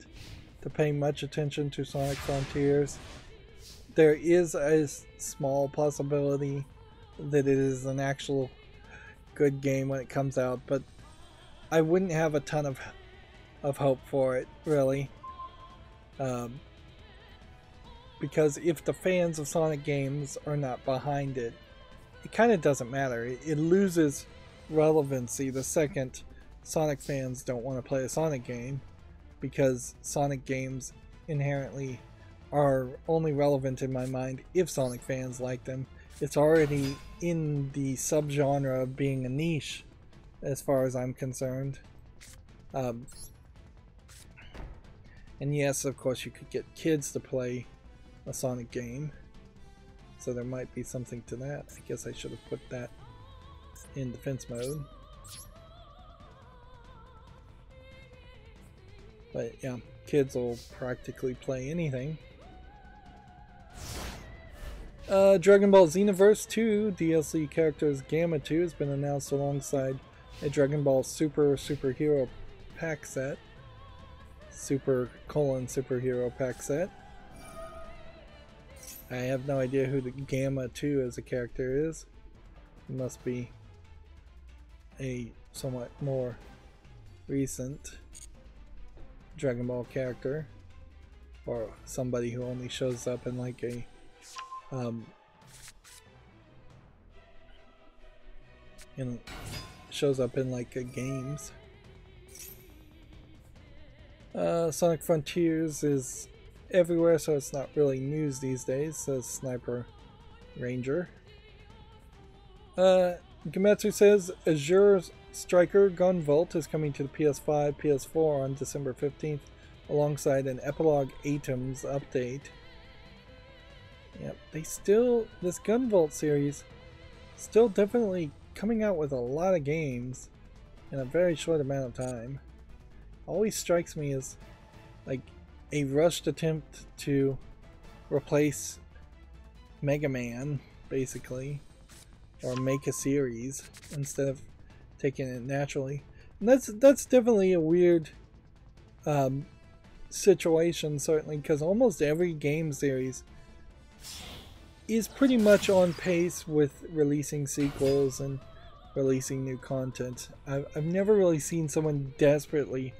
Speaker 1: to pay much attention to Sonic Frontiers. There is a small possibility that it is an actual good game when it comes out, but I wouldn't have a ton of hope for it, really. Because if the fans of Sonic games are not behind it, it kind of doesn't matter. It loses relevancy the second Sonic fans don't want to play a Sonic game, because Sonic games inherently are only relevant in my mind if Sonic fans like them. It's already in the subgenre of being a niche as far as I'm concerned. And yes, of course you could get kids to play a Sonic game, so there might be something to that. I guess I should have put that in defense mode. But yeah, kids will practically play anything. Dragon Ball Xenoverse 2 DLC characters Gamma 2 has been announced alongside a Dragon Ball Superhero pack set. Superhero pack set. I have no idea who the Gamma 2 as a character is. It must be a somewhat more recent Dragon Ball character, or somebody who only shows up in like a games. Sonic Frontiers is everywhere, so it's not really news these days, says Sniper Ranger. Gametsu says Azure Striker Gunvolt is coming to the PS5, PS4 on December 15th, alongside an Epilogue Atoms update. Yep, this Gunvolt series, still definitely coming out with a lot of games in a very short amount of time. Always strikes me as like a rushed attempt to replace Mega Man, basically, or make a series instead of taking it naturally. And that's definitely a weird situation, certainly, because almost every game series is pretty much on pace with releasing sequels and releasing new content. I've never really seen someone desperately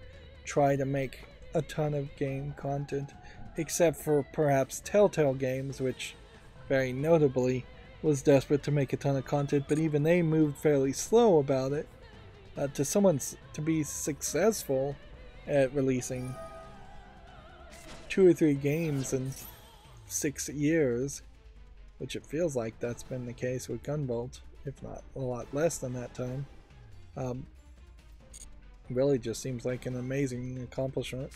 Speaker 1: try to make a ton of game content, except for perhaps Telltale Games, which very notably was desperate to make a ton of content, but even they moved fairly slow about it. To be successful at releasing 2 or 3 games in 6 years, which it feels like that's been the case with Gunvolt, if not a lot less than that time, really just seems like an amazing accomplishment.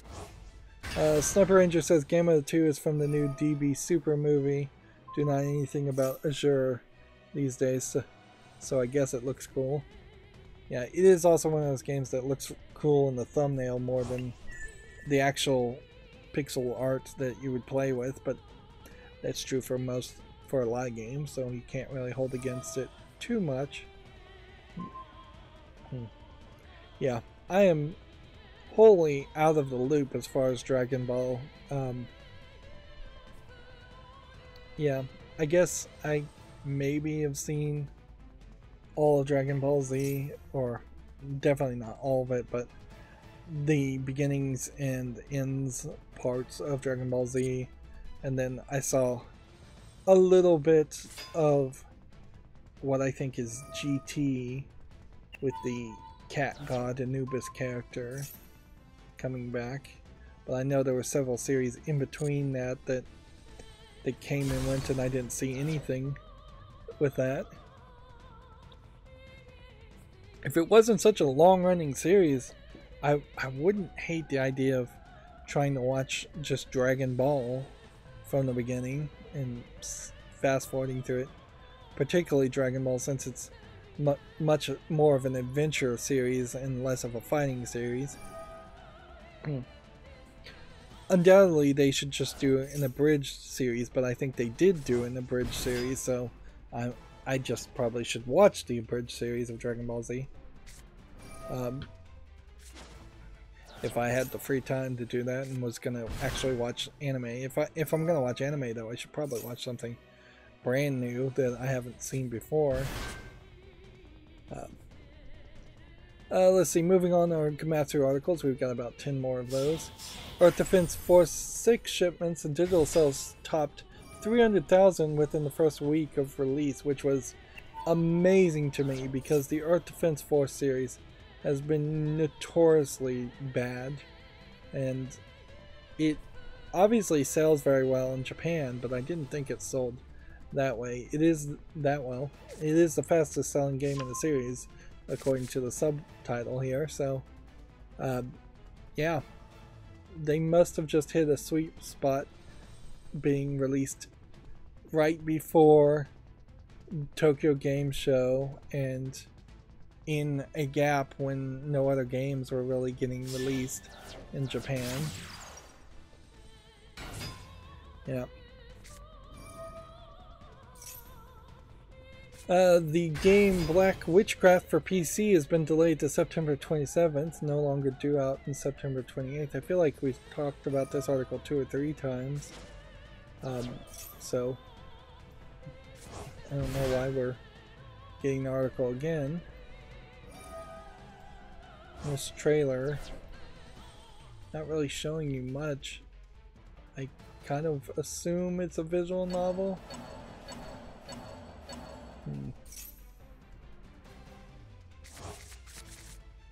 Speaker 1: Sniper Ranger says Gamma 2 is from the new DB Super movie. Do not know anything about Azure these days, so I guess it looks cool. Yeah, it is also one of those games that looks cool in the thumbnail more than the actual pixel art that you would play with, but that's true for a lot of games, so you can't really hold against it too much. Yeah, I am wholly out of the loop as far as Dragon Ball. Yeah, I guess I maybe have seen all of Dragon Ball Z, or definitely not all of it, but the beginnings and ends parts of Dragon Ball Z, and then I saw a little bit of what I think is GT with the Cat God Anubis character coming back, but I know there were several series in between that came and went, and I didn't see anything with that. If it wasn't such a long-running series, I wouldn't hate the idea of trying to watch just Dragon Ball from the beginning and fast-forwarding through it. Particularly Dragon Ball, since it's much more of an adventure series and less of a fighting series. Undoubtedly, they should just do an abridged series, but I think they did do an abridged series, so I just probably should watch the abridged series of Dragon Ball Z. If I had the free time to do that and was gonna actually watch anime. If I'm gonna watch anime though, I should probably watch something brand new that I haven't seen before. Let's see, moving on to our Gamatsu articles, we've got about 10 more of those. Earth Defense Force 6 shipments and digital sales topped 300,000 within the first week of release, which was amazing to me because the Earth Defense Force series has been notoriously bad, and it obviously sells very well in Japan, but I didn't think it sold that way. It is that well. It is the fastest selling game in the series, according to the subtitle here, so yeah, they must have just hit a sweet spot being released right before Tokyo Game Show and in a gap when no other games were really getting released in Japan. Yeah. The game Black Witchcraft for PC has been delayed to September 27th, no longer due out in September 28th. I feel like we've talked about this article 2 or 3 times. So I don't know why we're getting the article again. This trailer, not really showing you much. I kind of assume it's a visual novel.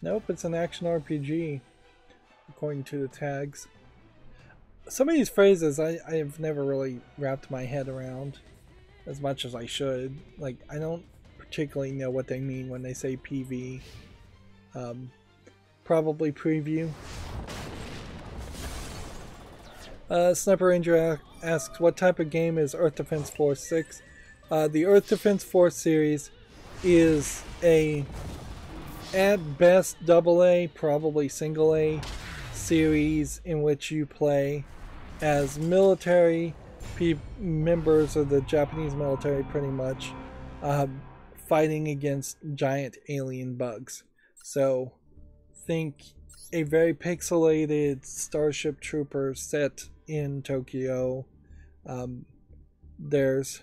Speaker 1: Nope, it's an action RPG, according to the tags. Some of these phrases I have never really wrapped my head around as much as I should. Like, I don't particularly know what they mean when they say PV. Probably preview. Sniper Ranger asks, what type of game is Earth Defense Force 6? The Earth Defense Force series is a, at best, AA, probably single A series in which you play as military members of the Japanese military, pretty much, fighting against giant alien bugs. So think a very pixelated Starship Trooper set in Tokyo. There's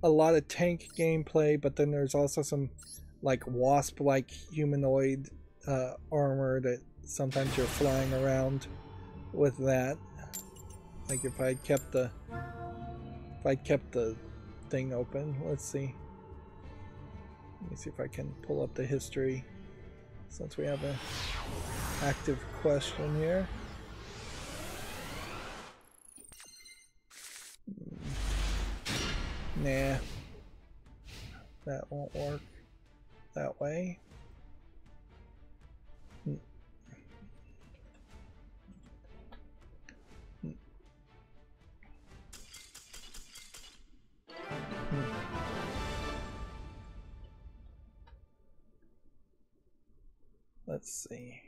Speaker 1: a lot of tank gameplay, but then there's also some like wasp-like humanoid armor that sometimes you're flying around with that. Like if I kept the thing open, let's see. Let me see if I can pull up the history since we have an active question here. Nah, that won't work that way. Let's see.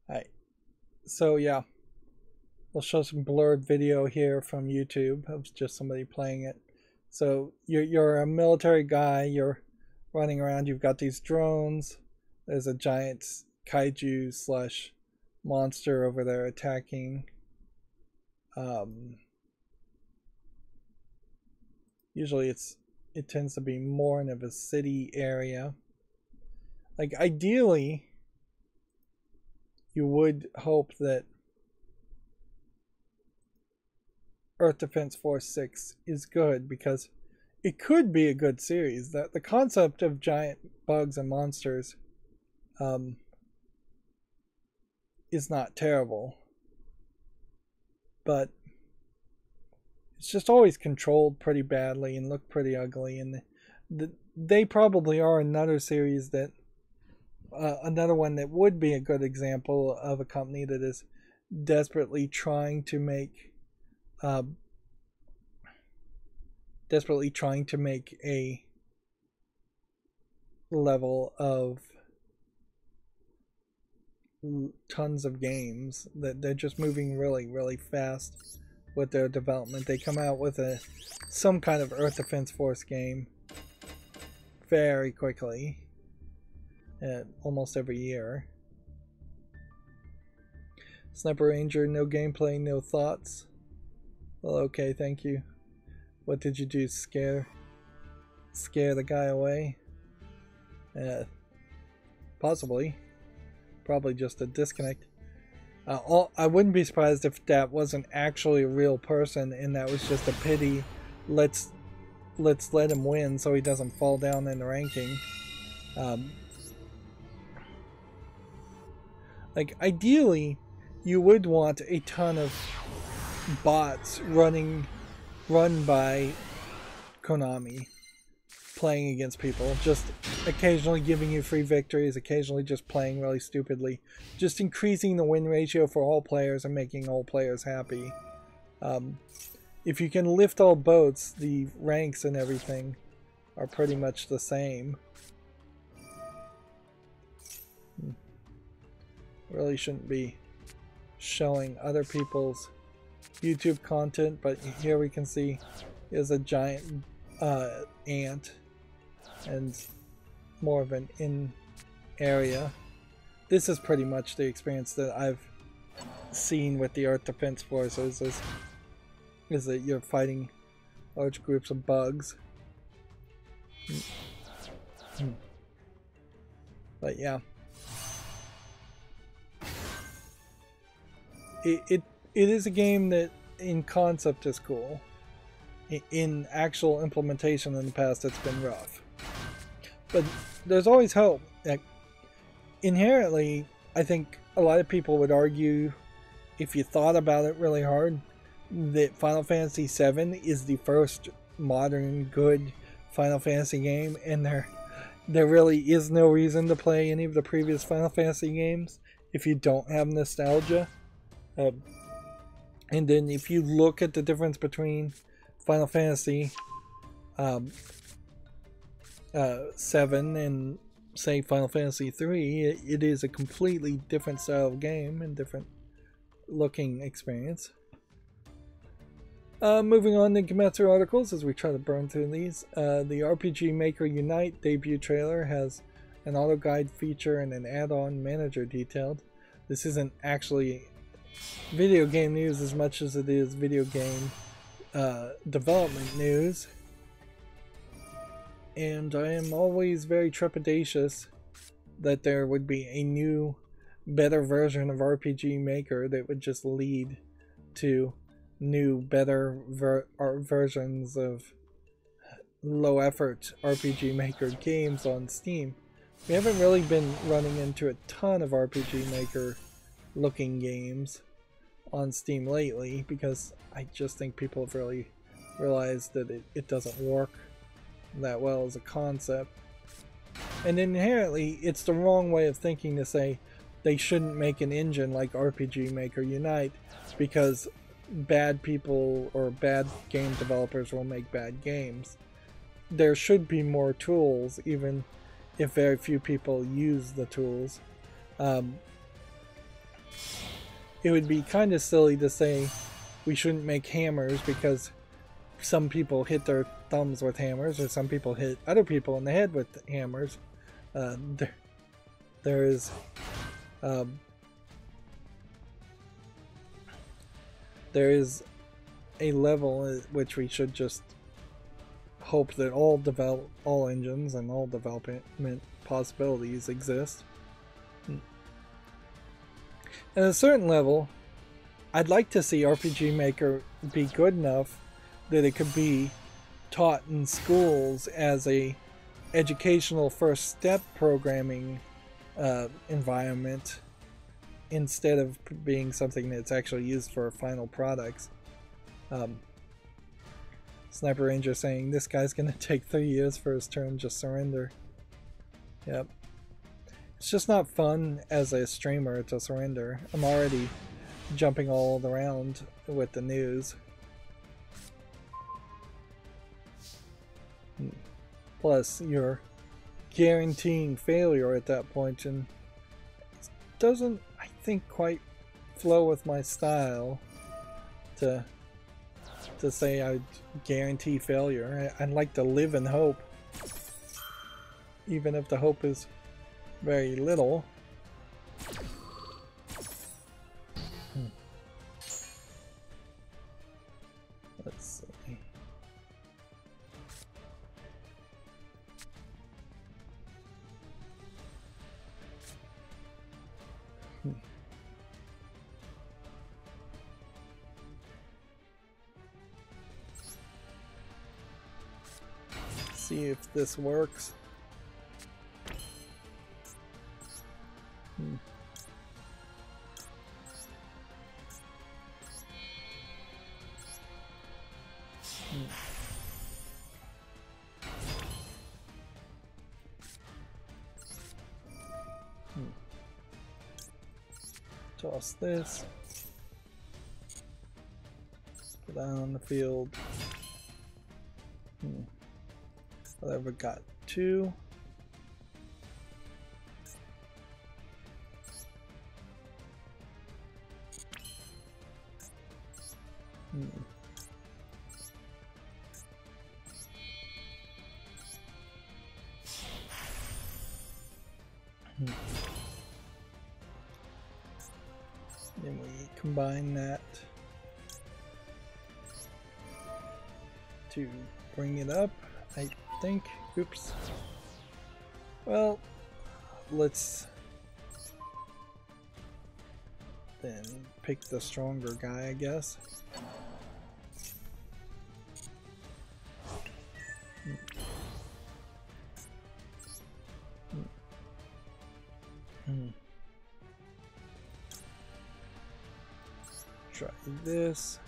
Speaker 1: Alright, so yeah, we'll show some blurred video here from YouTube of just somebody playing it. So you're a military guy, you're running around, you've got these drones, there's a giant kaiju slash monster over there attacking. Usually it tends to be more in of a city area. Like ideally you would hope that Earth Defense Force 6 is good, because it could be a good series. That the concept of giant bugs and monsters is not terrible, but it's just always controlled pretty badly and look pretty ugly, and they probably are another series that another one that would be a good example of a company that is desperately trying to make a level of tons of games, that they're just moving really fast with their development. They come out with some kind of Earth Defense Force game very quickly, almost every year. Sniper Ranger, no gameplay, no thoughts. Well, okay, thank you. What did you do? Scare the guy away? Possibly. Probably just a disconnect. I wouldn't be surprised if that wasn't actually a real person and that was just a pity. Let's let him win so he doesn't fall down in the ranking. Like ideally, you would want a ton of bots run by Konami, playing against people, just occasionally giving you free victories, occasionally just playing really stupidly, just increasing the win ratio for all players and making all players happy. If you can lift all boats, the ranks and everything are pretty much the same. Really shouldn't be showing other people's YouTube content, but here we can see is a giant ant and more of an in area. This is pretty much the experience that I've seen with the Earth Defense Forces, is that you're fighting large groups of bugs. But yeah, it is a game that in concept is cool. In actual implementation in the past, it's been rough. But there's always hope. Like, inherently, I think a lot of people would argue, if you thought about it really hard, that Final Fantasy VII is the first modern good Final Fantasy game, and there really is no reason to play any of the previous Final Fantasy games if you don't have nostalgia. And then if you look at the difference between Final Fantasy 7 and say Final Fantasy 3, it is a completely different style of game and different looking experience. Moving on to Gematsu articles as we try to burn through these. The RPG Maker Unite debut trailer has an auto guide feature and an add-on manager detailed. This isn't actually video game news as much as it is video game development news. And I am always very trepidatious that there would be a new, better version of RPG Maker that would just lead to new, better versions of low-effort RPG Maker games on Steam. We haven't really been running into a ton of RPG Maker looking games on Steam lately because I just think people have really realized that it doesn't work that well as a concept. And inherently, it's the wrong way of thinking to say they shouldn't make an engine like RPG Maker Unite because bad people or bad game developers will make bad games. There should be more tools, even if very few people use the tools. It would be kind of silly to say we shouldn't make hammers because some people hit their thumbs with hammers, or some people hit other people in the head with hammers. There is a level at which we should just hope that all engines and all development possibilities exist. At a certain level, I'd like to see RPG Maker be good enough that it could be taught in schools as a educational first step programming environment instead of being something that's actually used for final products. Sniper Ranger saying this guy's gonna take 3 years for his turn, just surrender. Yep. It's just not fun as a streamer to surrender. I'm already jumping all around with the news. Plus, you're guaranteeing failure at that point, and it doesn't, I think, quite flow with my style to say I'd guarantee failure. I'd like to live in hope, even if the hope is very little. Let's see. See if this works. Toss this. Put that on the field. Whatever, got 2. Then we combine that to bring it up, I think. Oops. Well, let's then pick the stronger guy, I guess. Try this.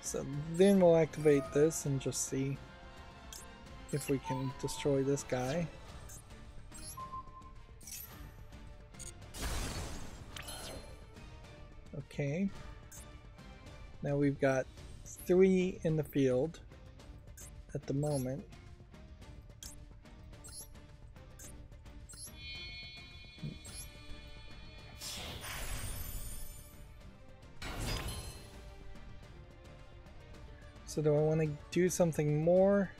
Speaker 1: So then we'll activate this and just see if we can destroy this guy. Okay. Now we've got 3 in the field at the moment. So do I want to do something more?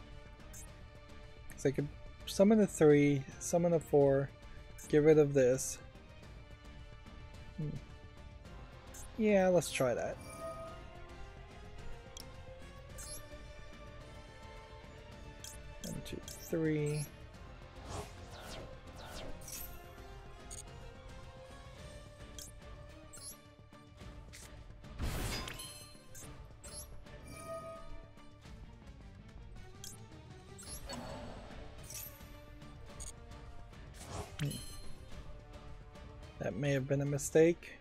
Speaker 1: Because I could summon a 3, summon a 4, get rid of this. Yeah, let's try that. One, 2, 3. That may have been a mistake.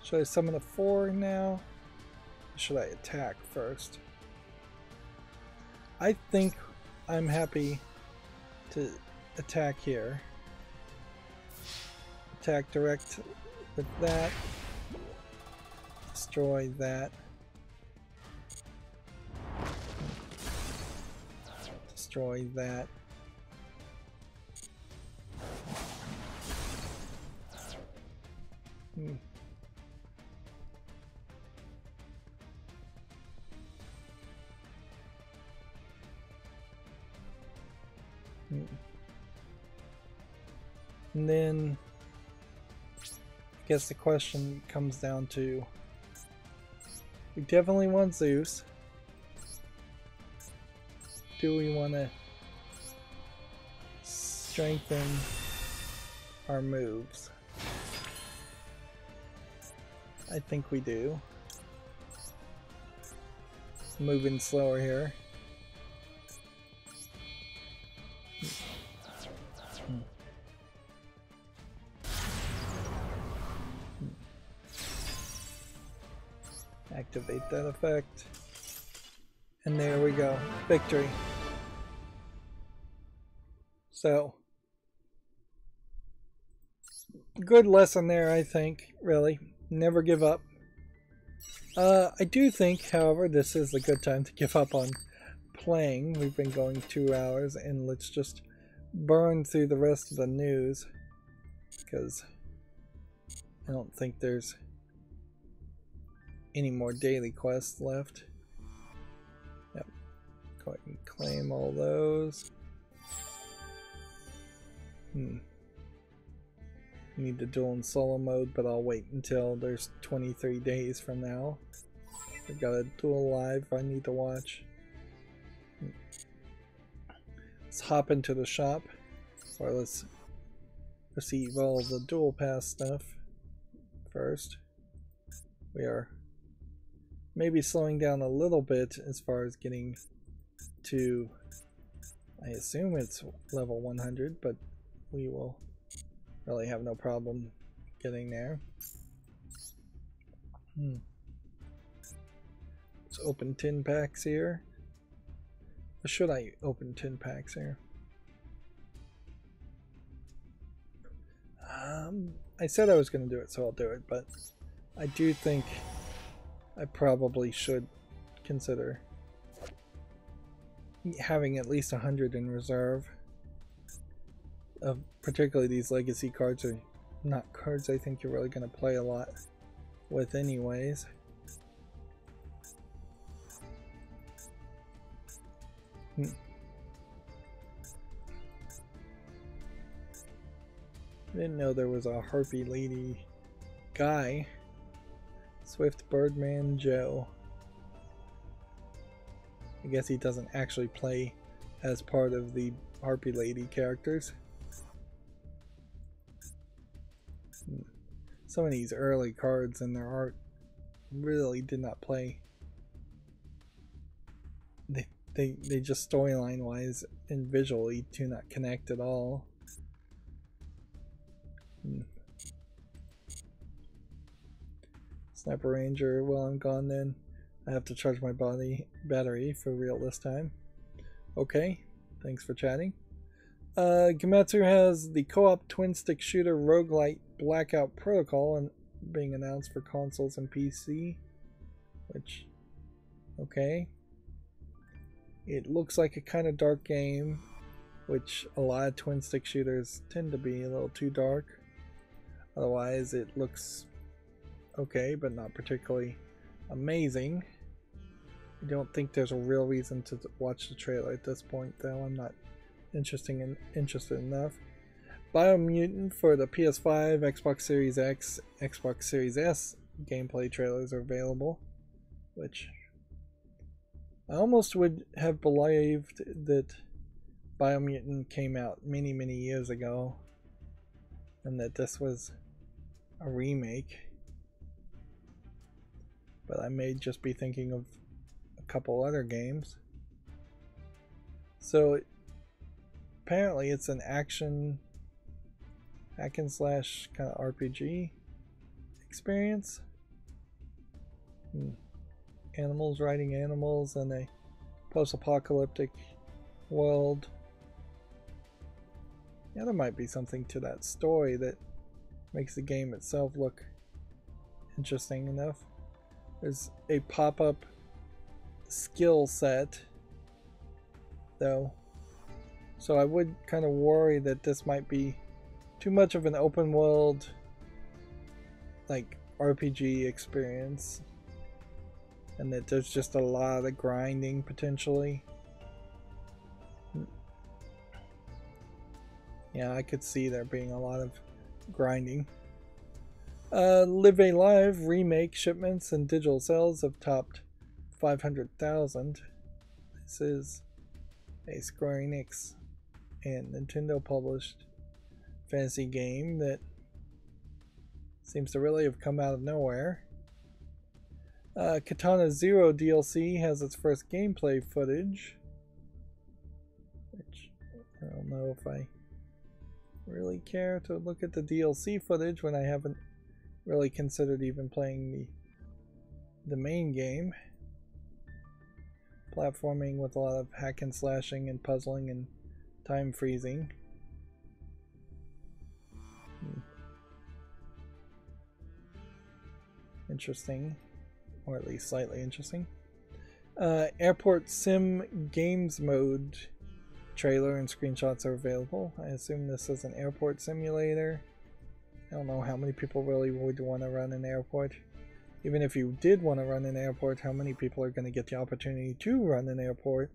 Speaker 1: Should I summon a 4 now? Or should I attack first? I think I'm happy to attack here. Attack direct with that. Destroy that. Destroy that. And then I guess the question comes down to, we definitely want Zeus. Do we want to strengthen our moves? I think we do. Moving slower here. Activate that effect. And there we go. Victory. So, good lesson there, I think, really. Never give up. I do think, however, this is a good time to give up on playing. We've been going 2 hours, and let's just burn through the rest of the news, because I don't think there's any more daily quests left. Yep. Go ahead and claim all those. Need to duel in solo mode, but I'll wait until there's 23 days from now. I've got a duel live I need to watch. Let's hop into the shop, or let's receive all the duel pass stuff first. We are maybe slowing down a little bit as far as getting to, I assume it's level 100, but we will really have no problem getting there. Let's open 10 packs here. Or should I open 10 packs here? I said I was going to do it, so I'll do it, but I do think I probably should consider having at least 100 in reserve. Particularly these legacy cards are not cards I think you're really going to play a lot with anyways. Didn't know there was a Harpy Lady guy. Swift Birdman Joe. I guess he doesn't actually play as part of the Harpy Lady characters. Some of these early cards in their art really did not play. They just storyline wise and visually do not connect at all. Sniper Ranger, well, I'm gone then. I have to charge my battery for real this time. Okay, thanks for chatting. Gamatsu has the co-op twin stick shooter roguelite Blackout Protocol and being announced for consoles and PC. Which, okay. It looks like a kind of dark game, which a lot of twin stick shooters tend to be a little too dark. Otherwise, it looks okay, but not particularly amazing. I don't think there's a real reason to watch the trailer at this point, though. I'm not interested enough. Biomutant for the PS5, Xbox Series X, Xbox Series S gameplay trailers are available, which I almost would have believed that Biomutant came out many years ago and that this was a remake, but I may just be thinking of a couple other games. So apparently it's an action hack and slash kind of RPG experience. Animals riding animals in a post-apocalyptic world. Yeah, there might be something to that story that makes the game itself look interesting enough. There's a pop-up skill set, though, so I would kind of worry that this might be too much of an open world, like, RPG experience, and that there's just a lot of grinding potentially. Yeah, I could see there being a lot of grinding. Live A Live remake shipments and digital sales have topped 500,000. This is a Square Enix and Nintendo published fantasy game that seems to really have come out of nowhere. Katana Zero DLC has its first gameplay footage, which I don't know if I really care to look at the DLC footage when I haven't really considered even playing the main game. Platforming with a lot of hack and slashing and puzzling and time freezing. Interesting, or at least slightly interesting. Airport Sim Games Mode trailer and screenshots are available. I assume this is an airport simulator. I don't know how many people really would want to run an airport. Even if you did want to run an airport, how many people are going to get the opportunity to run an airport?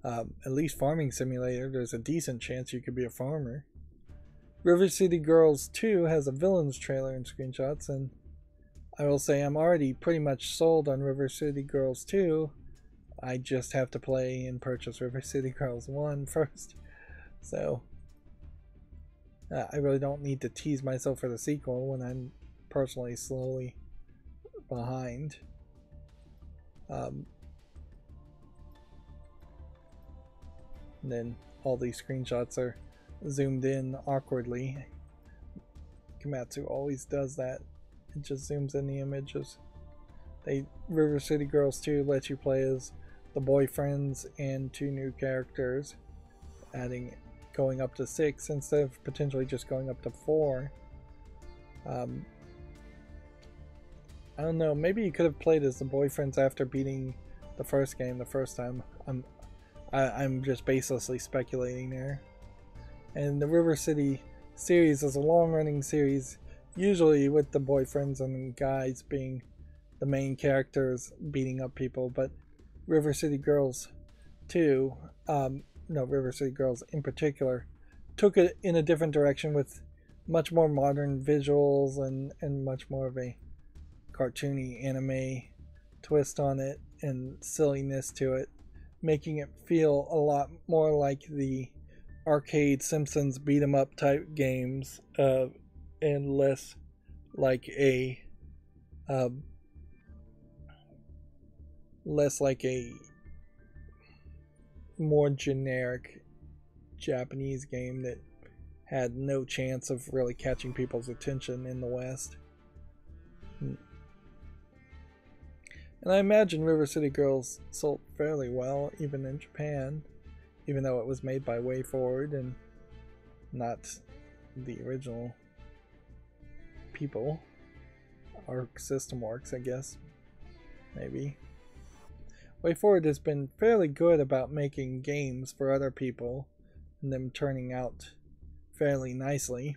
Speaker 1: At least Farming Simulator, there's a decent chance you could be a farmer. River City Girls 2 has a villains trailer and screenshots, and I will say I'm already pretty much sold on River City Girls 2. I just have to play and purchase River City Girls 1 first. So I really don't need to tease myself for the sequel when I'm personally slowly behind. And then all these screenshots are zoomed in awkwardly. Komatsu always does that it just zooms in the images. River City Girls 2 lets you play as the boyfriends and 2 new characters, going up to 6 instead of potentially just going up to 4. I don't know, maybe you could have played as the boyfriends after beating the first game the first time. I'm just baselessly speculating there. And the River City series is a long-running series, usually with the boyfriends and guys being the main characters beating up people, but River City Girls 2, River City Girls in particular, took it in a different direction with much more modern visuals and much more of a cartoony anime twist on it and silliness to it, making it feel a lot more like the arcade Simpsons beat 'em up type games, and less like a more generic Japanese game that had no chance of really catching people's attention in the West. And I imagine River City Girls sold fairly well even in Japan, even though it was made by WayForward and not the original people. Arc System Works, I guess. Maybe. WayForward has been fairly good about making games for other people and them turning out fairly nicely.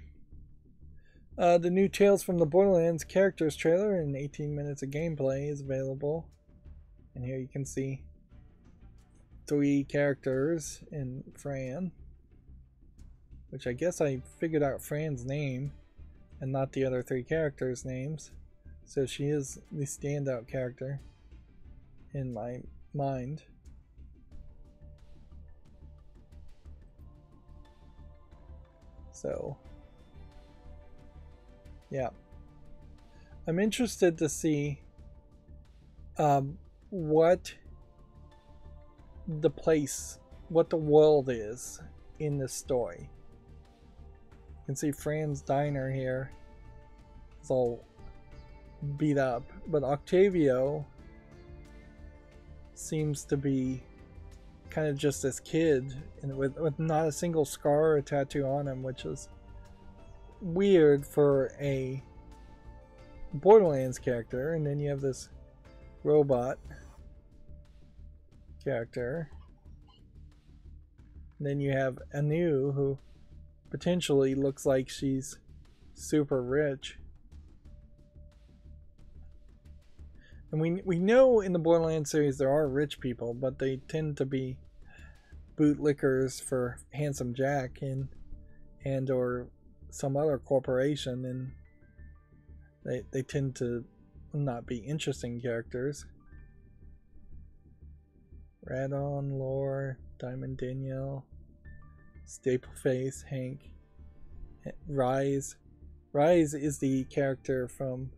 Speaker 1: The new Tales from the Borderlands characters trailer and 18 minutes of gameplay is available. And here you can see 3 characters in Fran, which I guess I figured out Fran's name and not the other 3 characters' names. So she is the standout character in my mind. So, yeah. I'm interested to see what the world is in this story. You can see Fran's diner here. It's all beat up, but Octavio seems to be kind of just this kid and with not a single scar or tattoo on him, which is weird for a Borderlands character. And then you have this robot character, and then you have Anu, who potentially looks like she's super rich. And we know in the Borderlands series there are rich people, but they tend to be bootlickers for Handsome Jack and or some other corporation, and they tend to not be interesting characters. Radon, Lore, Diamond Danielle, Stapleface, Hank, Rise. Rise is the character from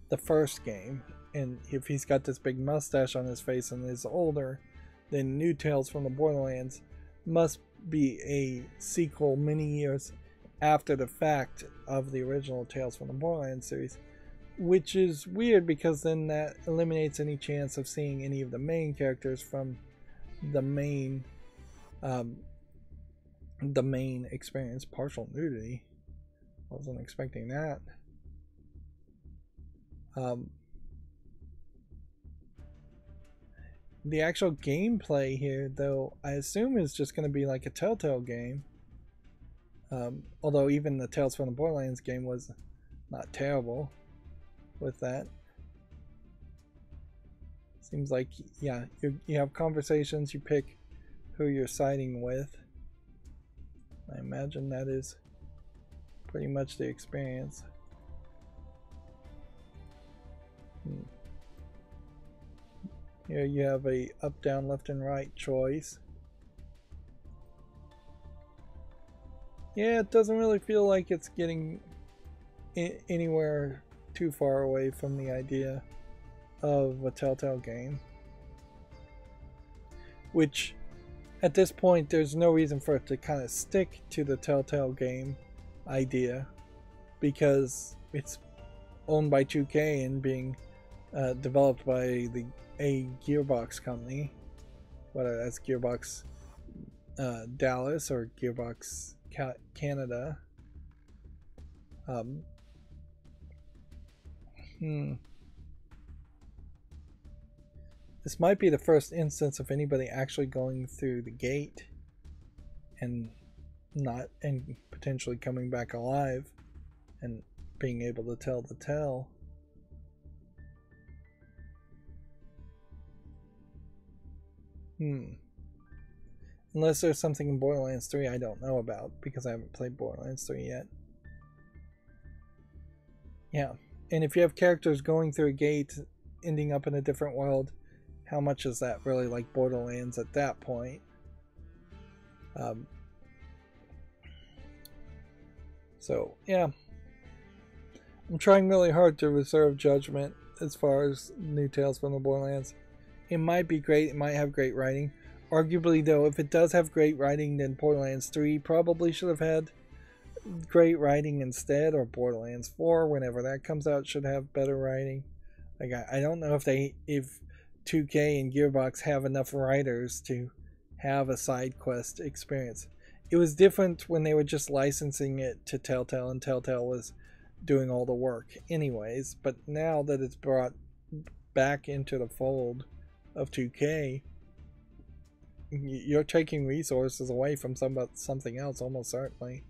Speaker 1: the first game, and if he's got this big mustache on his face and is older, then New Tales from the Borderlands must be a sequel many years after the fact of the original Tales from the Borderlands series, which is weird because then that eliminates any chance of seeing any of the main characters from the main experience. Partial nudity, wasn't expecting that. The actual gameplay here, though, I assume is just going to be like a Telltale game. Although even the Tales from the Borderlands game was not terrible with that. Seems like, yeah, you have conversations, you pick who you're siding with. I imagine that is pretty much the experience. Here you have a up, down, left, and right choice. Yeah, it doesn't really feel like it's getting anywhere too far away from the idea of a Telltale game. Which, at this point, there's no reason for it to kind of stick to the Telltale game idea, because it's owned by 2K and being developed by a Gearbox company, whether that's Gearbox Dallas or Gearbox Canada. This might be the first instance of anybody actually going through the gate and potentially coming back alive and being able to tell the tale. Unless there's something in Borderlands 3 I don't know about, because I haven't played Borderlands 3 yet. Yeah, and if you have characters going through a gate, ending up in a different world, how much is that really like Borderlands at that point? So, yeah. I'm trying really hard to reserve judgment as far as new Tales from the Borderlands. It might be great, it might have great writing. Arguably, though, if it does have great writing, then Borderlands 3 probably should have had great writing instead, or Borderlands 4, whenever that comes out, should have better writing. Like, I don't know if 2K and Gearbox have enough writers to have a side quest experience. It was different when they were just licensing it to Telltale, and Telltale was doing all the work anyways, but now that it's brought back into the fold of 2K, you're taking resources away from something else almost certainly,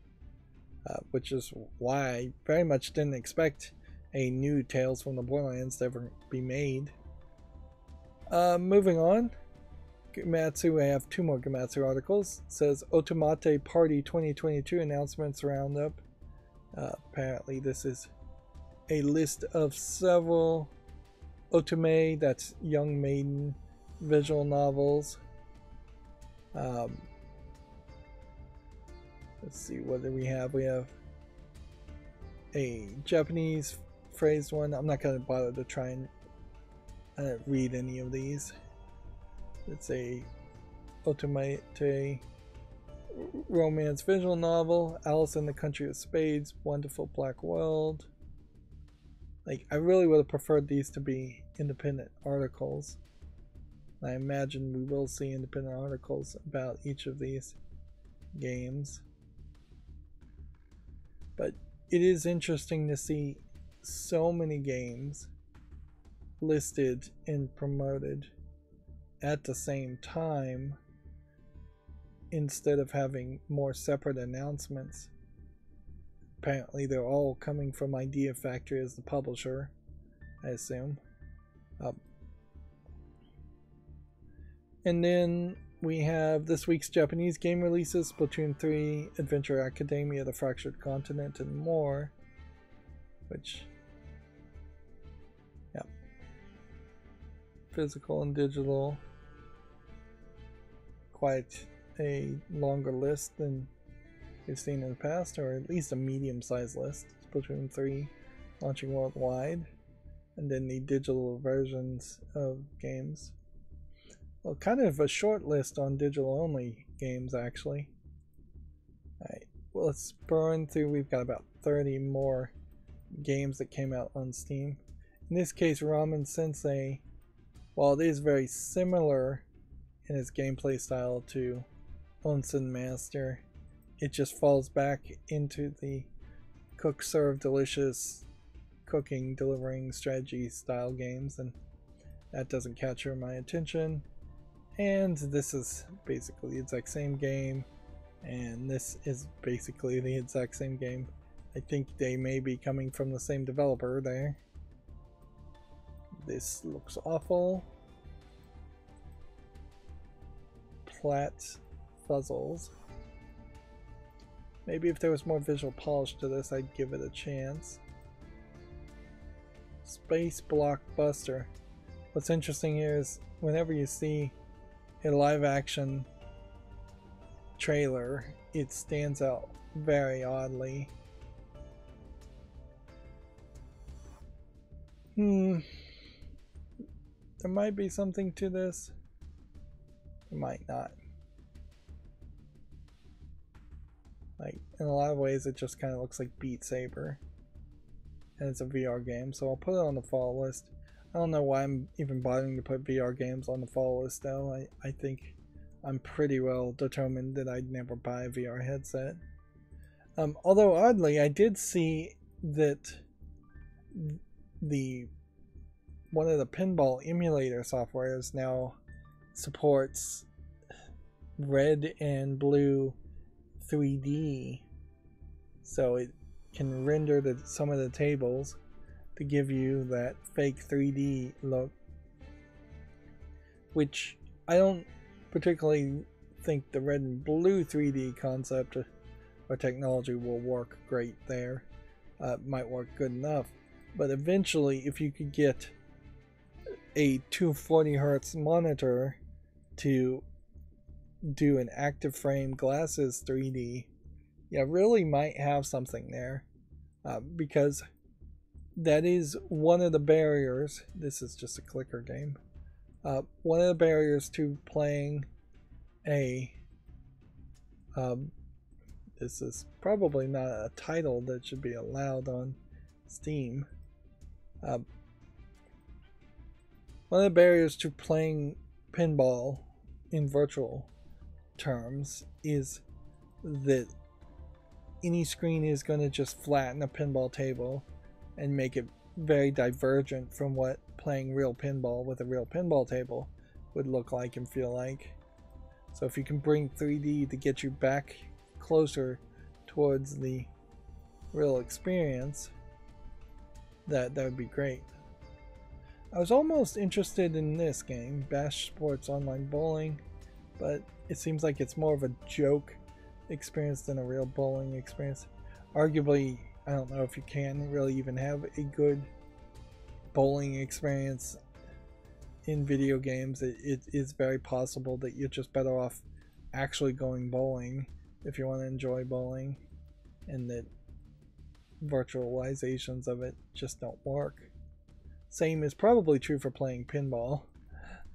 Speaker 1: which is why I very much didn't expect a new Tales from the Borderlands to ever be made. Moving on, Gematsu, I have 2 more Gematsu articles. It says Otomate Party 2022 announcements roundup. Apparently this is a list of several otome, that's young maiden, visual novels. Let's see, what do we have? We have a Japanese phrased one. I'm not going to bother to try and read any of these. It's a Otomate romance visual novel, Alice in the Country of Spades, Wonderful Black World. Like, I really would have preferred these to be independent articles. I imagine we will see independent articles about each of these games. But it is interesting to see so many games listed and promoted at the same time instead of having more separate announcements. Apparently they're all coming from Idea Factory as the publisher, I assume. And then we have this week's Japanese game releases: Splatoon 3, Adventure Academia, The Fractured Continent, and more. Which, yeah. Physical and digital. Quite a longer list than we've seen in the past, or at least a medium-sized list. Splatoon 3 launching worldwide, and then the digital versions of games. Well, kind of a short list on digital-only games, actually. Alright, well, let's burn through. We've got about 30 more games that came out on Steam. In this case, Ramen Sensei, while it is very similar in its gameplay style to Onsen Master, it just falls back into the cook, serve, delicious cooking, delivering strategy style games, and that doesn't capture my attention. And this is basically the exact same game, and this is basically the exact same game. I think they may be coming from the same developer there. This looks awful. Plat Fuzzles. Maybe if there was more visual polish to this, I'd give it a chance. Space Blockbuster. What's interesting here is whenever you see a live action trailer, it stands out very oddly. There might be something to this. There might not. Like, in a lot of ways it just kind of looks like Beat Saber. and it's a VR game, so I'll put it on the fall list. I don't know why I'm even bothering to put VR games on the fall list though. I think I'm pretty well determined that I'd never buy a VR headset. Although oddly, I did see that one of the pinball emulator softwares now supports red and blue 3D, so it can render some of the tables to give you that fake 3D look, which I don't particularly think the red and blue 3D concept or technology will work great there. Might work good enough, but eventually if you could get a 240 Hz monitor to do an active frame glasses 3D, yeah, really might have something there, because that is one of the barriers. This is just a clicker game. One of the barriers to playing a this is probably not a title that should be allowed on Steam. One of the barriers to playing pinball in virtual terms is that any screen is going to just flatten a pinball table and make it very divergent from what playing real pinball with a real pinball table would look like and feel like. So if you can bring 3D to get you back closer towards the real experience, that would be great. I was almost interested in this game, Bash Sports Online Bowling, but it seems like it's more of a joke experience than a real bowling experience. Arguably, I don't know if you can really even have a good bowling experience in video games. It is very possible that you're just better off actually going bowling if you want to enjoy bowling, and that virtualizations of it just don't work. Same is probably true for playing pinball,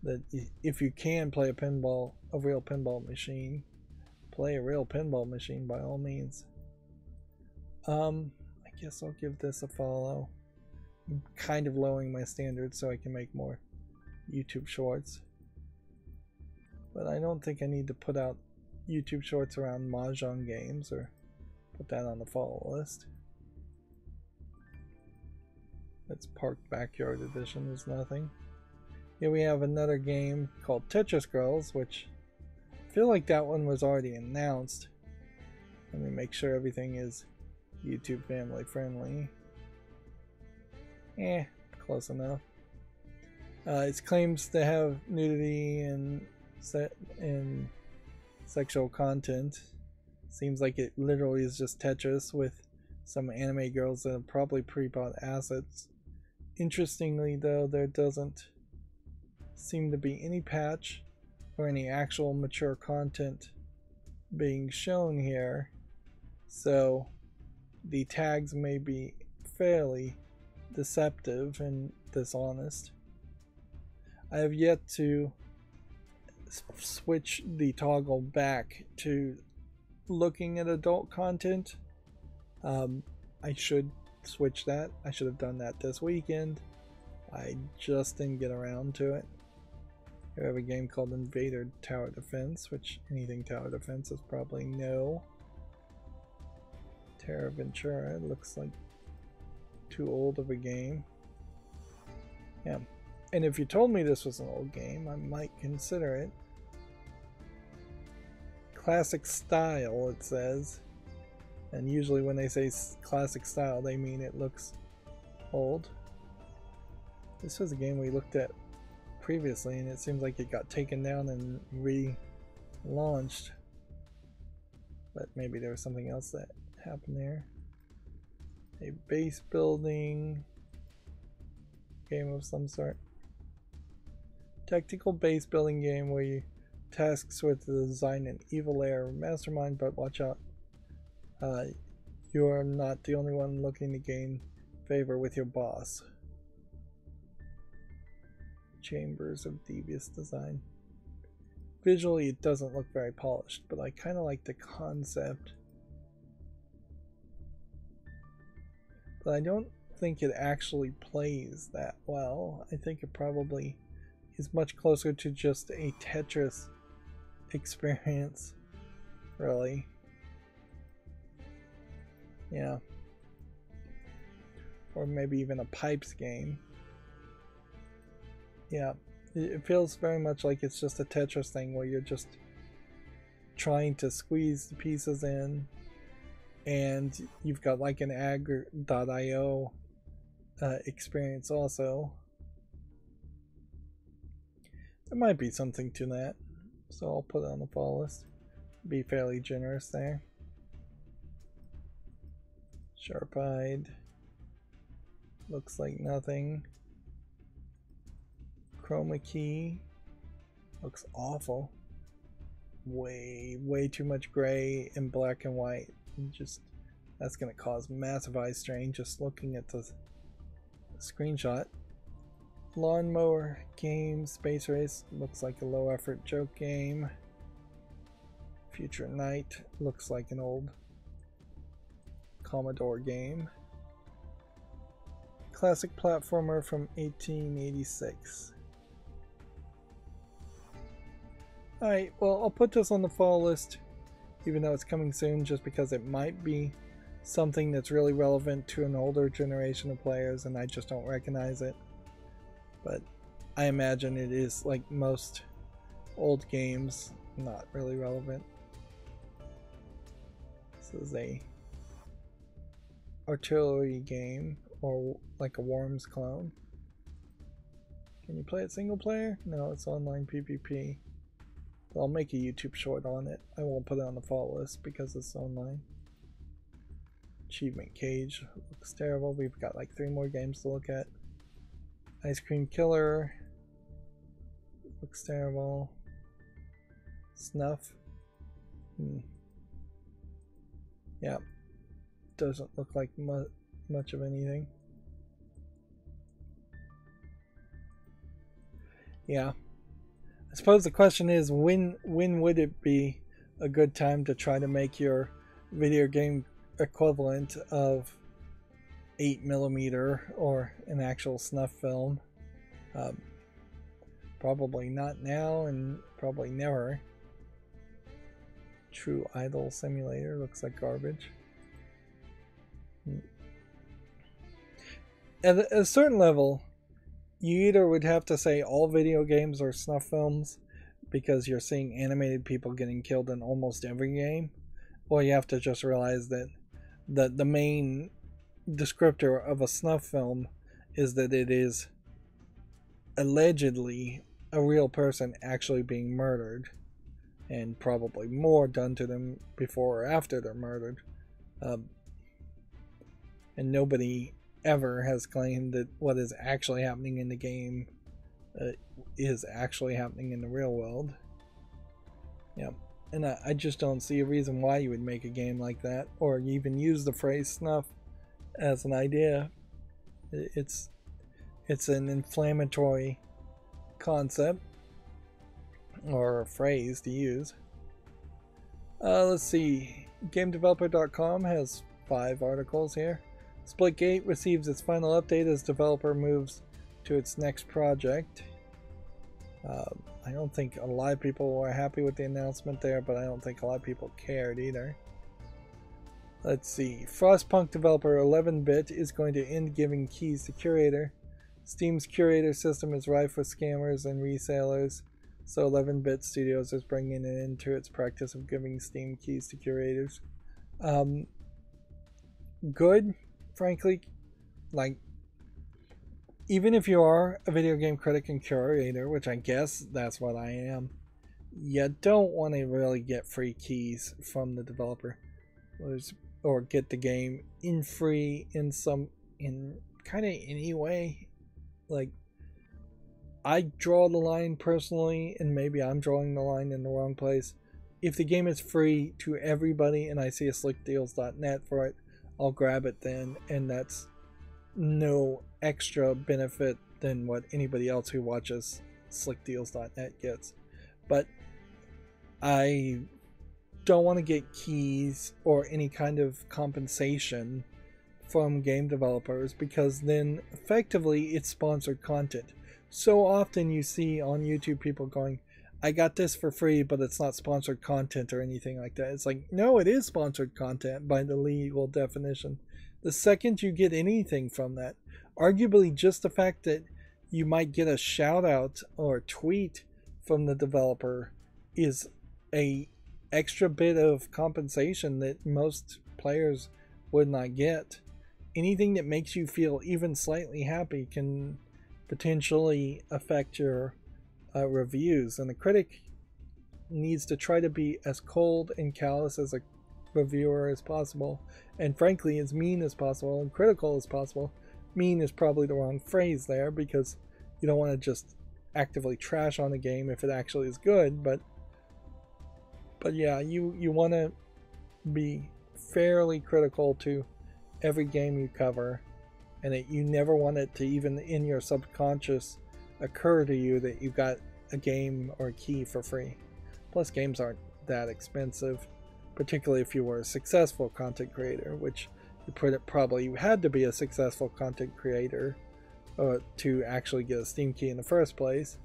Speaker 1: that if you can play a real pinball machine, play a real pinball machine by all means. I guess I'll give this a follow. I'm kind of lowering my standards so I can make more YouTube shorts, but I don't think I need to put out YouTube shorts around Mahjong games or put that on the follow list. That's Park Backyard Edition is nothing. Here we have another game called Tetris Girls, which I feel like that one was already announced. Let me make sure everything is YouTube family friendly. Close enough. It claims to have nudity and sexual content. Seems like it literally is just Tetris with some anime girls that have probably pre-bought assets. Interestingly though, there doesn't seem to be any patch or any actual mature content being shown here, so the tags may be fairly deceptive and dishonest. I have yet to switch the toggle back to looking at adult content. I should switch that. I should have done that this weekend. I just didn't get around to it. We have a game called Invader Tower Defense, which anything tower defense is probably no. Terra Ventura, it looks like too old of a game. Yeah, and if you told me this was an old game, I might consider it. Classic style, it says. And usually when they say classic style, they mean it looks old. This was a game we looked at previously, and it seems like it got taken down and relaunched. But maybe there was something else that happened there. A base building game of some sort. Tactical base building game where you tasks with the design an evil lair mastermind, but watch out. You are not the only one looking to gain favor with your boss. Chambers of devious design. Visually it doesn't look very polished, but I kind of like the concept. But I don't think it actually plays that well. I think it probably is much closer to just a Tetris experience, really. Yeah. Or maybe even a pipes game. Yeah. It feels very much like it's just a Tetris thing where you're just trying to squeeze the pieces in, and you've got like an agr.io experience also. There might be something to that, so I'll put it on the follow list. Be fairly generous there. Sharp-eyed. Looks like nothing. Chroma key. Looks awful. Way too much gray and black and white. Just that's gonna cause massive eye strain just looking at the screenshot. Lawnmower game, Space Race looks like a low effort joke game. Future Night looks like an old Commodore game. Classic platformer from 1886. Alright, well, I'll put this on the fall list, even though it's coming soon, just because it might be something that's really relevant to an older generation of players, and I just don't recognize it. But I imagine it is, like most old games, not really relevant. This is a artillery game, or like a Worms clone. Can you play it single player? No, it's online PvP. But I'll make a YouTube short on it. I won't put it on the fall list because it's online. Achievement Cage looks terrible. We've got like 3 more games to look at. Ice Cream Killer looks terrible. Snuff. Yeah, doesn't look like much of anything. Yeah, I suppose the question is when would it be a good time to try to make your video game equivalent of 8mm or an actual snuff film? Probably not now, and probably never. True Idol Simulator looks like garbage. At a certain level, you either would have to say all video games are snuff films because you're seeing animated people getting killed in almost every game, or you have to just realize that the main descriptor of a snuff film is that it is allegedly a real person actually being murdered, and probably more done to them before or after they're murdered. And nobody ever has claimed that what is actually happening in the game is actually happening in the real world. Yeah, and I just don't see a reason why you would make a game like that, or even use the phrase snuff as an idea. It's an inflammatory concept or a phrase to use. Let's see. GameDeveloper.com has 5 articles here. Splitgate receives its final update as developer moves to its next project. I don't think a lot of people were happy with the announcement there, but I don't think a lot of people cared either. Let's see. Frostpunk developer 11-bit is going to end giving keys to Curator. Steam's Curator system is rife with scammers and resellers, so 11-bit Studios is bringing it into its practice of giving Steam keys to curators. Good, frankly. Like, even if you are a video game critic and curator, which I guess that's what I am, you don't want to really get free keys from the developer, or get the game in free in kind of any way. Like, I draw the line personally, and maybe I'm drawing the line in the wrong place. If the game is free to everybody and I see a slickdeals.net for it, I'll grab it then, and that's no extra benefit than what anybody else who watches slickdeals.net gets. But I don't want to get keys or any kind of compensation from game developers, because then effectively it's sponsored content. So often you see on YouTube people going, I got this for free, but it's not sponsored content or anything like that. It's like, no, it is sponsored content by the legal definition. The second you get anything from that, arguably just the fact that you might get a shout out or a tweet from the developer is a extra bit of compensation that most players would not get. Anything that makes you feel even slightly happy can potentially affect your reviews, and the critic needs to try to be as cold and callous as a reviewer as possible, and frankly as mean as possible and critical as possible. Mean is probably the wrong phrase there, because you don't want to just actively trash on the game if it actually is good, but yeah, you want to be fairly critical to every game you cover, and that you never want it to even in your subconscious occur to you that you got a game or a key for free. Plus, games aren't that expensive, particularly if you were a successful content creator, which you probably had to be a successful content creator to actually get a Steam key in the first place.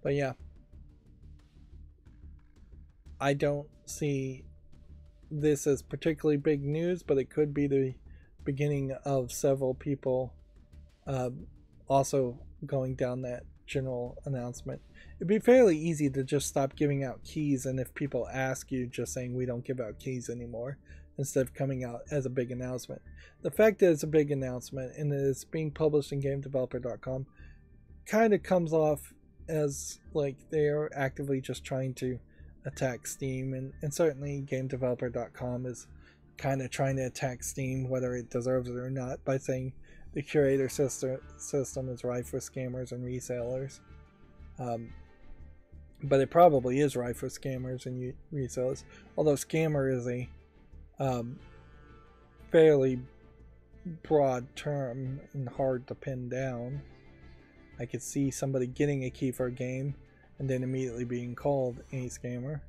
Speaker 1: But yeah, I don't see this as particularly big news, but it could be the beginning of several people also going down that general announcement. It'd be fairly easy to just stop giving out keys, and if people ask you, just saying we don't give out keys anymore, instead of coming out as a big announcement. The fact that it's a big announcement and that it's being published in GameDeveloper.com kind of comes off as like they are actively just trying to attack Steam, and certainly GameDeveloper.com is kind of trying to attack Steam, whether it deserves it or not, by saying the curator system is rife with scammers and resellers. But it probably is rife with scammers and resellers, although scammer is a fairly broad term and hard to pin down. I could see somebody getting a key for a game and then immediately being called a scammer.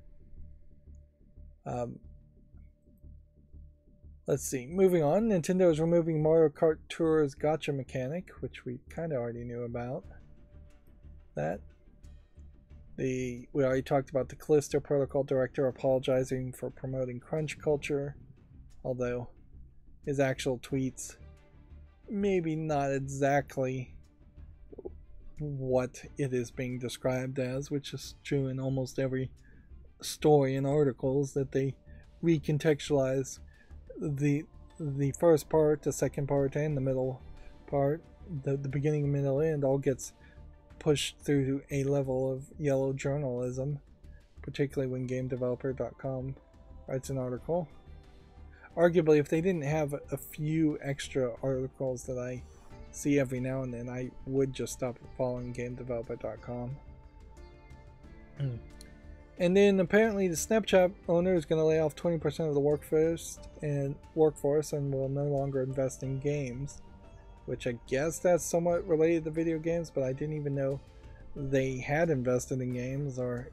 Speaker 1: Let's see, moving on. Nintendo is removing Mario Kart Tour's gacha mechanic, which we kind of already knew about. We already talked about the Callisto Protocol director apologizing for promoting crunch culture, although his actual tweets maybe not exactly what it is being described as, which is true in almost every story and articles, that they recontextualize the first part, the second part, and the middle part. The beginning, middle, end all gets pushed through a level of yellow journalism, particularly when GameDeveloper.com writes an article. Arguably, if they didn't have a few extra articles that I see every now and then, I would just stop following GameDeveloper.com. And then apparently the Snapchat owner is going to lay off 20% of the workforce and will no longer invest in games, which I guess that's somewhat related to video games, but I didn't even know they had invested in games, or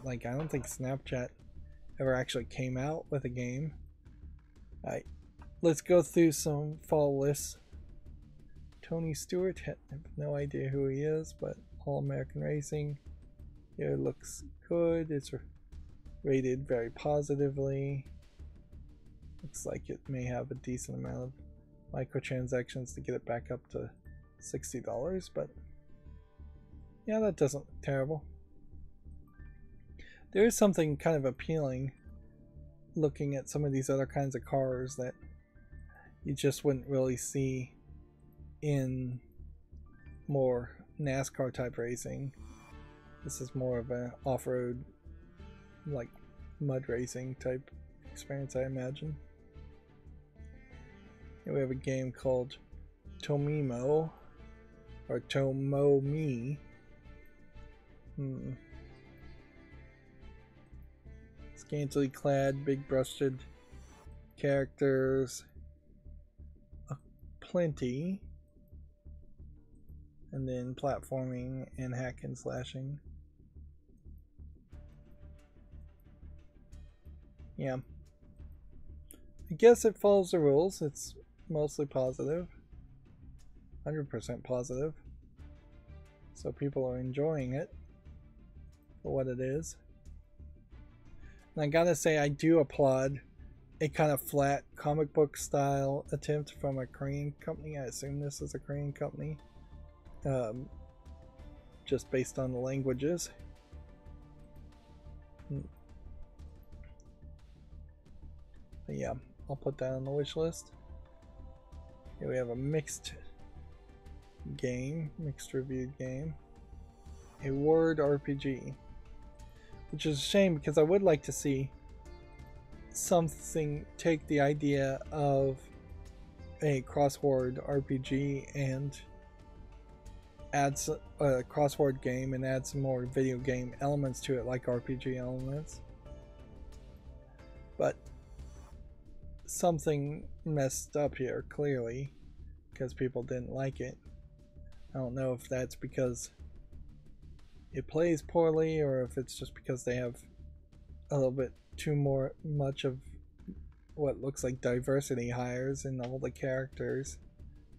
Speaker 1: like I don't think Snapchat ever actually came out with a game. Alright, let's go through some follow lists. Tony Stewart, I have no idea who he is, but All American Racing here looks good. It's rated very positively. Looks like it may have a decent amount of microtransactions to get it back up to $60, but yeah, that doesn't look terrible. There is something kind of appealing looking at some of these other kinds of cars that you just wouldn't really see in more NASCAR type racing. This is more of an off-road, like mud racing type experience, I imagine. Here we have a game called Tomimo, or Tomomi. Scantily clad, big-breasted characters, plenty, and then platforming and hack and slashing. Yeah, I guess it follows the rules. It's mostly positive. 100% positive. So people are enjoying it for what it is. And I gotta say, I do applaud a kind of flat comic book style attempt from a Korean company. I assume this is a Korean company. Just based on the languages. But yeah, I'll put that on the wish list. Here we have a mixed game, mixed reviewed game. A word RPG. Which is a shame because I would like to see something take the idea of a crossword RPG and add a crossword game and add some more video game elements to it, like RPG elements. But something messed up here, clearly, because people didn't like it. I don't know if that's because it plays poorly or if it's just because they have a little bit too much of what looks like diversity hires in all the characters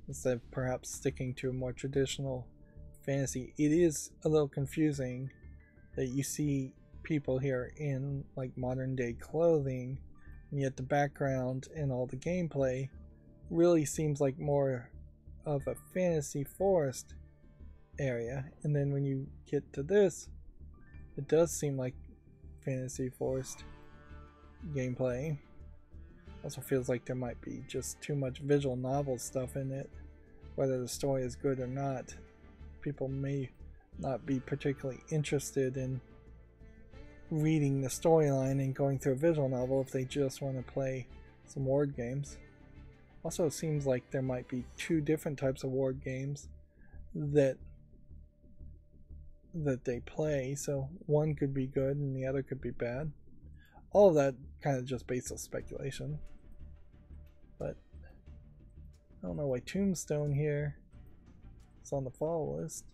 Speaker 1: instead of perhaps sticking to a more traditional fantasy. It is a little confusing that you see people here in like modern day clothing, and yet the background and all the gameplay really seems like more of a fantasy forest area. And then when you get to this, it does seem like fantasy forest gameplay. Also feels like there might be just too much visual novel stuff in it. Whether the story is good or not, people may not be particularly interested in reading the storyline and going through a visual novel if they just want to play some word games. Also, it seems like there might be two different types of word games that they play, so one could be good and the other could be bad. All of that kind of just based on speculation. But I don't know why Tombstone here is on the follow list.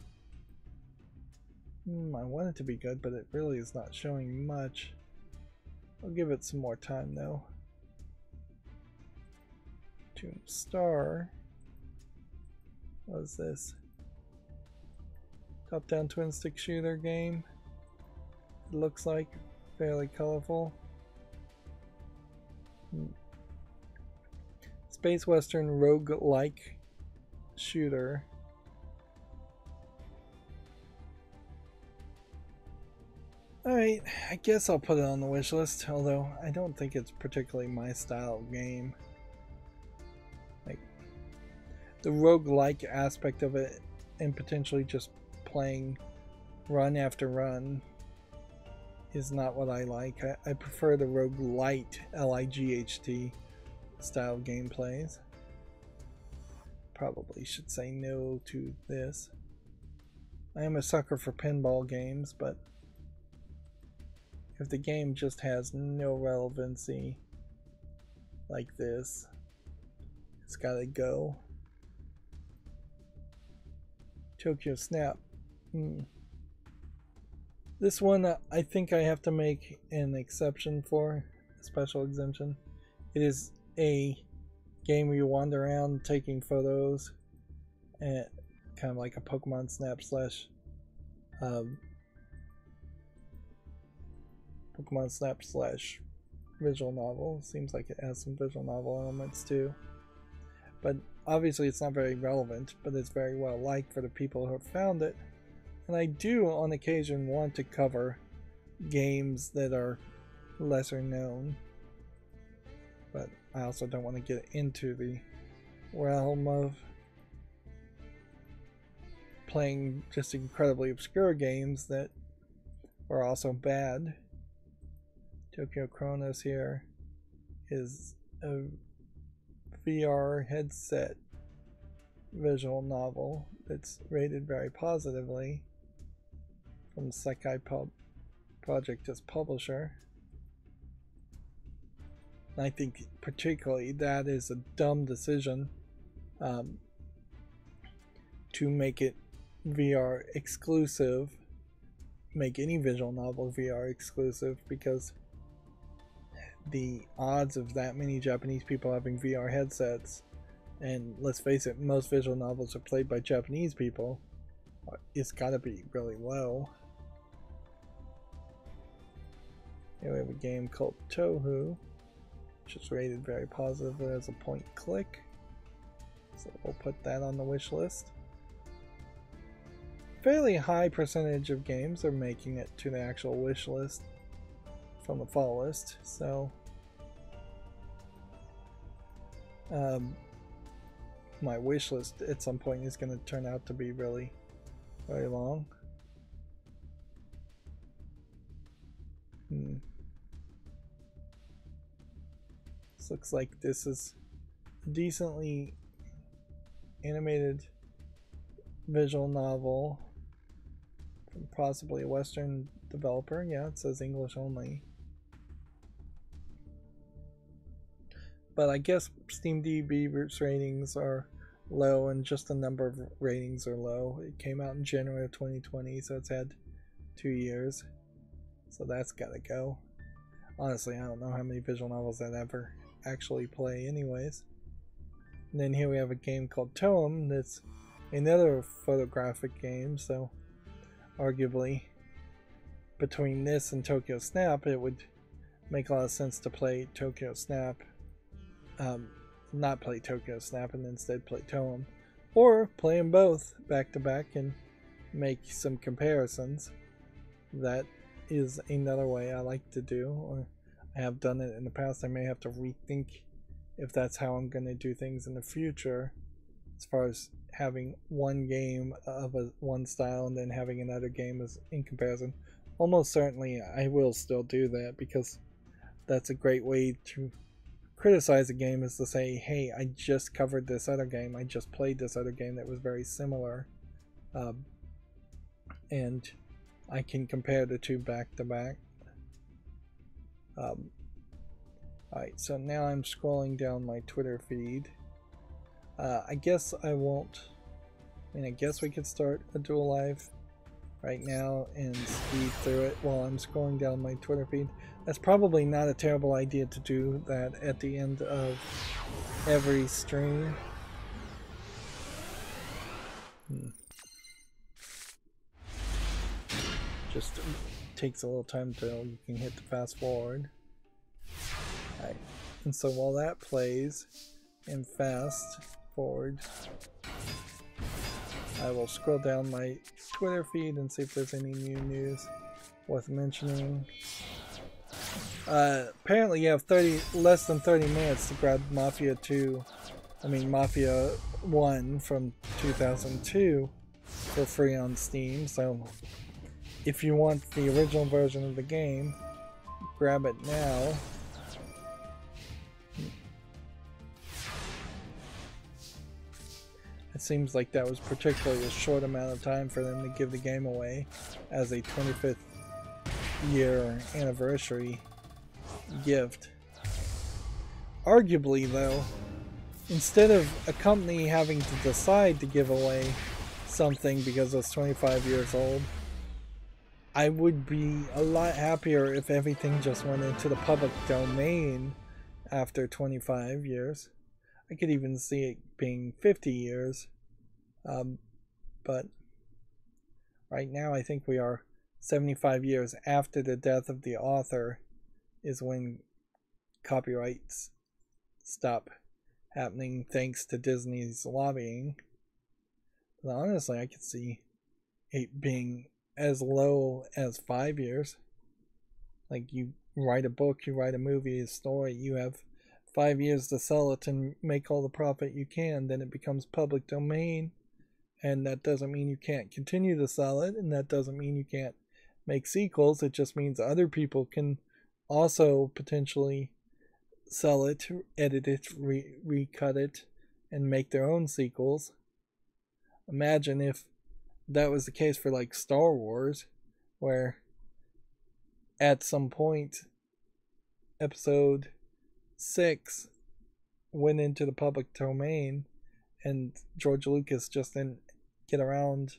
Speaker 1: I want it to be good, but it really is not showing much. I'll give it some more time though. Tombstar. What is this? Top-down twin-stick shooter game. It looks like fairly colorful. Space Western rogue-like shooter. Alright, I guess I'll put it on the wish list, although I don't think it's particularly my style of game. Like, the rogue-like aspect of it, and potentially just playing run after run, is not what I like. I prefer the roguelite, L-I-G-H-T style gameplays. Probably should say no to this. I am a sucker for pinball games, but if the game just has no relevancy like this, it's gotta go. Tokyo Snap. This one I think I have to make an exception for, a special exemption. It is a game where you wander around taking photos, and kind of like a Pokemon Snap slash visual novel. Seems like it has some visual novel elements too. But obviously it's not very relevant, but it's very well liked for the people who have found it. And I do on occasion want to cover games that are lesser known. But I also don't want to get into the realm of playing just incredibly obscure games that are also bad. Tokyo Chronos here is a VR headset visual novel that's rated very positively from Sekai Project as publisher. And I think particularly that is a dumb decision to make it VR exclusive, make any visual novel VR exclusive, because the odds of that many Japanese people having VR headsets, and let's face it, most visual novels are played by Japanese people, it's gotta be really low. Here we have a game called Tohu, which is rated very positively as a point click. So we'll put that on the wish list. Fairly high percentage of games are making it to the actual wish list from the fall list, so my wish list at some point is going to turn out to be really very long. This looks like this is a decently animated visual novel from possibly a Western developer. Yeah, it says English only. But I guess SteamDB ratings are low, and just the number of ratings are low. It came out in January of 2020, so it's had 2 years. So that's gotta go. Honestly, I don't know how many visual novels that ever actually play anyways. And then here we have a game called Toem that's another photographic game, so arguably between this and Tokyo Snap it would make a lot of sense to play Tokyo Snap, not play Tokyo Snap and instead play Toem, or play them both back to back and make some comparisons. That is another way I like to do, or I have done it in the past. I may have to rethink if that's how I'm going to do things in the future, as far as having one game of one style and then having another game as in comparison. Almost certainly I will still do that, because that's a great way to criticize a game, is to say, hey, I just covered this other game, I just played this other game that was very similar, and I can compare the two back to back. Alright, so now I'm scrolling down my Twitter feed. I guess I won't. I guess we could start a Duel Live right now and speed through it while I'm scrolling down my Twitter feed. That's probably not a terrible idea to do that at the end of every stream. Just takes a little time till you can hit the fast forward. Alright, and so while that plays and fast forward, I will scroll down my Twitter feed and see if there's any new news worth mentioning. Apparently you have less than 30 minutes to grab Mafia 1 from 2002 for free on Steam, so if you want the original version of the game, grab it now. It seems like that was particularly a short amount of time for them to give the game away as a 25th year anniversary gift. Arguably though, instead of a company having to decide to give away something because it's 25 years old, I would be a lot happier if everything just went into the public domain after 25 years. I could even see it being 50 years. But right now I think we are 75 years after the death of the author is when copyrights stop happening thanks to Disney's lobbying. But honestly, I could see it being as low as 5 years. Like, you write a book, you write a movie, a story, you have 5 years to sell it and make all the profit you can, then it becomes public domain, and that doesn't mean you can't continue to sell it, and that doesn't mean you can't make sequels. It just means other people can also potentially sell it, edit it, recut it, and make their own sequels. Imagine if that was the case for like Star Wars, where at some point episode 6 went into the public domain and George Lucas just didn't get around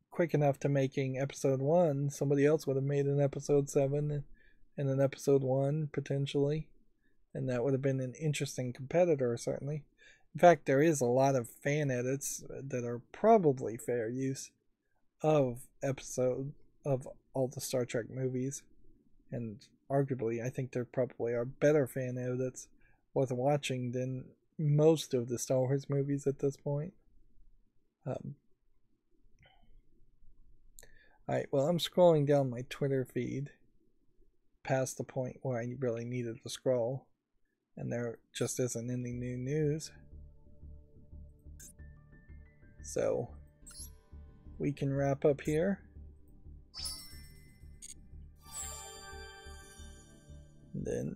Speaker 1: quick enough to making episode 1. Somebody else would have made an episode 7 in an episode 1 potentially, and that would have been an interesting competitor certainly. In fact, there is a lot of fan edits that are probably fair use of episode of all the Star Trek movies, and arguably I think there probably are better fan edits worth watching than most of the Star Wars movies at this point. Alright, well, I'm scrolling down my Twitter feed past the point where I really needed to scroll, and there just isn't any new news. So we can wrap up here. And then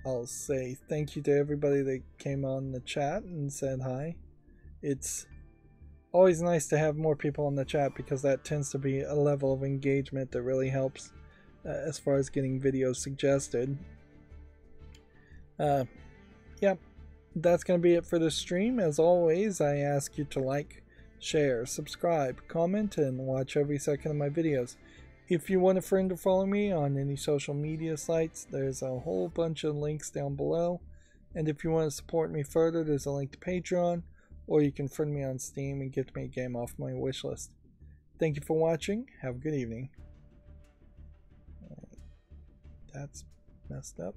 Speaker 1: I'll say thank you to everybody that came on the chat and said hi. It's always nice to have more people in the chat because that tends to be a level of engagement that really helps as far as getting videos suggested. Yeah, that's going to be it for the stream. As always, I ask you to like, share, subscribe, comment, and watch every second of my videos. If you want a friend to follow me on any social media sites, there's a whole bunch of links down below. And if you want to support me further, there's a link to Patreon, or you can friend me on Steam and gift me a game off my wishlist. Thank you for watching. Have a good evening. That's messed up.